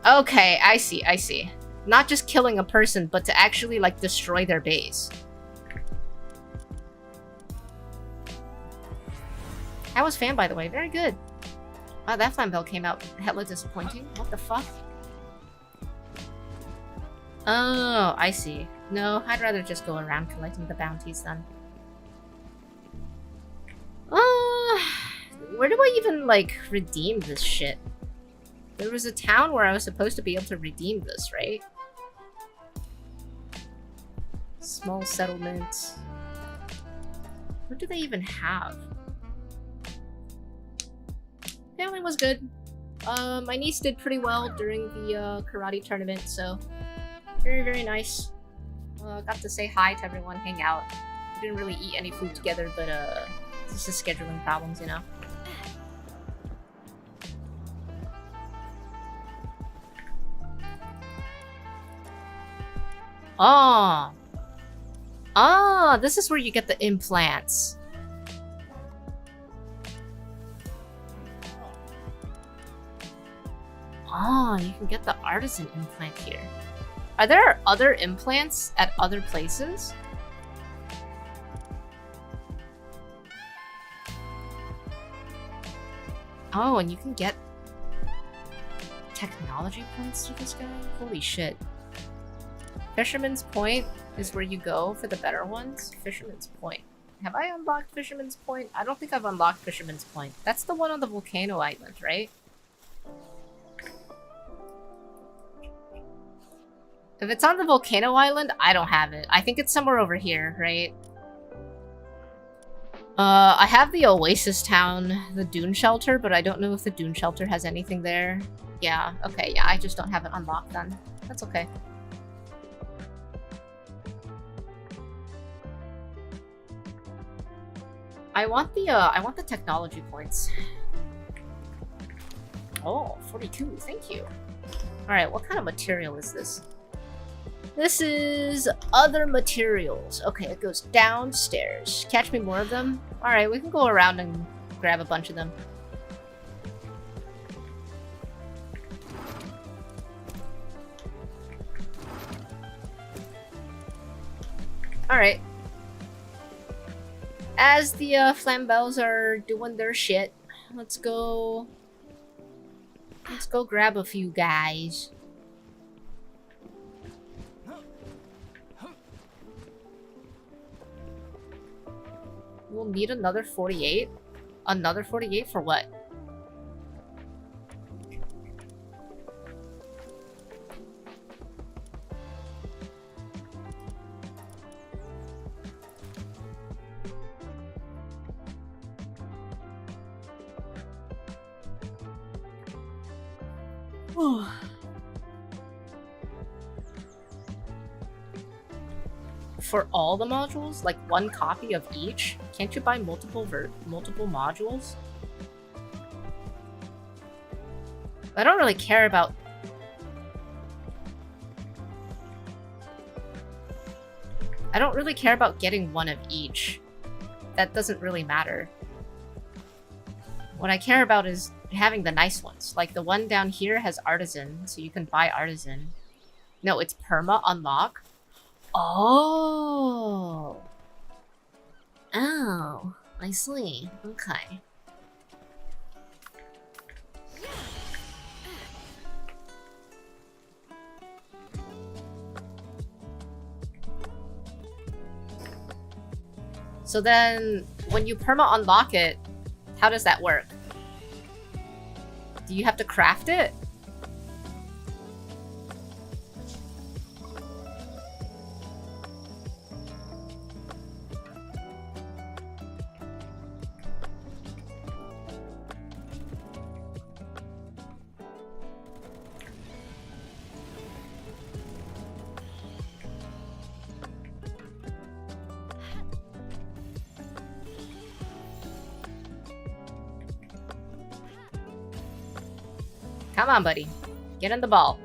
Okay, I see, I see. Not just killing a person, but to actually like destroy their base. That was fan, by the way. Very good. Wow, that Flamel came out hella disappointing. What the fuck? Oh, I see. No, I'd rather just go around collecting the bounties then. Where do I even, like, redeem this shit? There was a town where I was supposed to be able to redeem this, right? Small settlement. What do they even have? Family was good. My niece did pretty well during the karate tournament, so very, very nice. Got to say hi to everyone, hang out. Didn't really eat any food together, but it's just scheduling problems, you know? Oh! Ah, this is where you get the implants. Oh, you can get the artisan implant here. Are there other implants at other places? Oh, and you can get technology points to this guy? Holy shit. Fisherman's Point is where you go for the better ones. Fisherman's Point. Have I unlocked Fisherman's Point? I don't think I've unlocked Fisherman's Point. That's the one on the volcano island, right? If it's on the volcano island, I don't have it. I think it's somewhere over here, right? I have the Oasis Town, the Dune Shelter, but I don't know if the Dune Shelter has anything there. Yeah, okay, yeah, I just don't have it unlocked then. That's okay. I want the technology points. Oh, 42, thank you. Alright, what kind of material is this? This is other materials. Okay, it goes downstairs. Catch me more of them? Alright, we can go around and grab a bunch of them. Alright. As the Flambells are doing their shit, let's go grab a few guys. We'll need another 48. Another 48 for what? For all the modules? Like one copy of each? Can't you buy multiple modules? I don't really care about... I don't really care about getting one of each. That doesn't really matter. What I care about is having the nice ones. Like the one down here has artisan, so you can buy artisan. No, it's perma unlock. Oh. Oh, I see. Okay. So then, when you perma unlock it, how does that work? Do you have to craft it? Come on, buddy. Get in the ball.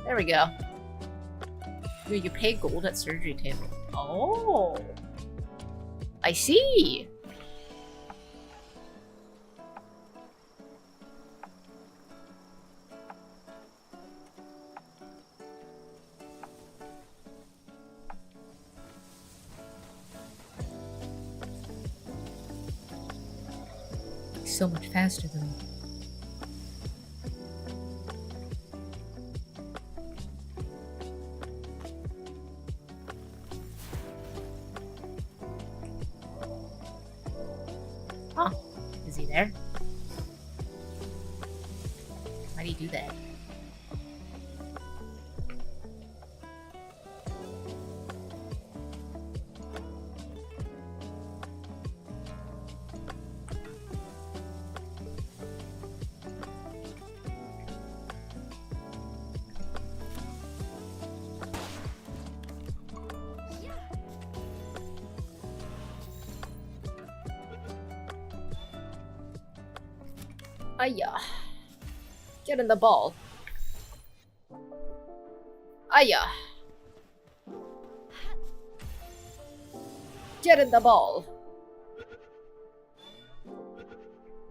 There we go. Dude, you pay gold at surgery table. Oh. I see. So much faster than me. Huh. Is he there? Why do you do that? Aya. Get in the ball. Aya. Get in the ball.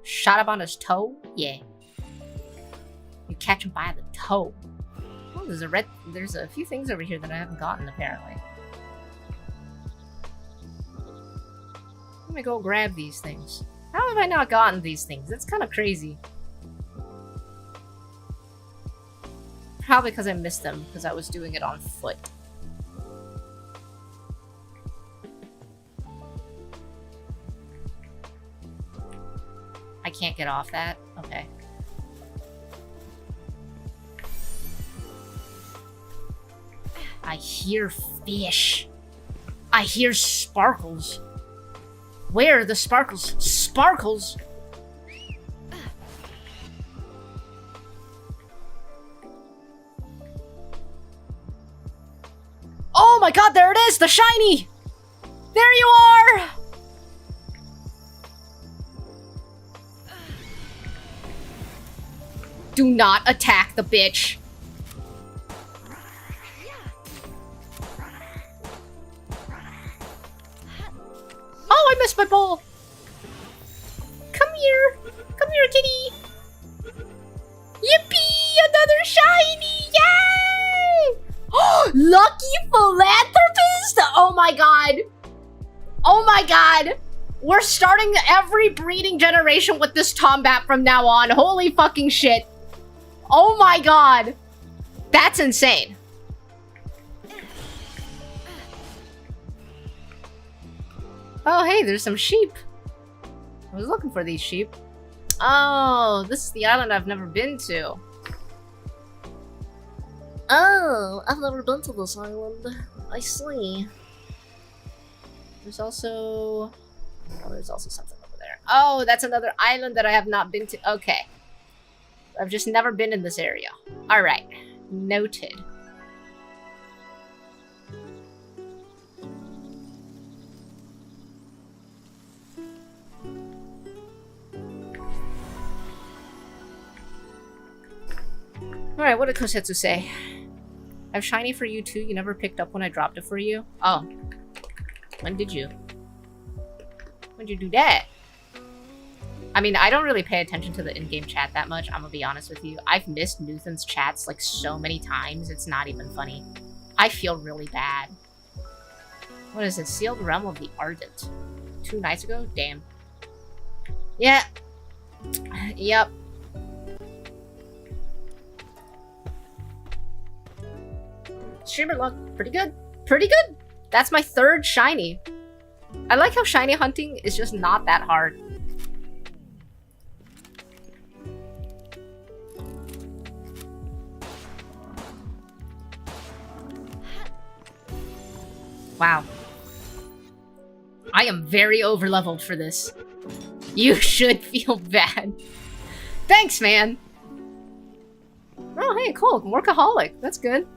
Shot up on his toe? Yeah. You catch him by the toe. Oh, there's a few things over here that I haven't gotten apparently. Let me go grab these things. How have I not gotten these things? That's kind of crazy. Probably because I missed them, because I was doing it on foot. I can't get off that? Okay. I hear fish. I hear sparkles. Where are the sparkles? Sparkles? Oh my god, there it is! The shiny! There you are! Do not attack the bitch. Yes, my bowl! Come here! Come here, kitty! Yippee! Another shiny! Yay! Oh, lucky philanthropist! Oh my god! Oh my god! We're starting every breeding generation with this Tombat from now on. Holy fucking shit. Oh my god. That's insane. Oh, hey, there's some sheep. I was looking for these sheep. Oh, this is the island I've never been to. Oh, I've never been to this island. I see. There's also... Oh, there's also something over there. Oh, that's another island that I have not been to. Okay. I've just never been in this area. Alright. Noted. Alright, what did Kosetsu say? I have shiny for you too. You never picked up when I dropped it for you? Oh. When did you? When'd you do that? I mean, I don't really pay attention to the in-game chat that much, I'm gonna be honest with you. I've missed Nuthen's chats like so many times, it's not even funny. I feel really bad. What is it? Sealed Realm of the Ardent. 2 nights ago? Damn. Yeah. Yep. Streamer luck. Pretty good. Pretty good! That's my 3rd shiny. I like how shiny hunting is just not that hard. Wow. I am very overleveled for this. You should feel bad. Thanks, man! Oh, hey, cool. Workaholic. That's good.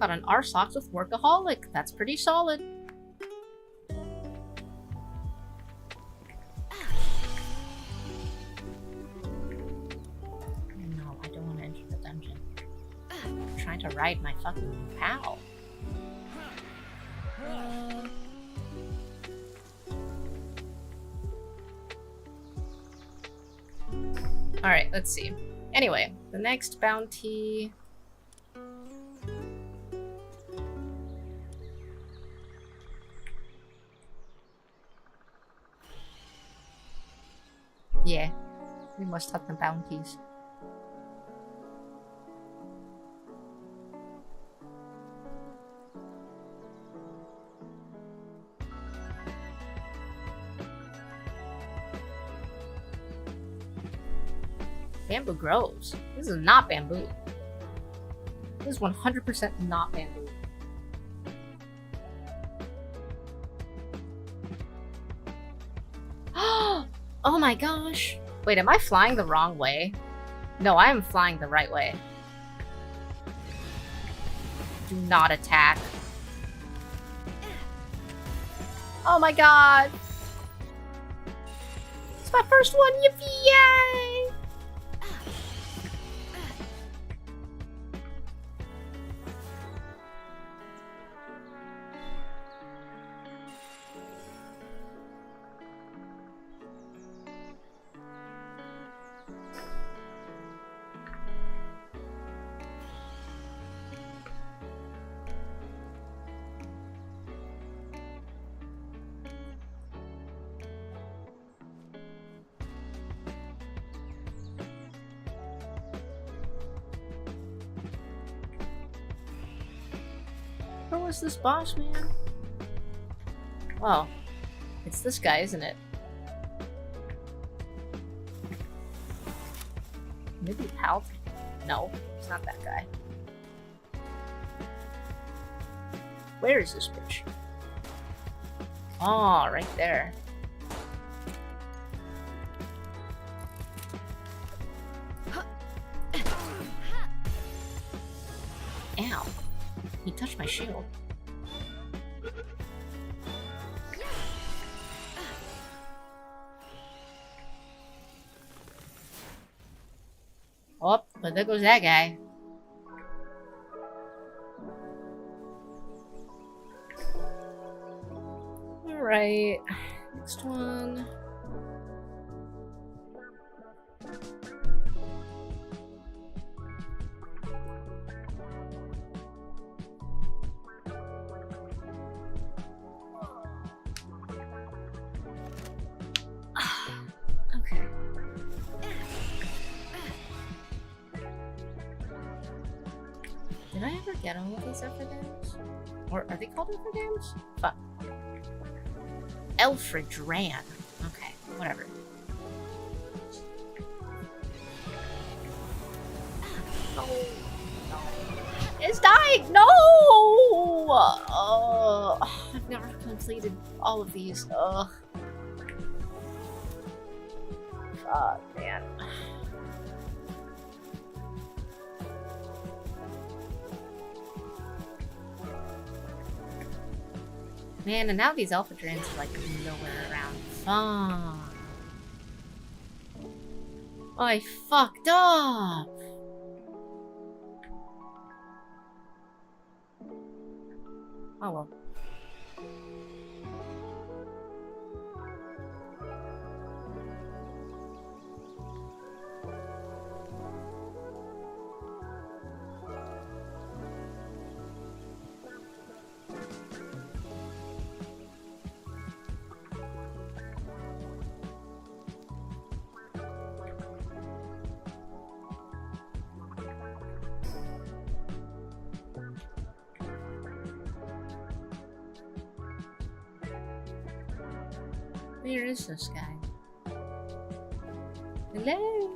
Got an R-Socks with Workaholic. That's pretty solid. No, I don't want to enter the dungeon. I'm trying to ride my fucking pal. Alright, let's see. Anyway, the next bounty... Yeah, we must have the bounties. Bamboo grows. This is not bamboo. This is 100% not bamboo. Oh my gosh. Wait, am I flying the wrong way? No, I am flying the right way. Do not attack. Oh my god. It's my first one, yippee, yay! Where was this boss, man? Oh. It's this guy, isn't it? Maybe Pal? No, it's not that guy. Where is this bitch? Oh, right there. Ow. He touched my shield. Oh, but there goes that guy. Alright. Next one. Okay. Did I ever get all of these effort dams? Or are they called effort dams? Fuck. Elfridran. Okay, whatever. No. No. It's dying! No! I've never completed all of these. Ugh. Fuck, man. Man, and now these Alpha Drans are like nowhere around. Fuck. I fucked up. Oh well. Where is this guy? Hello?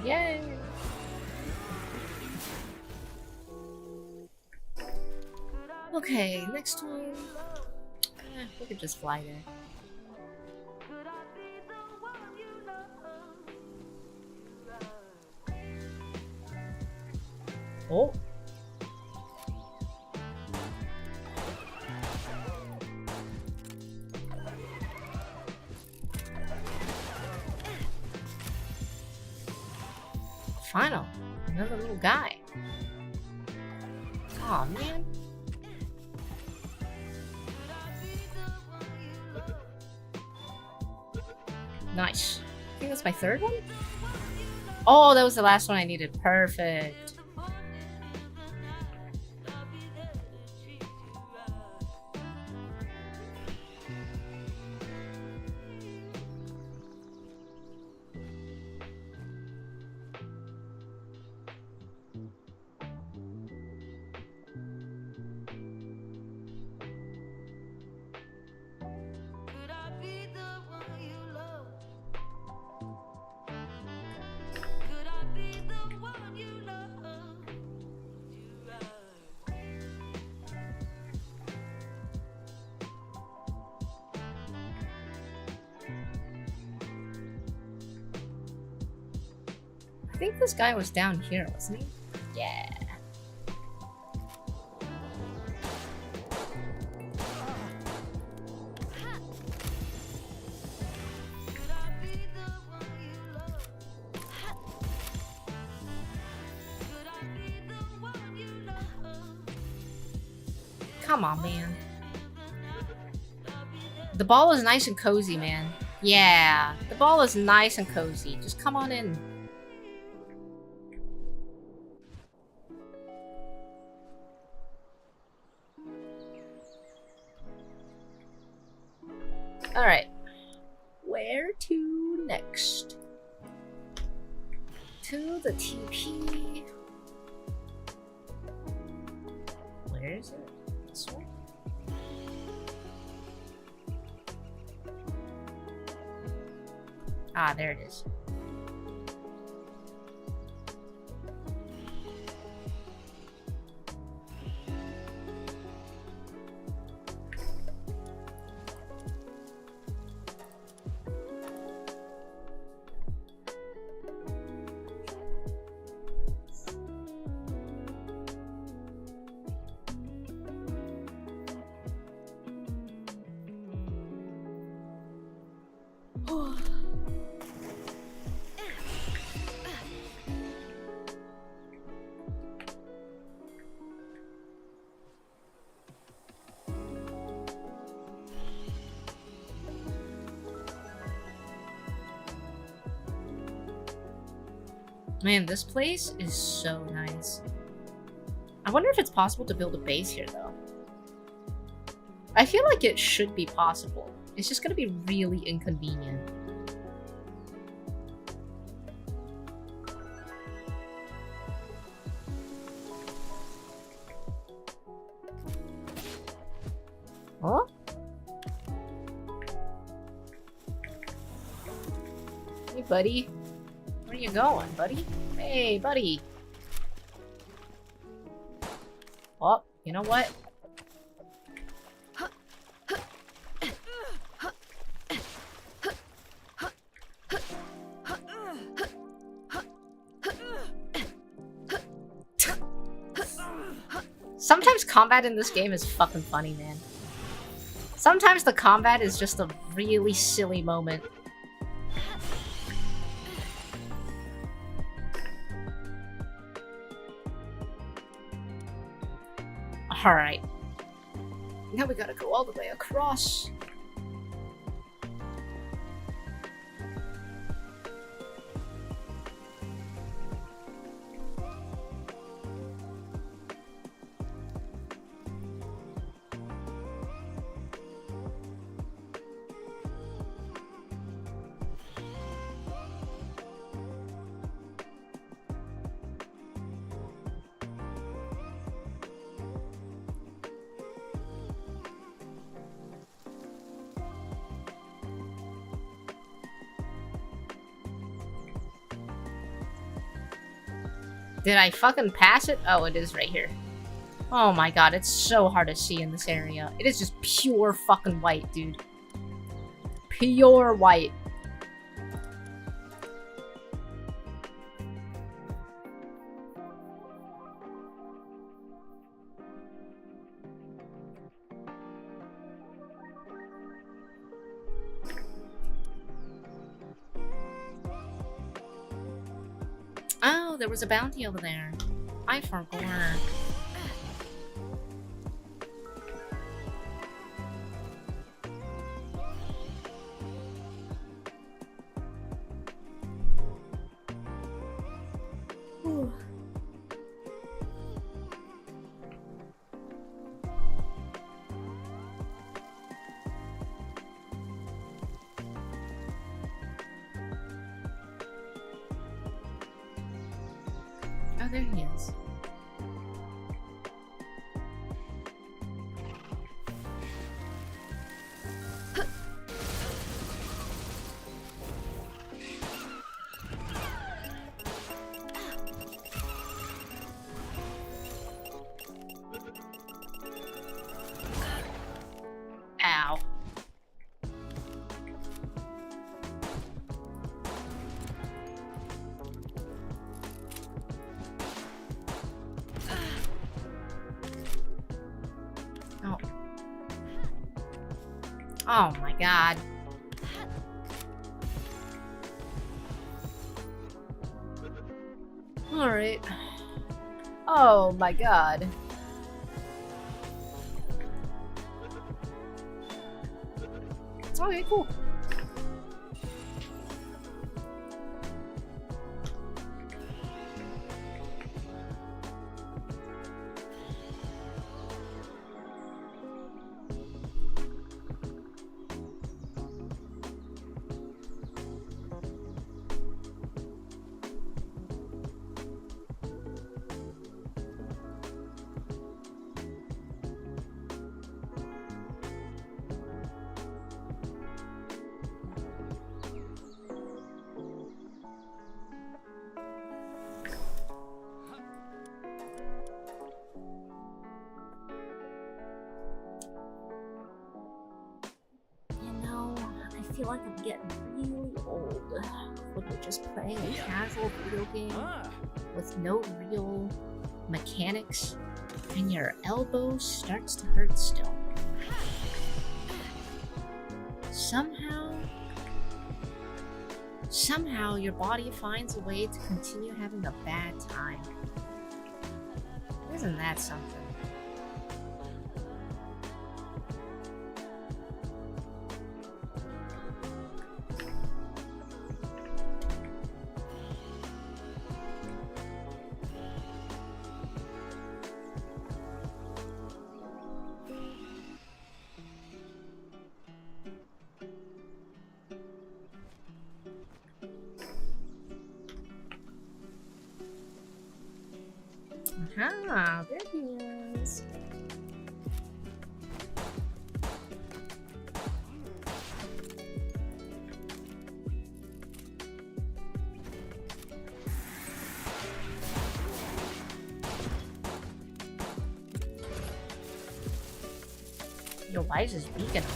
Yay! Okay, next one. We could just fly there. Oh! Final. Another little guy. Aw, man. Nice. I think that's my third one? Oh, that was the last one I needed. Perfect. I think this guy was down here, wasn't he? Yeah. Come on, man. The ball is nice and cozy, man. Yeah, the ball is nice and cozy. Just come on in. Alright. Where to next? To the TP. Where is it? This way? Ah, there it is. Man, this place is so nice. I wonder if it's possible to build a base here, though. I feel like it should be possible. It's just gonna be really inconvenient. Huh? Hey, buddy. Where are you going, buddy? Hey, buddy. Oh, you know what? Sometimes combat in this game is fucking funny, man. Sometimes the combat is just a really silly moment. Alright. Now we gotta go all the way across. Did I fucking pass it? Oh, it is right here. Oh my god, it's so hard to see in this area. It is just pure fucking white, dude. Pure white. Oh, there was a bounty over there. I forgot. Whew. Oh, there he is. Ow. Oh. Oh my god. Alright. Oh my god. Okay, cool. I feel like I'm getting really old when you're just playing a casual video game with no real mechanics and your elbow starts to hurt still. Somehow, somehow your body finds a way to continue having a bad time. Isn't that something? Aha, there he is. Yo, why is this beacon on?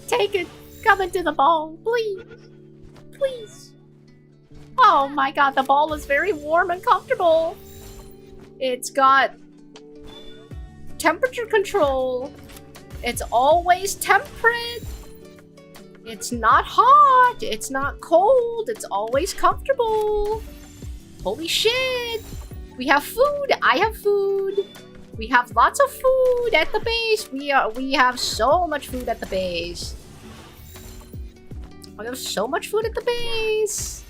Take it! Come into the ball, please! Please! Oh my god, the ball is very warm and comfortable! It's got temperature control. It's always temperate. It's not hot. It's not cold. It's always comfortable. Holy shit! We have food! I have food! We have lots of food at the base. We have so much food at the base. We have so much food at the base.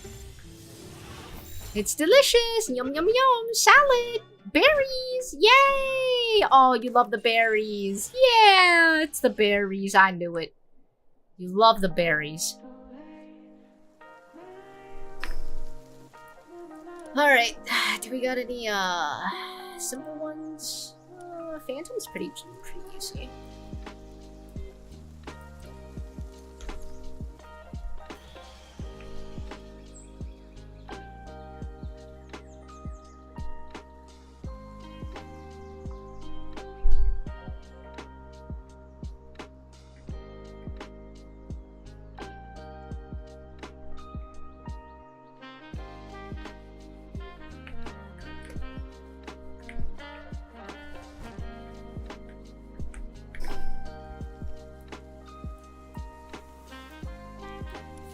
It's delicious. Yum yum yum. Salad. Berries. Yay! Oh, you love the berries. Yeah, it's the berries. I knew it. You love the berries. Alright. Do we got any simple ones? Phantom's pretty easy.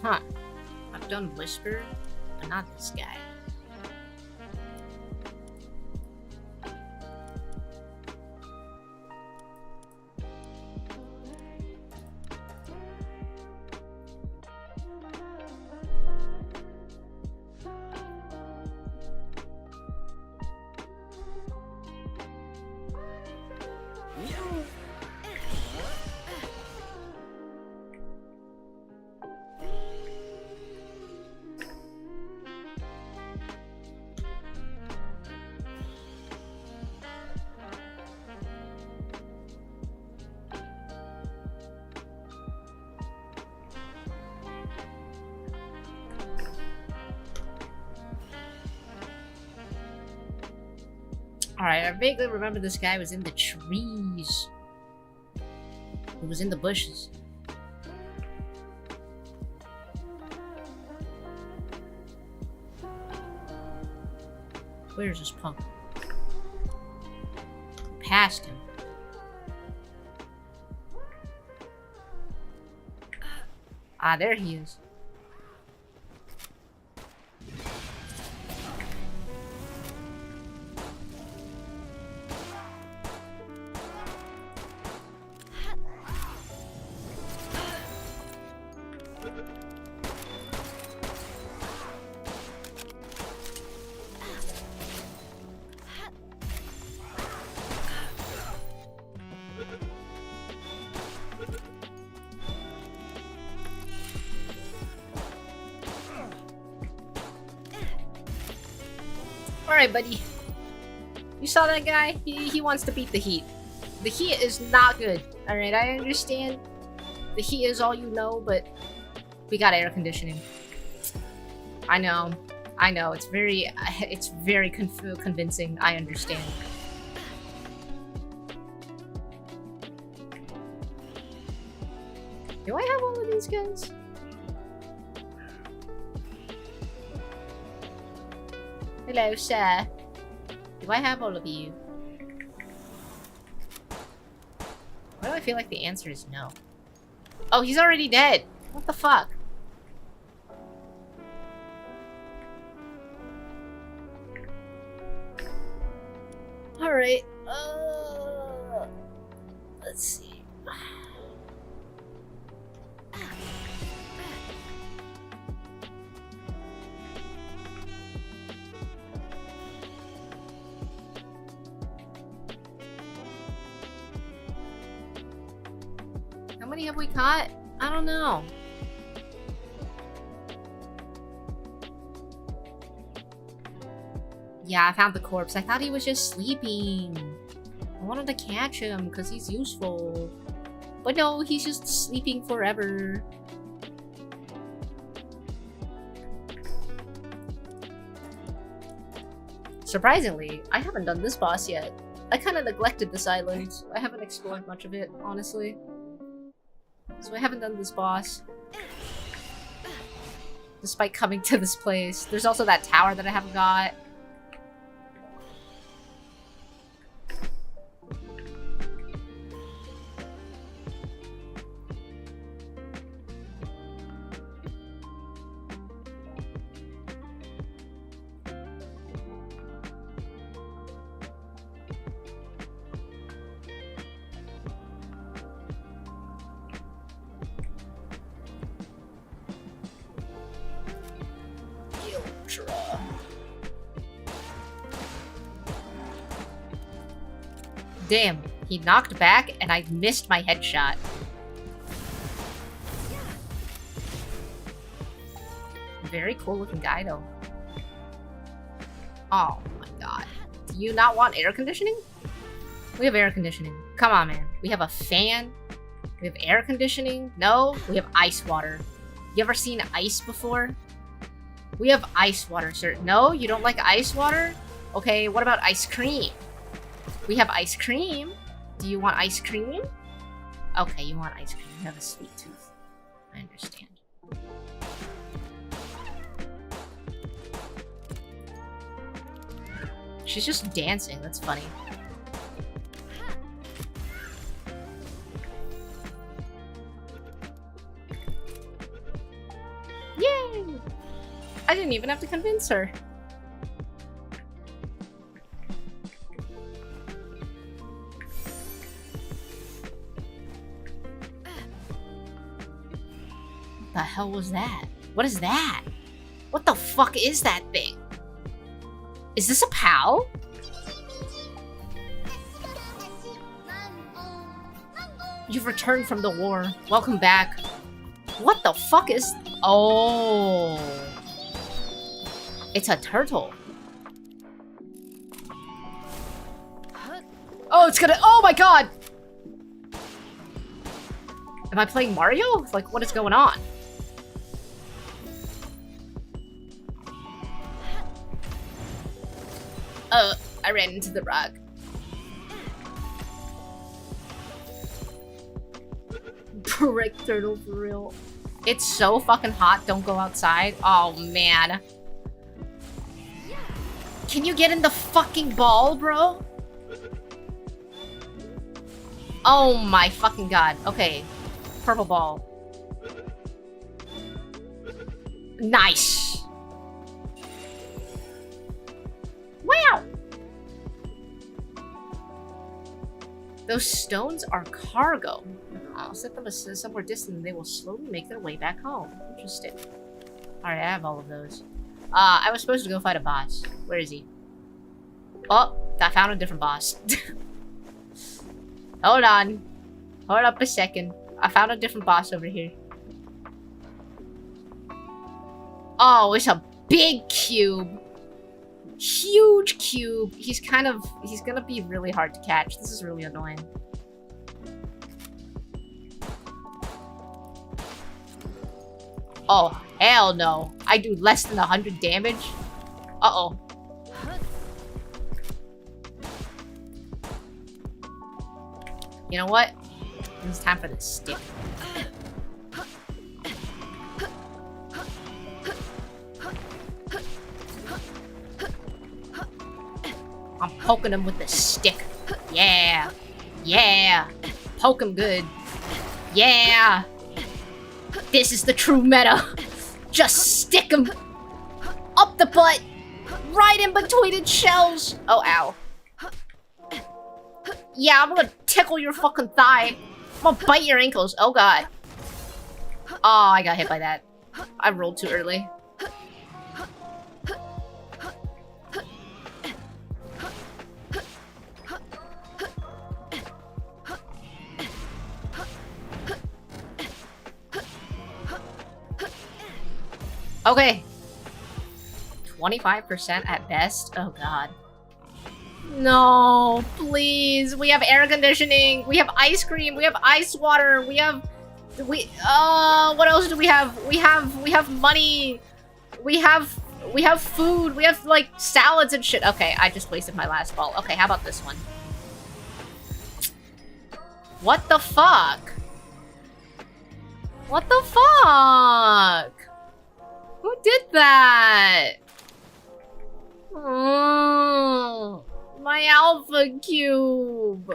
Huh. I've done Whisper, but not this guy. Alright, I vaguely remember this guy was in the trees. He was in the bushes. Where's this punk? Past him. Ah, there he is. Alright, buddy. You saw that guy? He wants to beat the heat. The heat is not good. Alright, I understand the heat is all you know, but we got air conditioning. I know. I know. It's very convincing. I understand. Do I have all of these guys? Hello, sir. Do I have all of you? Why do I feel like the answer is no? Oh, he's already dead. What the fuck? Alright. Let's see. How many have we caught? I don't know. Yeah, I found the corpse. I thought he was just sleeping. I wanted to catch him because he's useful. But no, he's just sleeping forever. Surprisingly, I haven't done this boss yet. I kind of neglected this island. I haven't explored much of it, honestly. So I haven't done this boss. Despite coming to this place. There's also that tower that I haven't got. Damn, he knocked back and I missed my headshot. Very cool looking guy though. Oh my god. Do you not want air conditioning? We have air conditioning. Come on, man. We have a fan. We have air conditioning. No, we have ice water. You ever seen ice before? We have ice water, sir. No, you don't like ice water? Okay, what about ice cream? We have ice cream. Do you want ice cream? Okay, you want ice cream. You have a sweet tooth. I understand. She's just dancing. That's funny. Yay! I didn't even have to convince her. What the hell was that? What is that? What the fuck is that thing? Is this a PAL? You've returned from the war. Welcome back. What the fuck is... Oh. It's a turtle. Oh, it's gonna... Oh my god! Am I playing Mario? Like, what is going on? I ran into the rock. Brick turtle for real. It's so fucking hot, don't go outside. Oh, man. Can you get in the fucking ball, bro? Oh my fucking god. Okay. Purple ball. Nice. Wow. Those stones are cargo. I'll set them somewhere distant and they will slowly make their way back home. Interesting. Alright, I have all of those. I was supposed to go fight a boss. Where is he? Oh, I found a different boss. Hold on. Hold up a second. I found a different boss over here. Oh, it's a big cube. Huge cube. He's gonna be really hard to catch. This is really annoying. Oh, Hell no. I do less than 100 damage? Uh-oh. You know what? It's time for the stick. I'm poking him with the stick. Yeah. Yeah. Poke him good. Yeah. This is the true meta. Just stick him up the butt. Right in between its shells. Oh, ow. Yeah, I'm gonna tickle your fucking thigh. I'm gonna bite your ankles. Oh, God. Oh, I got hit by that. I rolled too early. Okay. 25% at best? Oh, God. No, please. We have air conditioning. We have ice cream. We have ice water. We have... what else do we have? We have money. We have food. We have, like, salads and shit. Okay, I just wasted my last ball. Okay, how about this one? What the fuck? What the fuck? Who did that? My alpha cube.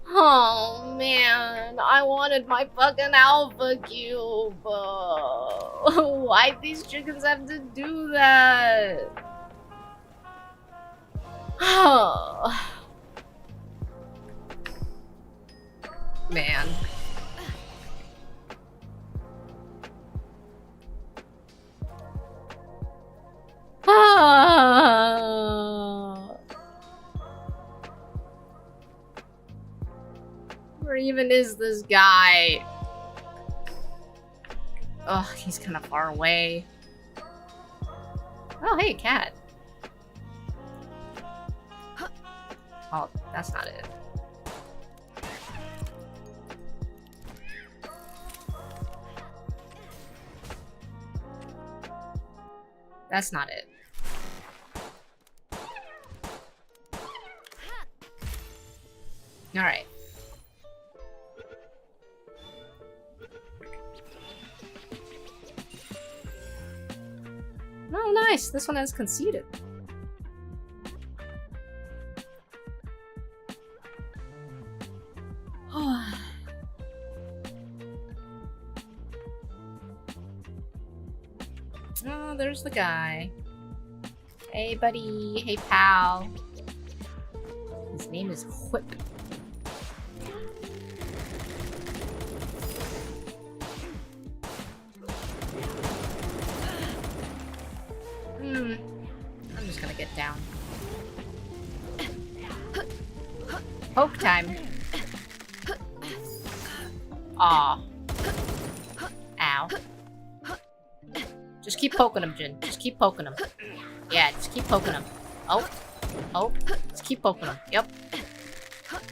Oh man, I wanted my fucking alpha cube. Why'd these chickens have to do that? Man. Where even is this guy? Ugh, he's kind of far away. Oh, hey, cat. Oh, that's not it. That's not it. Alright. Oh, nice. This one has conceded. Oh, there's the guy. Hey, buddy. Hey, pal. His name is Whip. I'm just gonna get down. Poke time. Aw. Ow. Just keep poking him, Jin. Just keep poking him. Yeah, just keep poking him. Oh. Oh. Just keep poking him. Yep.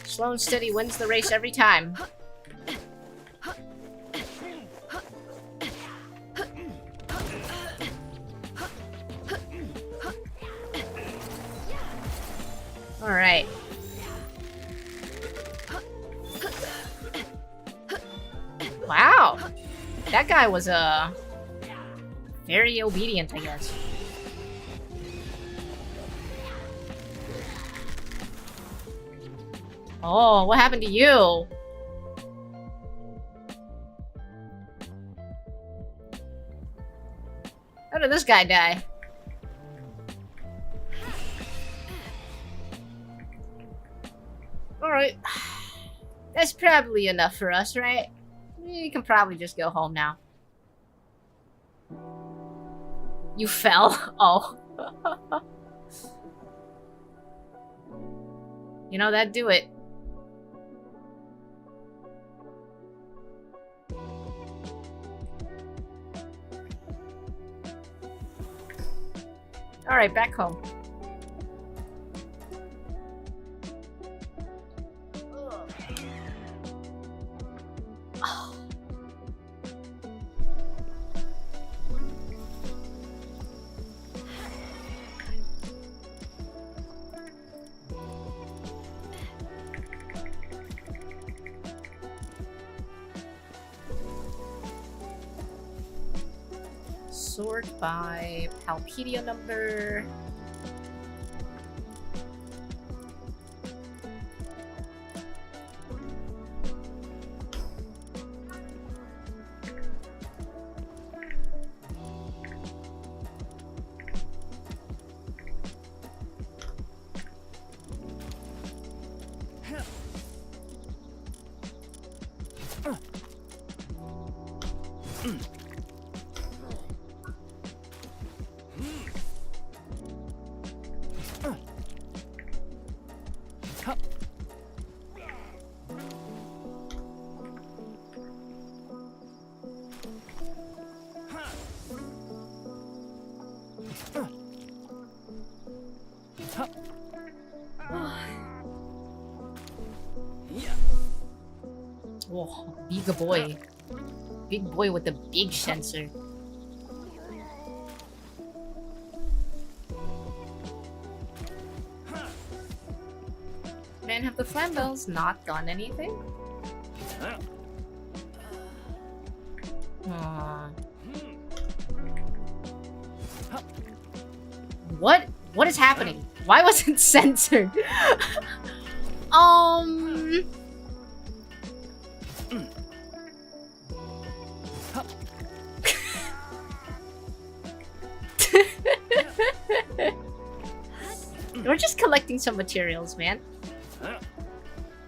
Slow and steady wins the race every time. Alright. Wow. That guy was, very obedient, I guess. Oh, what happened to you? How did this guy die? Alright. That's probably enough for us, right? You can probably just go home now. You fell? Oh. You know, that'd do it. Alright, back home. Sort by Palpedia number. Oh, big boy. Big boy with the big sensor. Man, have the Flambells not done anything? What is happening? Why was it censored? We're just collecting some materials, man.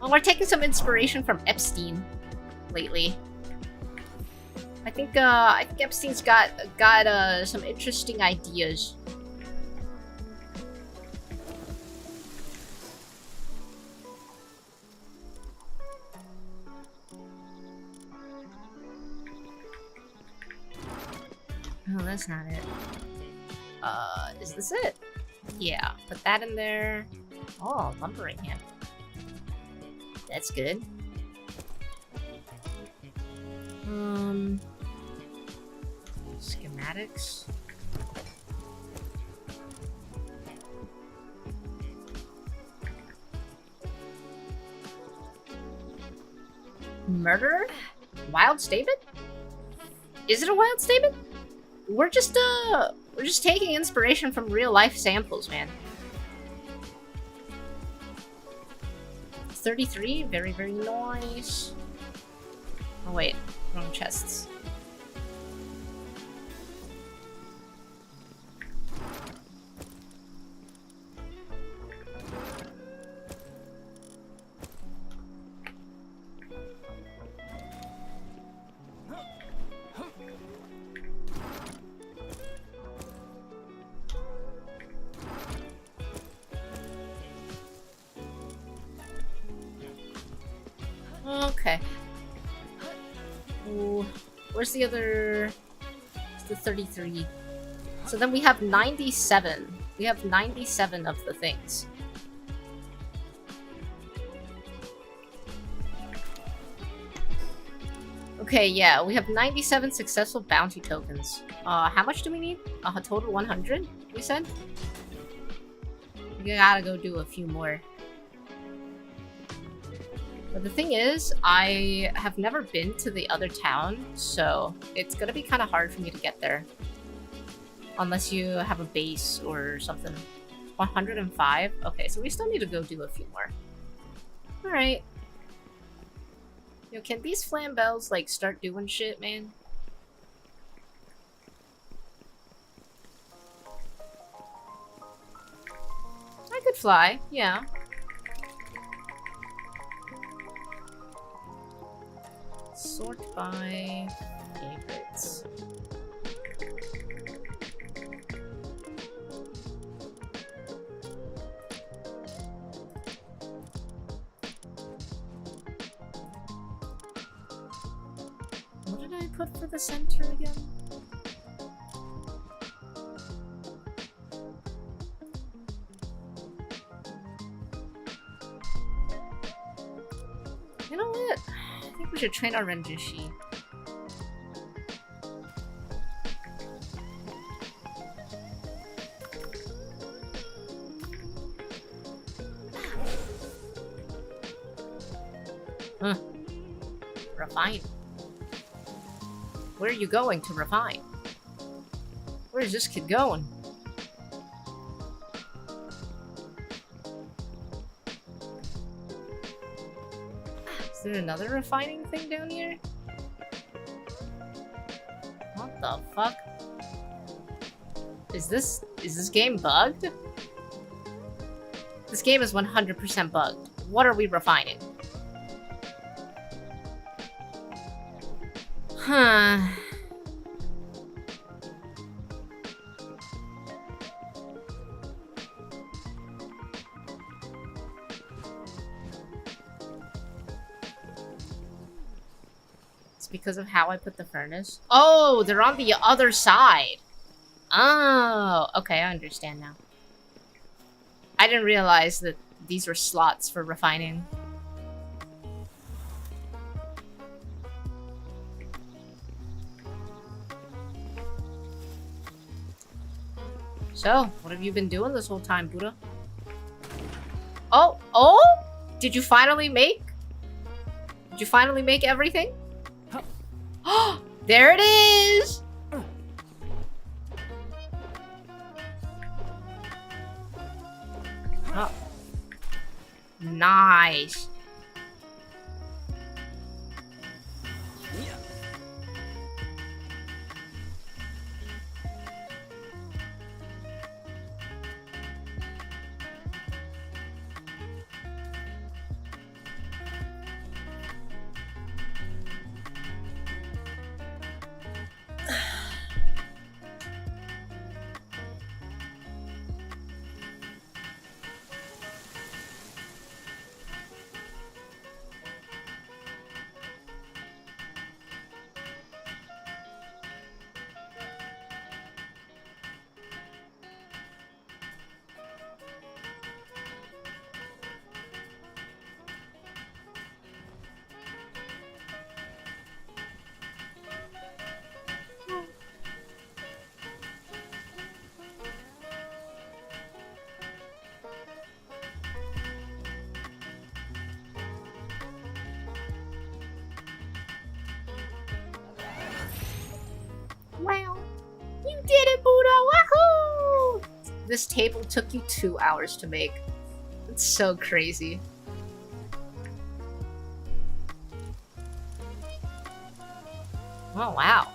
Well, we're taking some inspiration from Epstein lately. I think Epstein's got some interesting ideas. Oh, that's not it. Is this it? Yeah, put that in there. Oh, lumbering him. That's good. Schematics. Murder? Wild statement? Is it a wild statement? We're just taking inspiration from real life samples, man. 33, very, very nice. Oh wait, wrong chests. Okay. Ooh, where's the other? It's the 33. So then we have 97. We have 97 of the things. Okay, yeah, we have 97 successful bounty tokens. How much do we need? A total 100, we said? We gotta go do a few more. But the thing is, I have never been to the other town, so it's gonna be kind of hard for me to get there. Unless you have a base or something. 105? Okay, so we still need to go do a few more. Alright. Yo, can these Flambells, like, start doing shit, man? I could fly, yeah. Sort by favorites. What did I put for the center again? You know what? I think we should train our Renjushi. Huh. Refine. Where are you going to refine? Where's this kid going? Is there another refining thing down here? What the fuck? Is this game bugged? This game is 100% bugged. What are we refining? Huh. It's because of how I put the furnace. Oh, they're on the other side. Oh, okay, I understand now. I didn't realize that these were slots for refining. So, what have you been doing this whole time, Buddha? Oh, oh! Did you finally make everything? Oh, there it is! Oh. Nice. Wow. You did it, Buddha! Wahoo! This table took you 2 hours to make. It's so crazy. Oh, wow.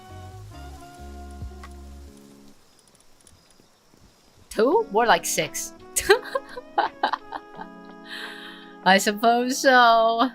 2? More like 6. I suppose so.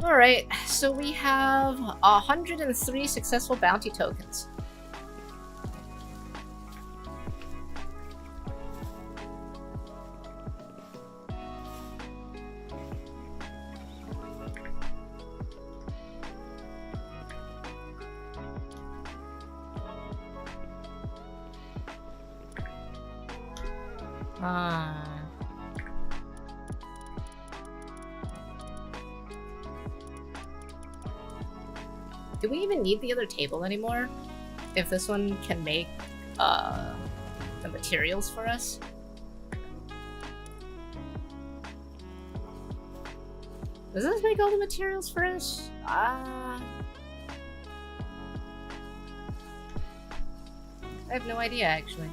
Alright, so we have 103 successful bounty tokens. Do we even need the other table anymore? If this one can make the materials for us? Does this make all the materials for us? I have no idea, actually.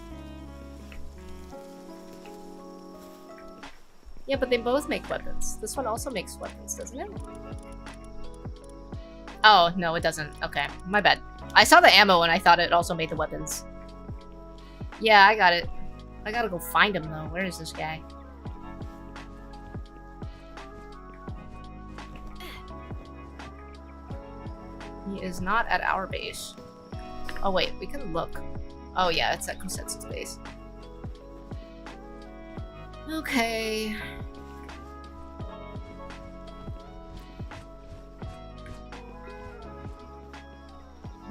Yeah, but they both make weapons. This one also makes weapons, doesn't it? Oh, no, it doesn't. Okay, my bad. I saw the ammo and I thought it also made the weapons. Yeah, I got it. I gotta go find him, though. Where is this guy? He is not at our base. Oh, wait, we can look. Oh, yeah, it's at Kosetsu's base. Okay.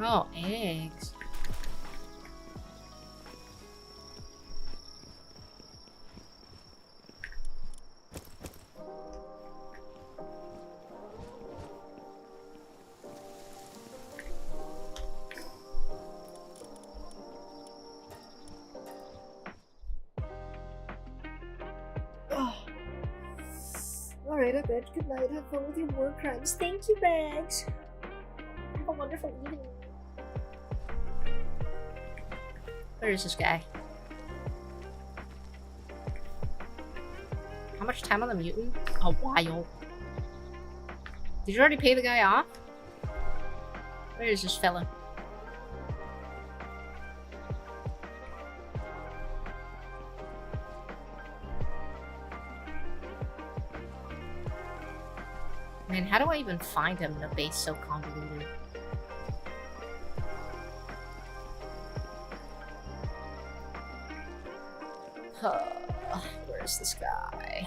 Oh, eggs. to bed. Good night. Have fun with your war crimes. Thank you, Bags. Have a wonderful evening. Where is this guy? How much time on the mutant? A while. Did you already pay the guy off? Where is this fella? Man, how do I even find him in a base so convoluted? Where's this guy?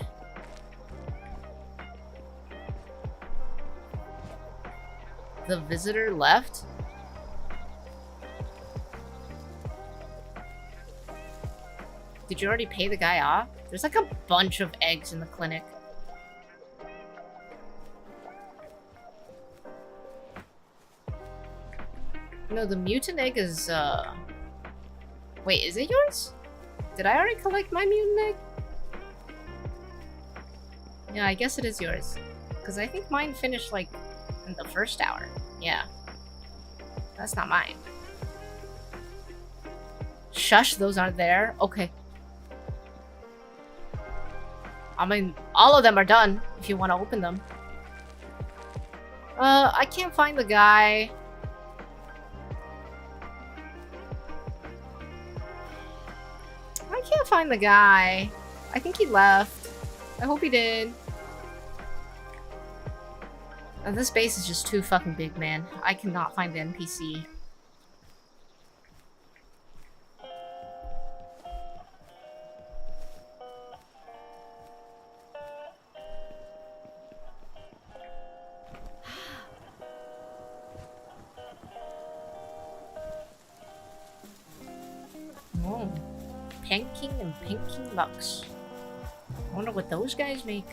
The visitor left? Did you already pay the guy off? There's like a bunch of eggs in the clinic. No, the mutant egg is, Wait, is it yours? Did I already collect my mutant egg? Yeah, I guess it is yours. Because I think mine finished, like, in the first hour. Yeah. That's not mine. Shush, those aren't there? Okay. I mean, all of them are done, if you want to open them. I can't find the guy. I can't find the guy. I think he left. I hope he did. This base is just too fucking big, man. I cannot find the NPC. Oh. Panking and Pinking Lux. I wonder what those guys make.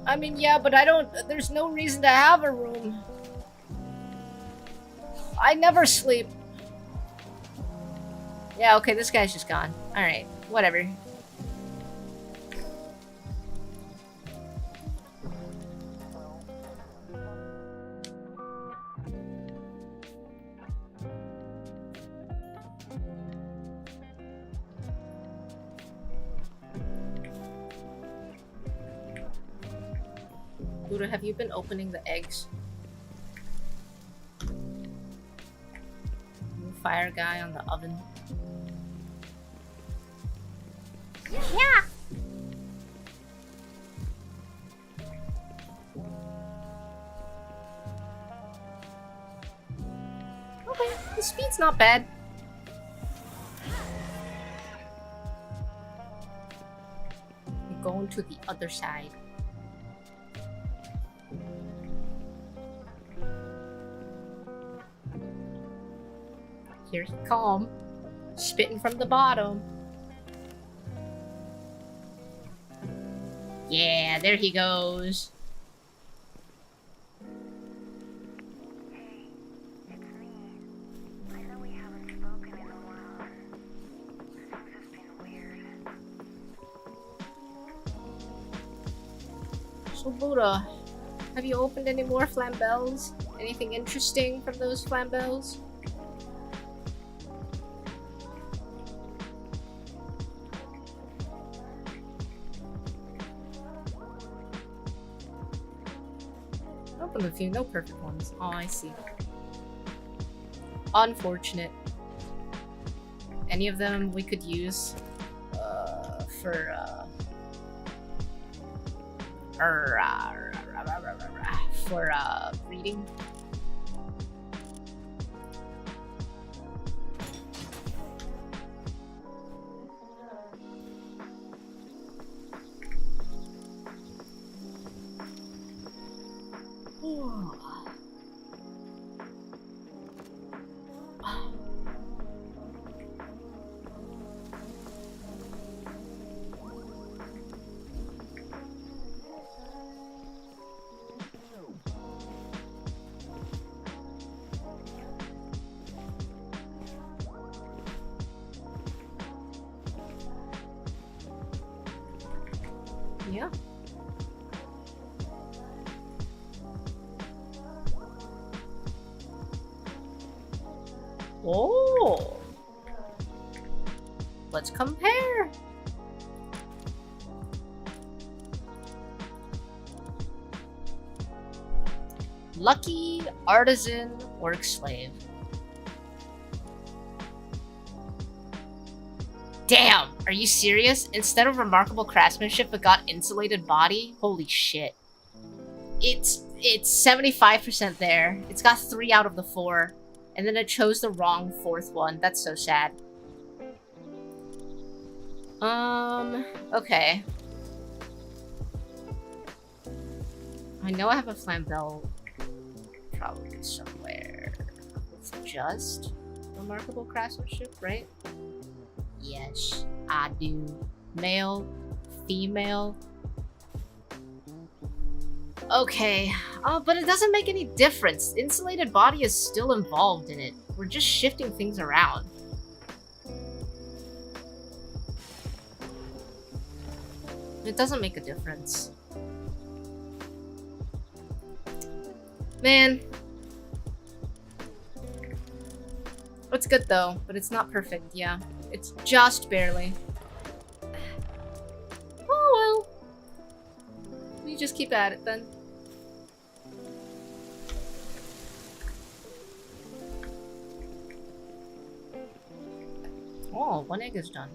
I mean, yeah, but there's no reason to have a room. I never sleep. Yeah, okay, this guy's just gone. Alright, whatever. Buddha, have you been opening the eggs? New fire guy on the oven. Yeah. Okay, the speed's not bad. I'm going to the other side. Here's Calm, spitting from the bottom. Yeah, there he goes. So Buddha, have you opened any more flambeals? Anything interesting from those flambeals? A few, no perfect ones. Oh, I see. Unfortunate. Any of them we could use for breeding. Yeah. Oh. Let's compare. Lucky, artisan, work slave. Damn! Are you serious? Instead of remarkable craftsmanship, it got insulated body? Holy shit. It's 75% there. It's got 3 out of the 4. And then it chose the wrong 4th one. That's so sad. Okay. I know I have a flambeau probably somewhere. It's just remarkable craftsmanship, right? Yes, I do. Male, female. Okay, but it doesn't make any difference. Insulated body is still involved in it. We're just shifting things around. It doesn't make a difference. Man. It's good though, but it's not perfect, yeah. It's just barely. Oh well. You just keep at it then. Oh, 1 egg is done.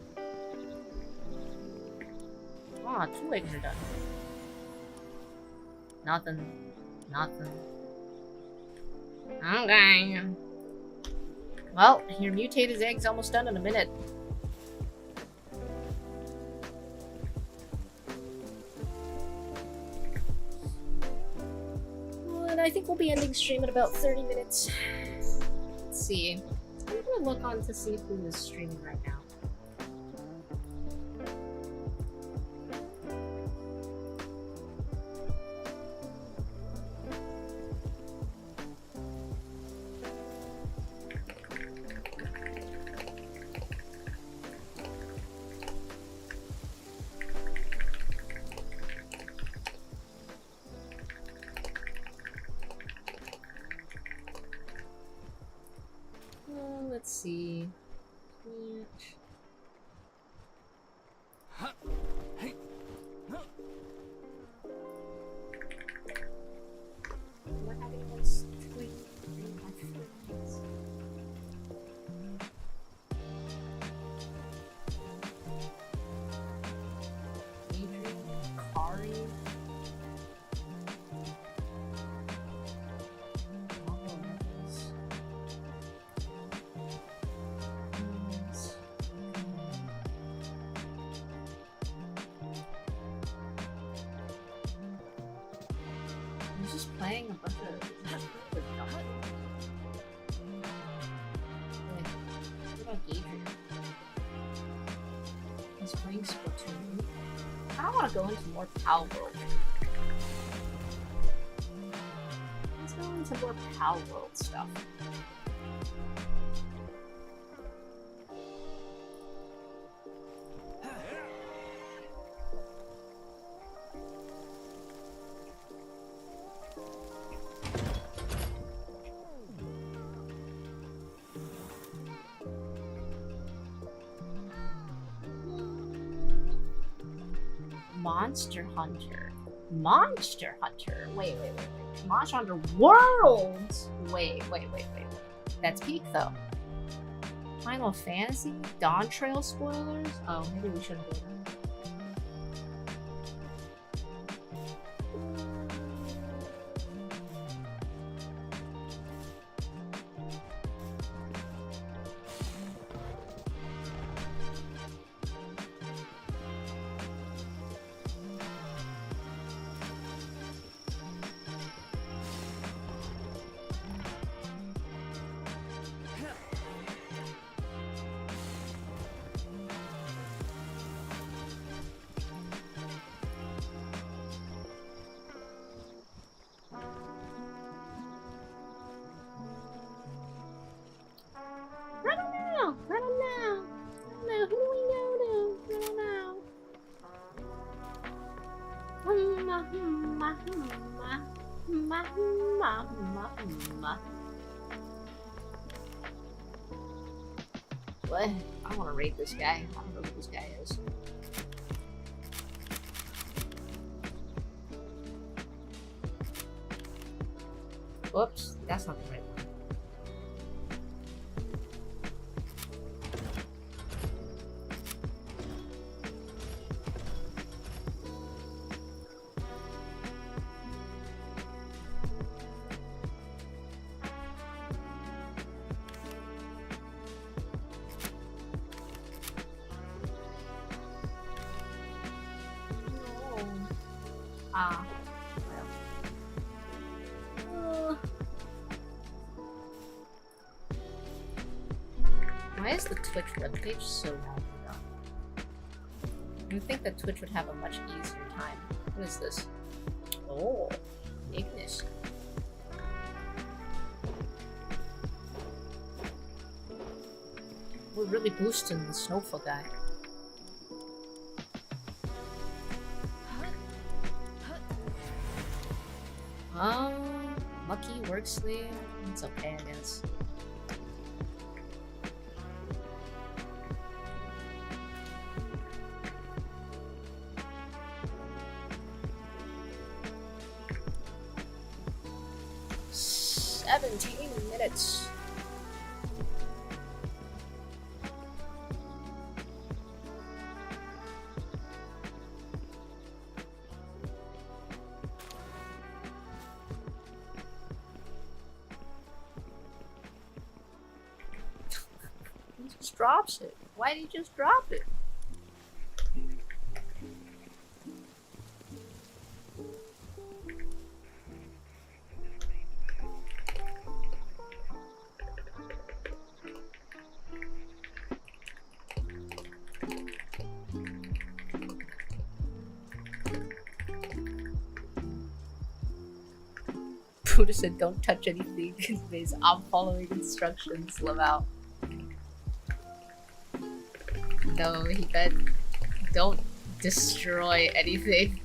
Ah, 2 eggs are done. Nothing. Nothing. Okay. Well, your mutated egg's almost done in a minute. Well, and I think we'll be ending stream in about 30 minutes. Let's see. I'm gonna look on to see who is streaming right now. Let's see. What happened was tweet my friends. Adrian, Kari. Playing a bunch of what about Adrian? He's playing Splatoon. I don't want to go into more Pal World. Let's go into more Pal World stuff. Monster Hunter. Monster Hunter. Wait. Monster Hunter Worlds. Wait. That's peak though. Final Fantasy? Dawn Trail spoilers? Oh, maybe we shouldn't do that. What? I want to raid this guy. I don't know who this guy is. Whoops, that's not the right one. Ah. Why is the Twitch webpage so long? You would think that Twitch would have a much easier time. What is this? Oh, Ignis. We're really boosting the Snowfall guy. Lucky work sleeve. It's okay, I guess. Minutes. He just drops it. Why did he just drop it? Buddha said don't touch anything because I'm following instructions, Laval. No, he meant don't destroy anything.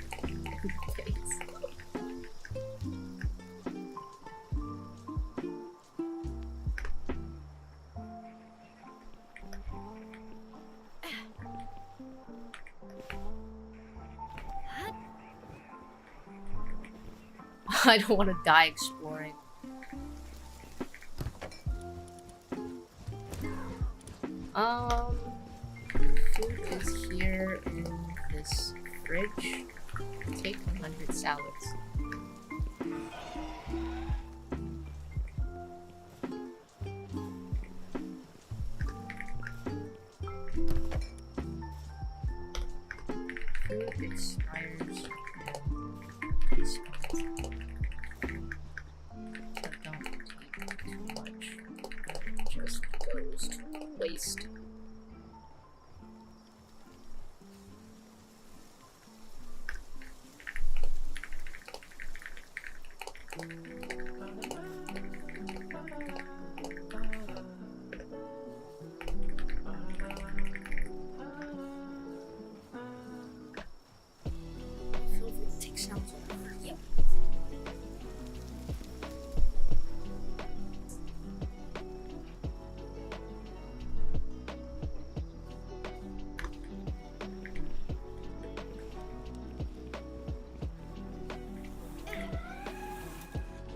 I don't want to die exploring. Food is here in this fridge. Take 100 salads. Food expires. Goes to waste.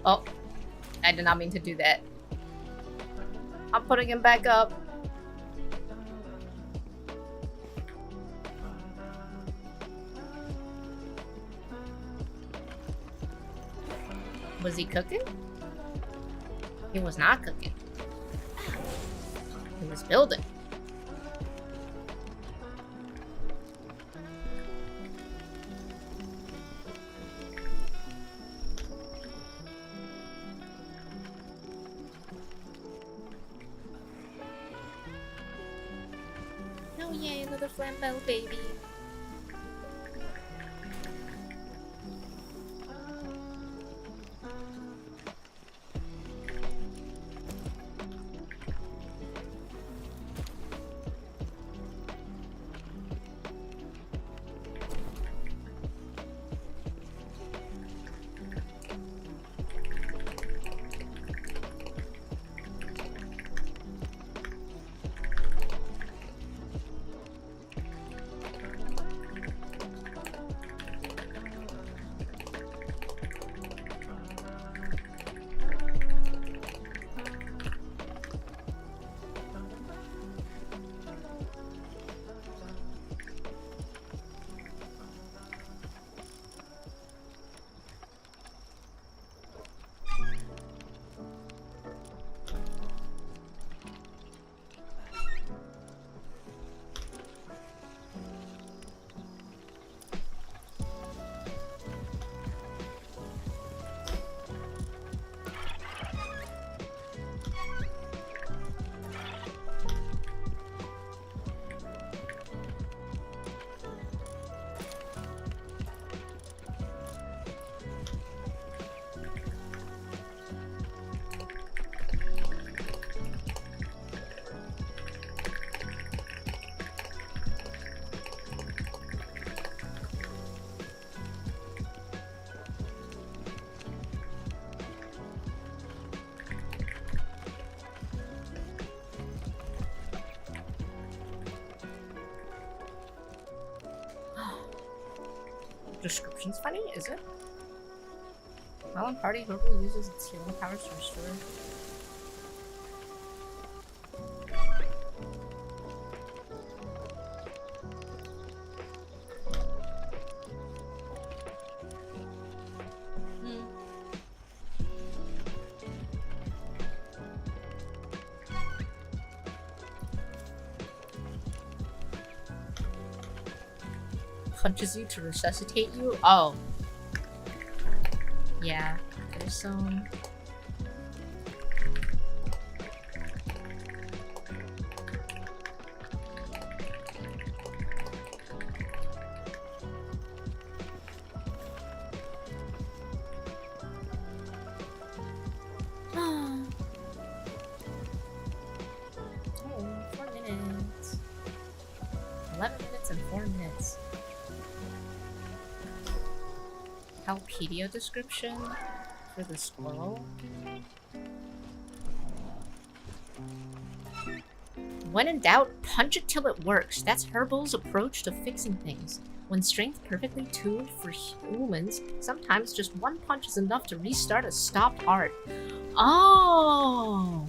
Oh, I did not mean to do that. I'm putting him back up. Was he cooking? He was not cooking. He was building. Oh yay, another Flamel baby. description's funny, is it? While in party, Herbal uses its healing powers to restore. Punches you to resuscitate you? Oh. Yeah, there's some... Oh, 4 minutes. 11 minutes and 4 minutes. Helpedia description for the squirrel. When in doubt, punch it till it works. That's Herbal's approach to fixing things. When strength perfectly tuned for humans, sometimes just one punch is enough to restart a stopped heart. Oh!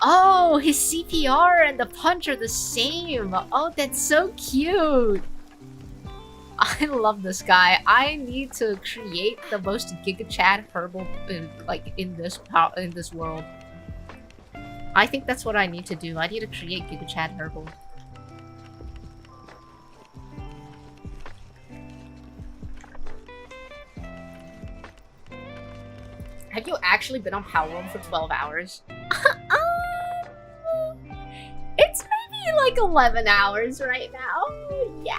Oh, his CPR and the punch are the same! Oh, that's so cute! I love this guy. I need to create the most Giga Chad Herbal in this world. I think that's what I need to do. I need to create Giga Chad Herbal. Have you actually been on Palworld for 12 hours? It's maybe like 11 hours right now. Yeah.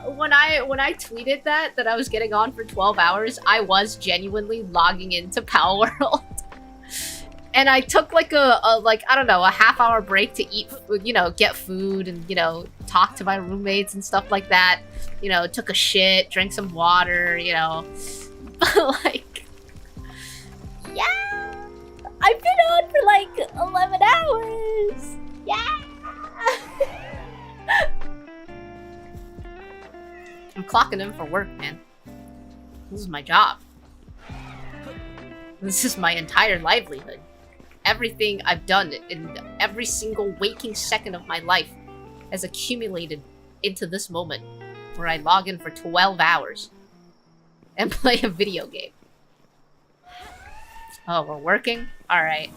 When I tweeted that I was getting on for 12 hours, I was genuinely logging into Palworld. And I took like I don't know, a half-hour break to eat, you know, get food and, you know, talk to my roommates and stuff like that. You know, took a shit, drank some water, you know. But like, yeah, I've been on for like 11 hours. Yeah. I'm clocking in for work, man. This is my job. This is my entire livelihood. Everything I've done in every single waking second of my life has accumulated into this moment where I log in for 12 hours and play a video game. Oh, we're working? Alright.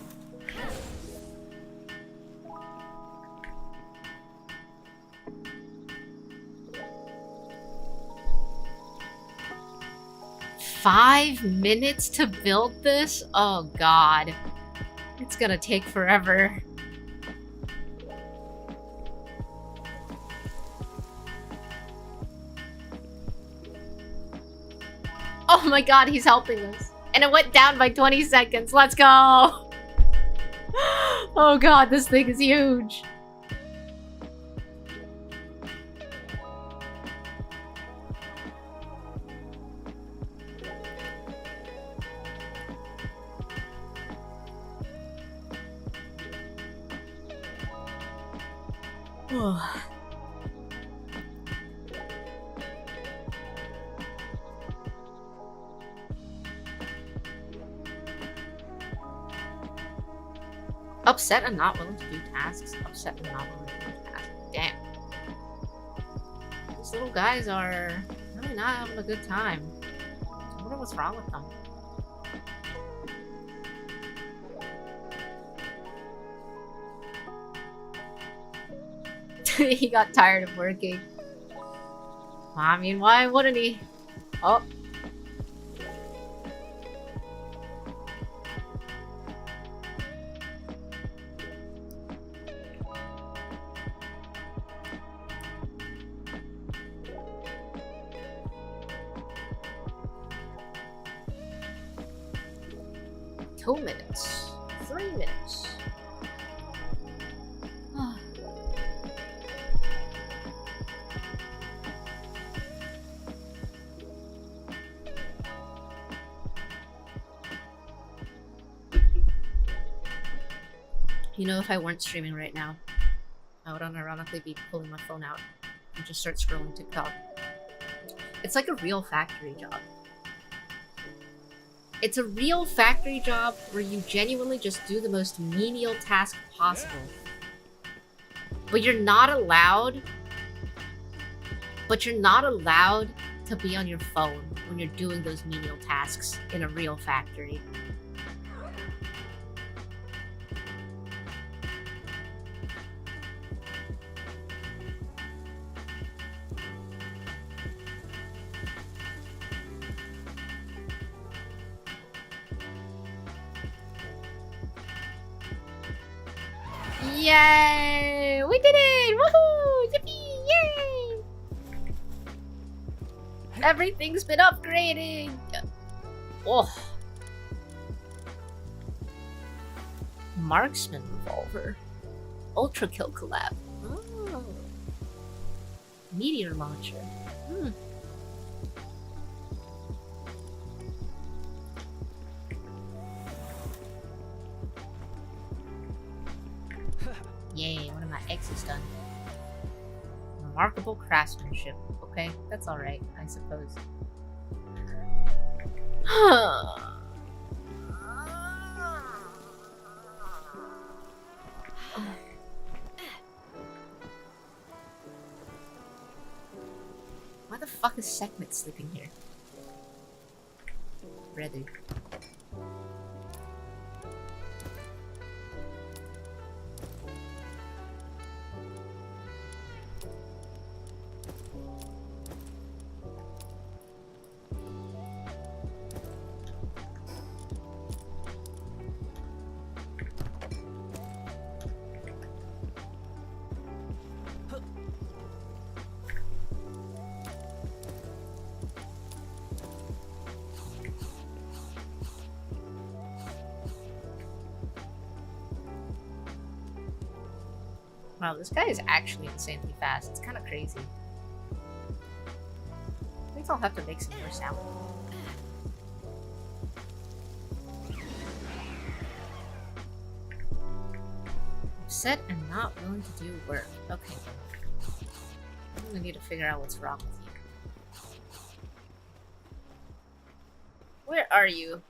$5 minutes to build this? Oh god. It's gonna take forever. Oh my god, he's helping us. And it went down by 20 seconds. Let's go! Oh god, this thing is huge. Upset and not willing to do tasks. Upset and not willing to do tasks. Damn. These little guys are really not having a good time. I wonder what's wrong with them. He got tired of working. I mean, why wouldn't he? Oh. Two minutes. 3 minutes. You know, if I weren't streaming right now, I would unironically be pulling my phone out and just start scrolling TikTok. It's like a real factory job. It's a real factory job where you genuinely just do the most menial task possible. But you're not allowed to be on your phone when you're doing those menial tasks in a real factory. Yay! We did it! Woohoo! Yippee! Yay! Everything's been upgraded! Oh. Marksman revolver. Ultra kill collab. Oh. Meteor launcher. Yay, one of my eggs is done. Remarkable craftsmanship. Okay, that's alright, I suppose. Why the fuck is Sekhmet sleeping here? Brother. Wow, this guy is actually insanely fast. It's kind of crazy. I think I'll have to make some more sound. Upset and not willing to do work. Okay. I'm gonna need to figure out what's wrong with you. Where are you?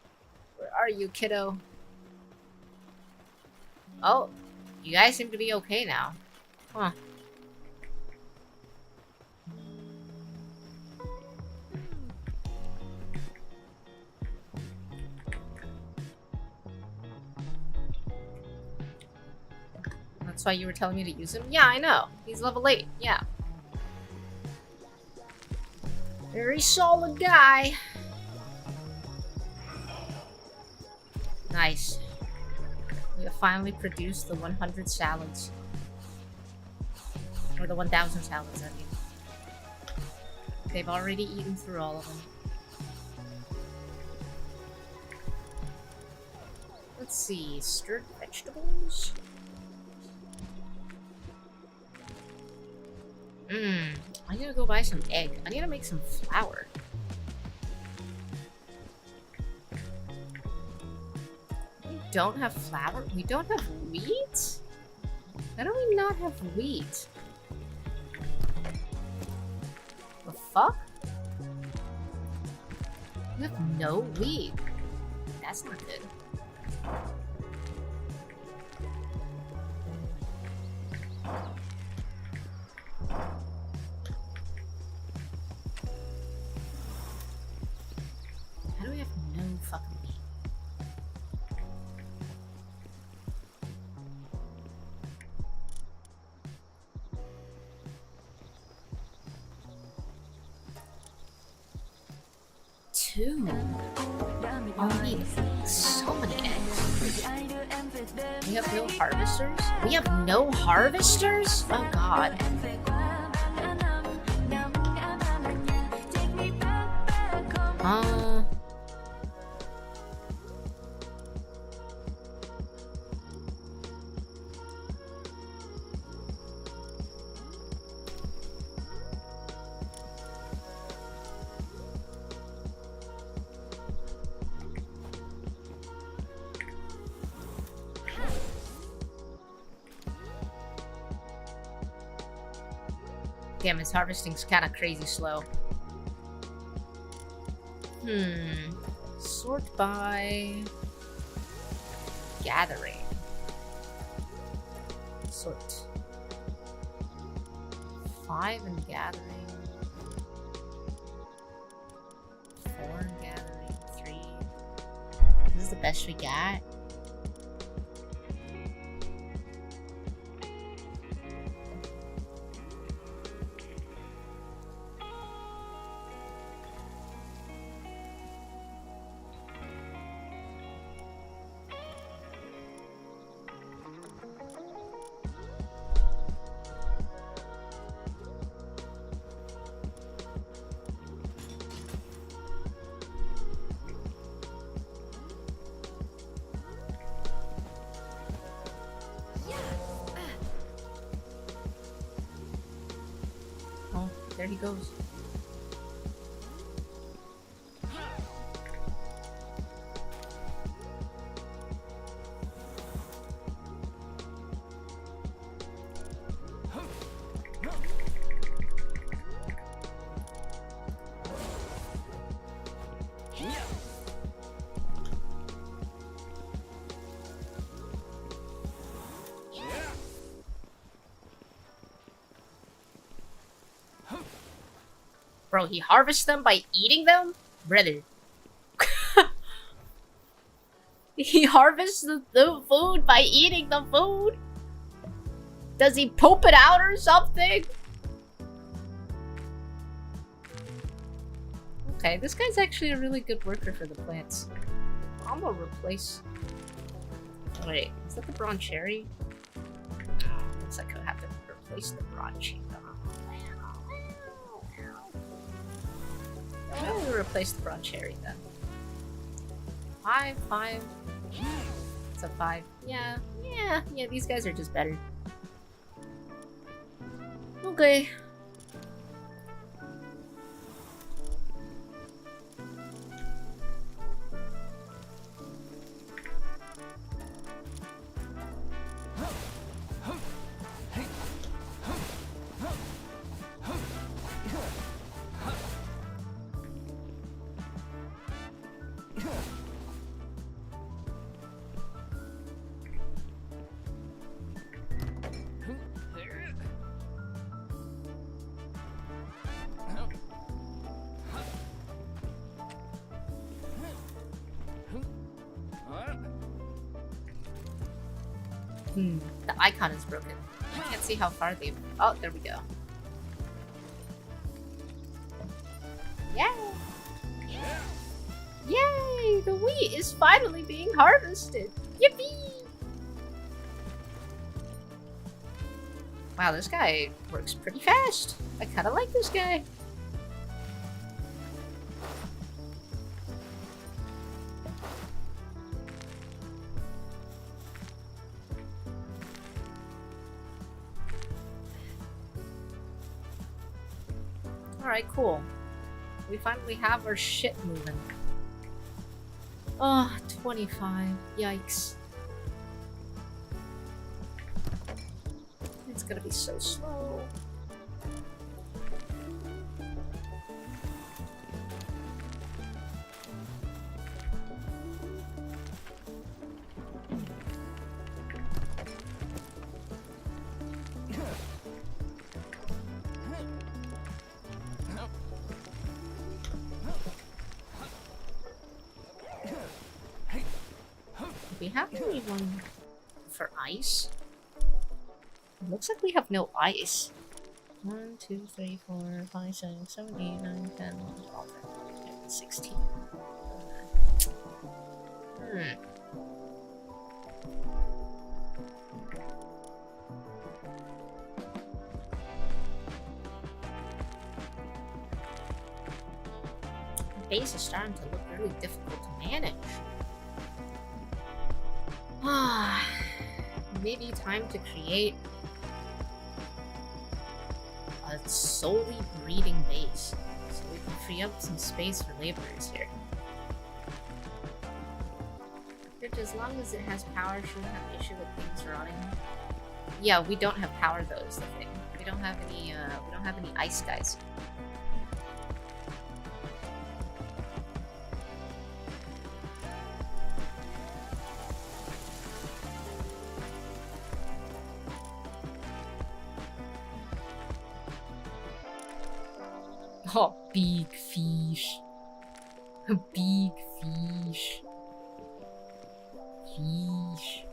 Where are you, kiddo? Oh. You guys seem to be okay now. Huh. That's why you were telling me to use him? Yeah, I know. He's level 8. Yeah. Very solid guy. Nice. We have finally produced the 100 salads. Or the 1,000 salads, I mean. They've already eaten through all of them. Let's see, stirred vegetables? I need to go buy some egg. I need to make some flour. Don't have flour? We don't have wheat? How do we not have wheat? The fuck? We have no wheat. That's not good. How do we have no fucking wheat? Two. Oh, we need so many eggs. We have no harvesters? We have no harvesters? Oh god. Damn, his harvesting's kind of crazy slow. Sort by gathering. Sort. 5 in gathering. 4 in gathering. 3. This is the best we got. There he goes. Bro, he harvests them by eating them? Brother. He harvests the food by eating the food? Does he poop it out or something? Okay, this guy's actually a really good worker for the plants. I'm gonna replace... Wait, is that the bronze cherry? Oh, looks like I'll have to replace the bronze cherry. I'm gonna replace the bronze cherry then. 5, 5. It's a 5. Yeah, these guys are just better. Okay. The icon is broken. I can't see how far they've... Oh, there we go. Yay! Yay! The wheat is finally being harvested! Yippee! Wow, this guy works pretty fast. I kinda like this guy. Alright, cool. We finally have our shit moving. Oh, 25. Yikes. It's gonna be so slow. We have anyone for ice? It looks like we have no ice. 1, 2, 3, 4, 5, 6, 7, 8, 9, 10, 11, 12, 13, 14, 16. The base is starting to look really difficult to manage. Maybe time to create a solely breeding base so we can free up some space for laborers here. Which, as long as it has power, shouldn't have issue with things rotting. Yeah, we don't have power though, is the thing. We don't have any ice guys. Oh, big fish. Big fish. Fish.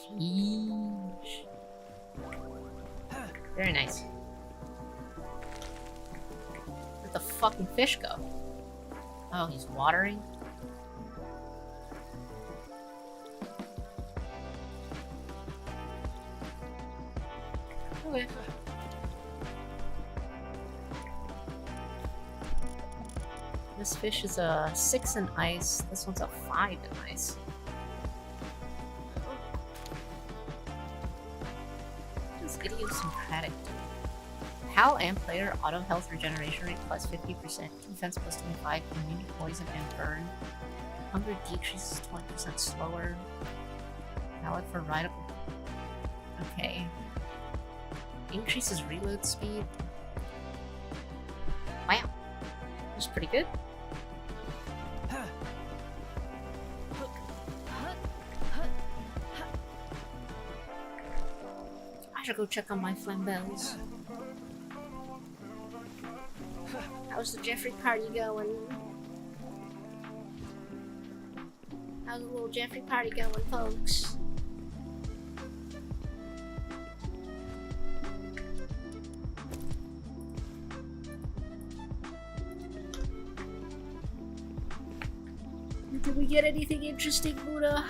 Fish. Very nice. Where'd the fucking fish go? Oh, he's watering? Okay. This fish is a 6 in ice. This one's a 5 in ice. What is idiosyncratic? Pal and player auto health regeneration rate plus 50%, defense plus 25, immune to poison and burn. Hunger decreases 20% slower. Valid for rideable. Okay. Increases reload speed. Wow. That's pretty good. I should go check on my flambels. How's the Jeffrey party going? How's the little Jeffrey party going, folks? Did we get anything interesting, Buddha?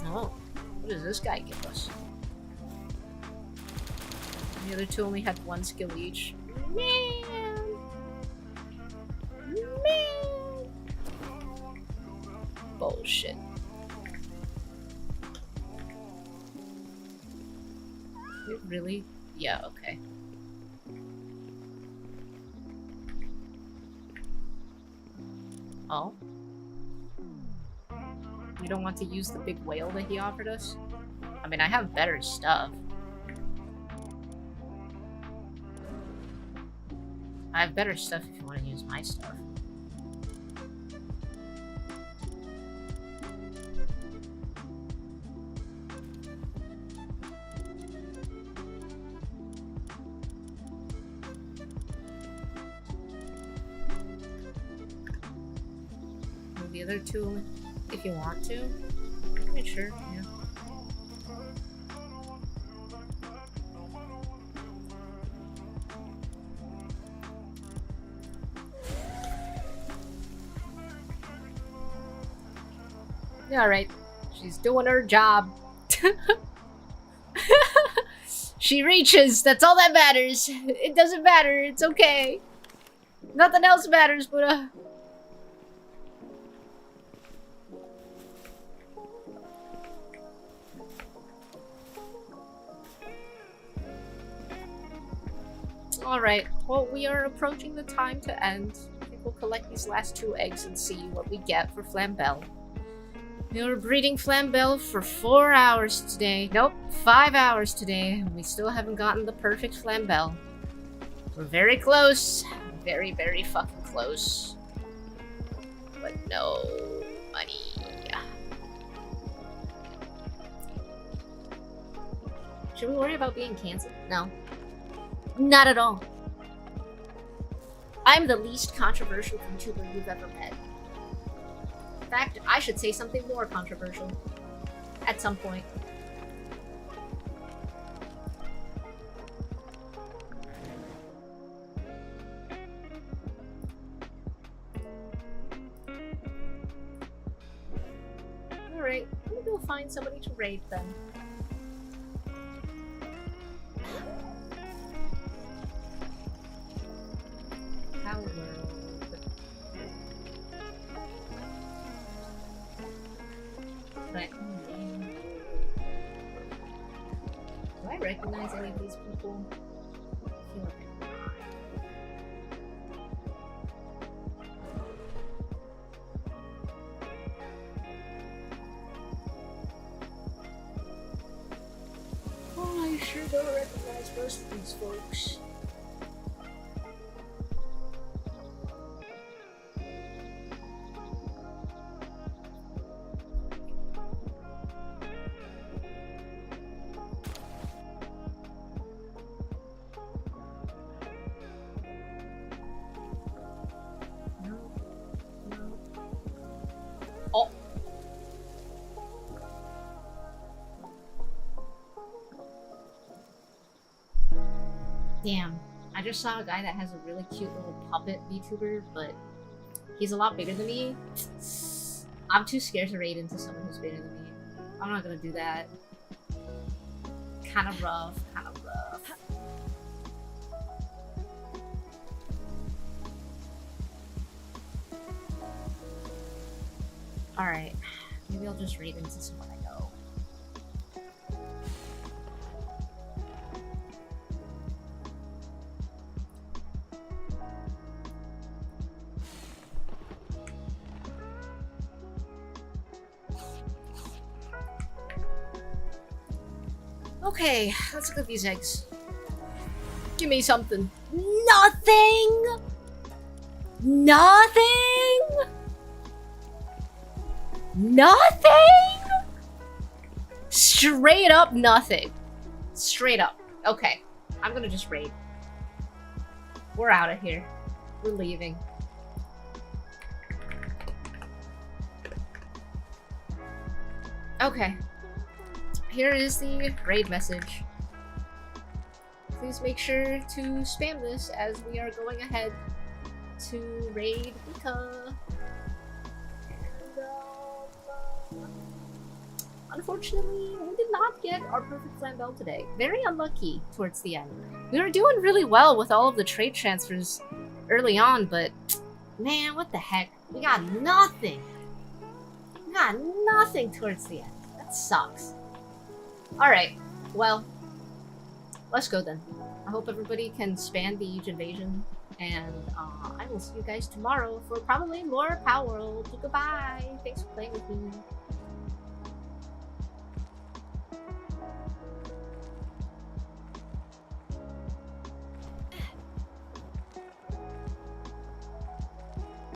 Oh, what does this guy give us? The other two only had 1 skill each. Man! Man! Bullshit. It really? Yeah, okay. Oh? We don't want to use the big whale that he offered us? I mean, I have better stuff. I have better stuff if you want to use my stuff. The other two, if you want to. Yeah, sure, yeah. Yeah, alright. She's doing her job. She reaches, that's all that matters. It doesn't matter, it's okay. Nothing else matters, Buddha. Alright, well, we are approaching the time to end. I think we'll collect these last 2 eggs and see what we get for Flambell. We were breeding Flambell for 4 hours today. Nope, 5 hours today, and we still haven't gotten the perfect Flambell. We're very close. Very, very fucking close. But no money. Should we worry about being cancelled? No. Not at all. I'm the least controversial YouTuber you've ever met. In fact, I should say something more controversial. At some point. Alright, let me go find somebody to raid then. Hello. But, do I recognize any of these people? I feel like I do. Oh, I sure don't recognize most of these folks. Damn. I just saw a guy that has a really cute little puppet VTuber, but he's a lot bigger than me. I'm too scared to raid into someone who's bigger than me. I'm not gonna do that. Kind of rough, kind of rough. Alright. Maybe I'll just raid into someone I know. Okay, let's look at these eggs. Give me something. Nothing! Nothing! Nothing! Straight up nothing. Straight up. Okay, I'm gonna just raid. We're out of here. We're leaving. Okay. Here is the raid message. Please make sure to spam this as we are going ahead to raid Ika. Unfortunately, we did not get our perfect Flambelle today. Very unlucky towards the end. We were doing really well with all of the trade transfers early on, but man, what the heck? We got nothing. We got nothing towards the end. That sucks. Alright, well, let's go then. I hope everybody can span the Age Invasion, and I will see you guys tomorrow for probably more Power World. Goodbye! Thanks for playing with me.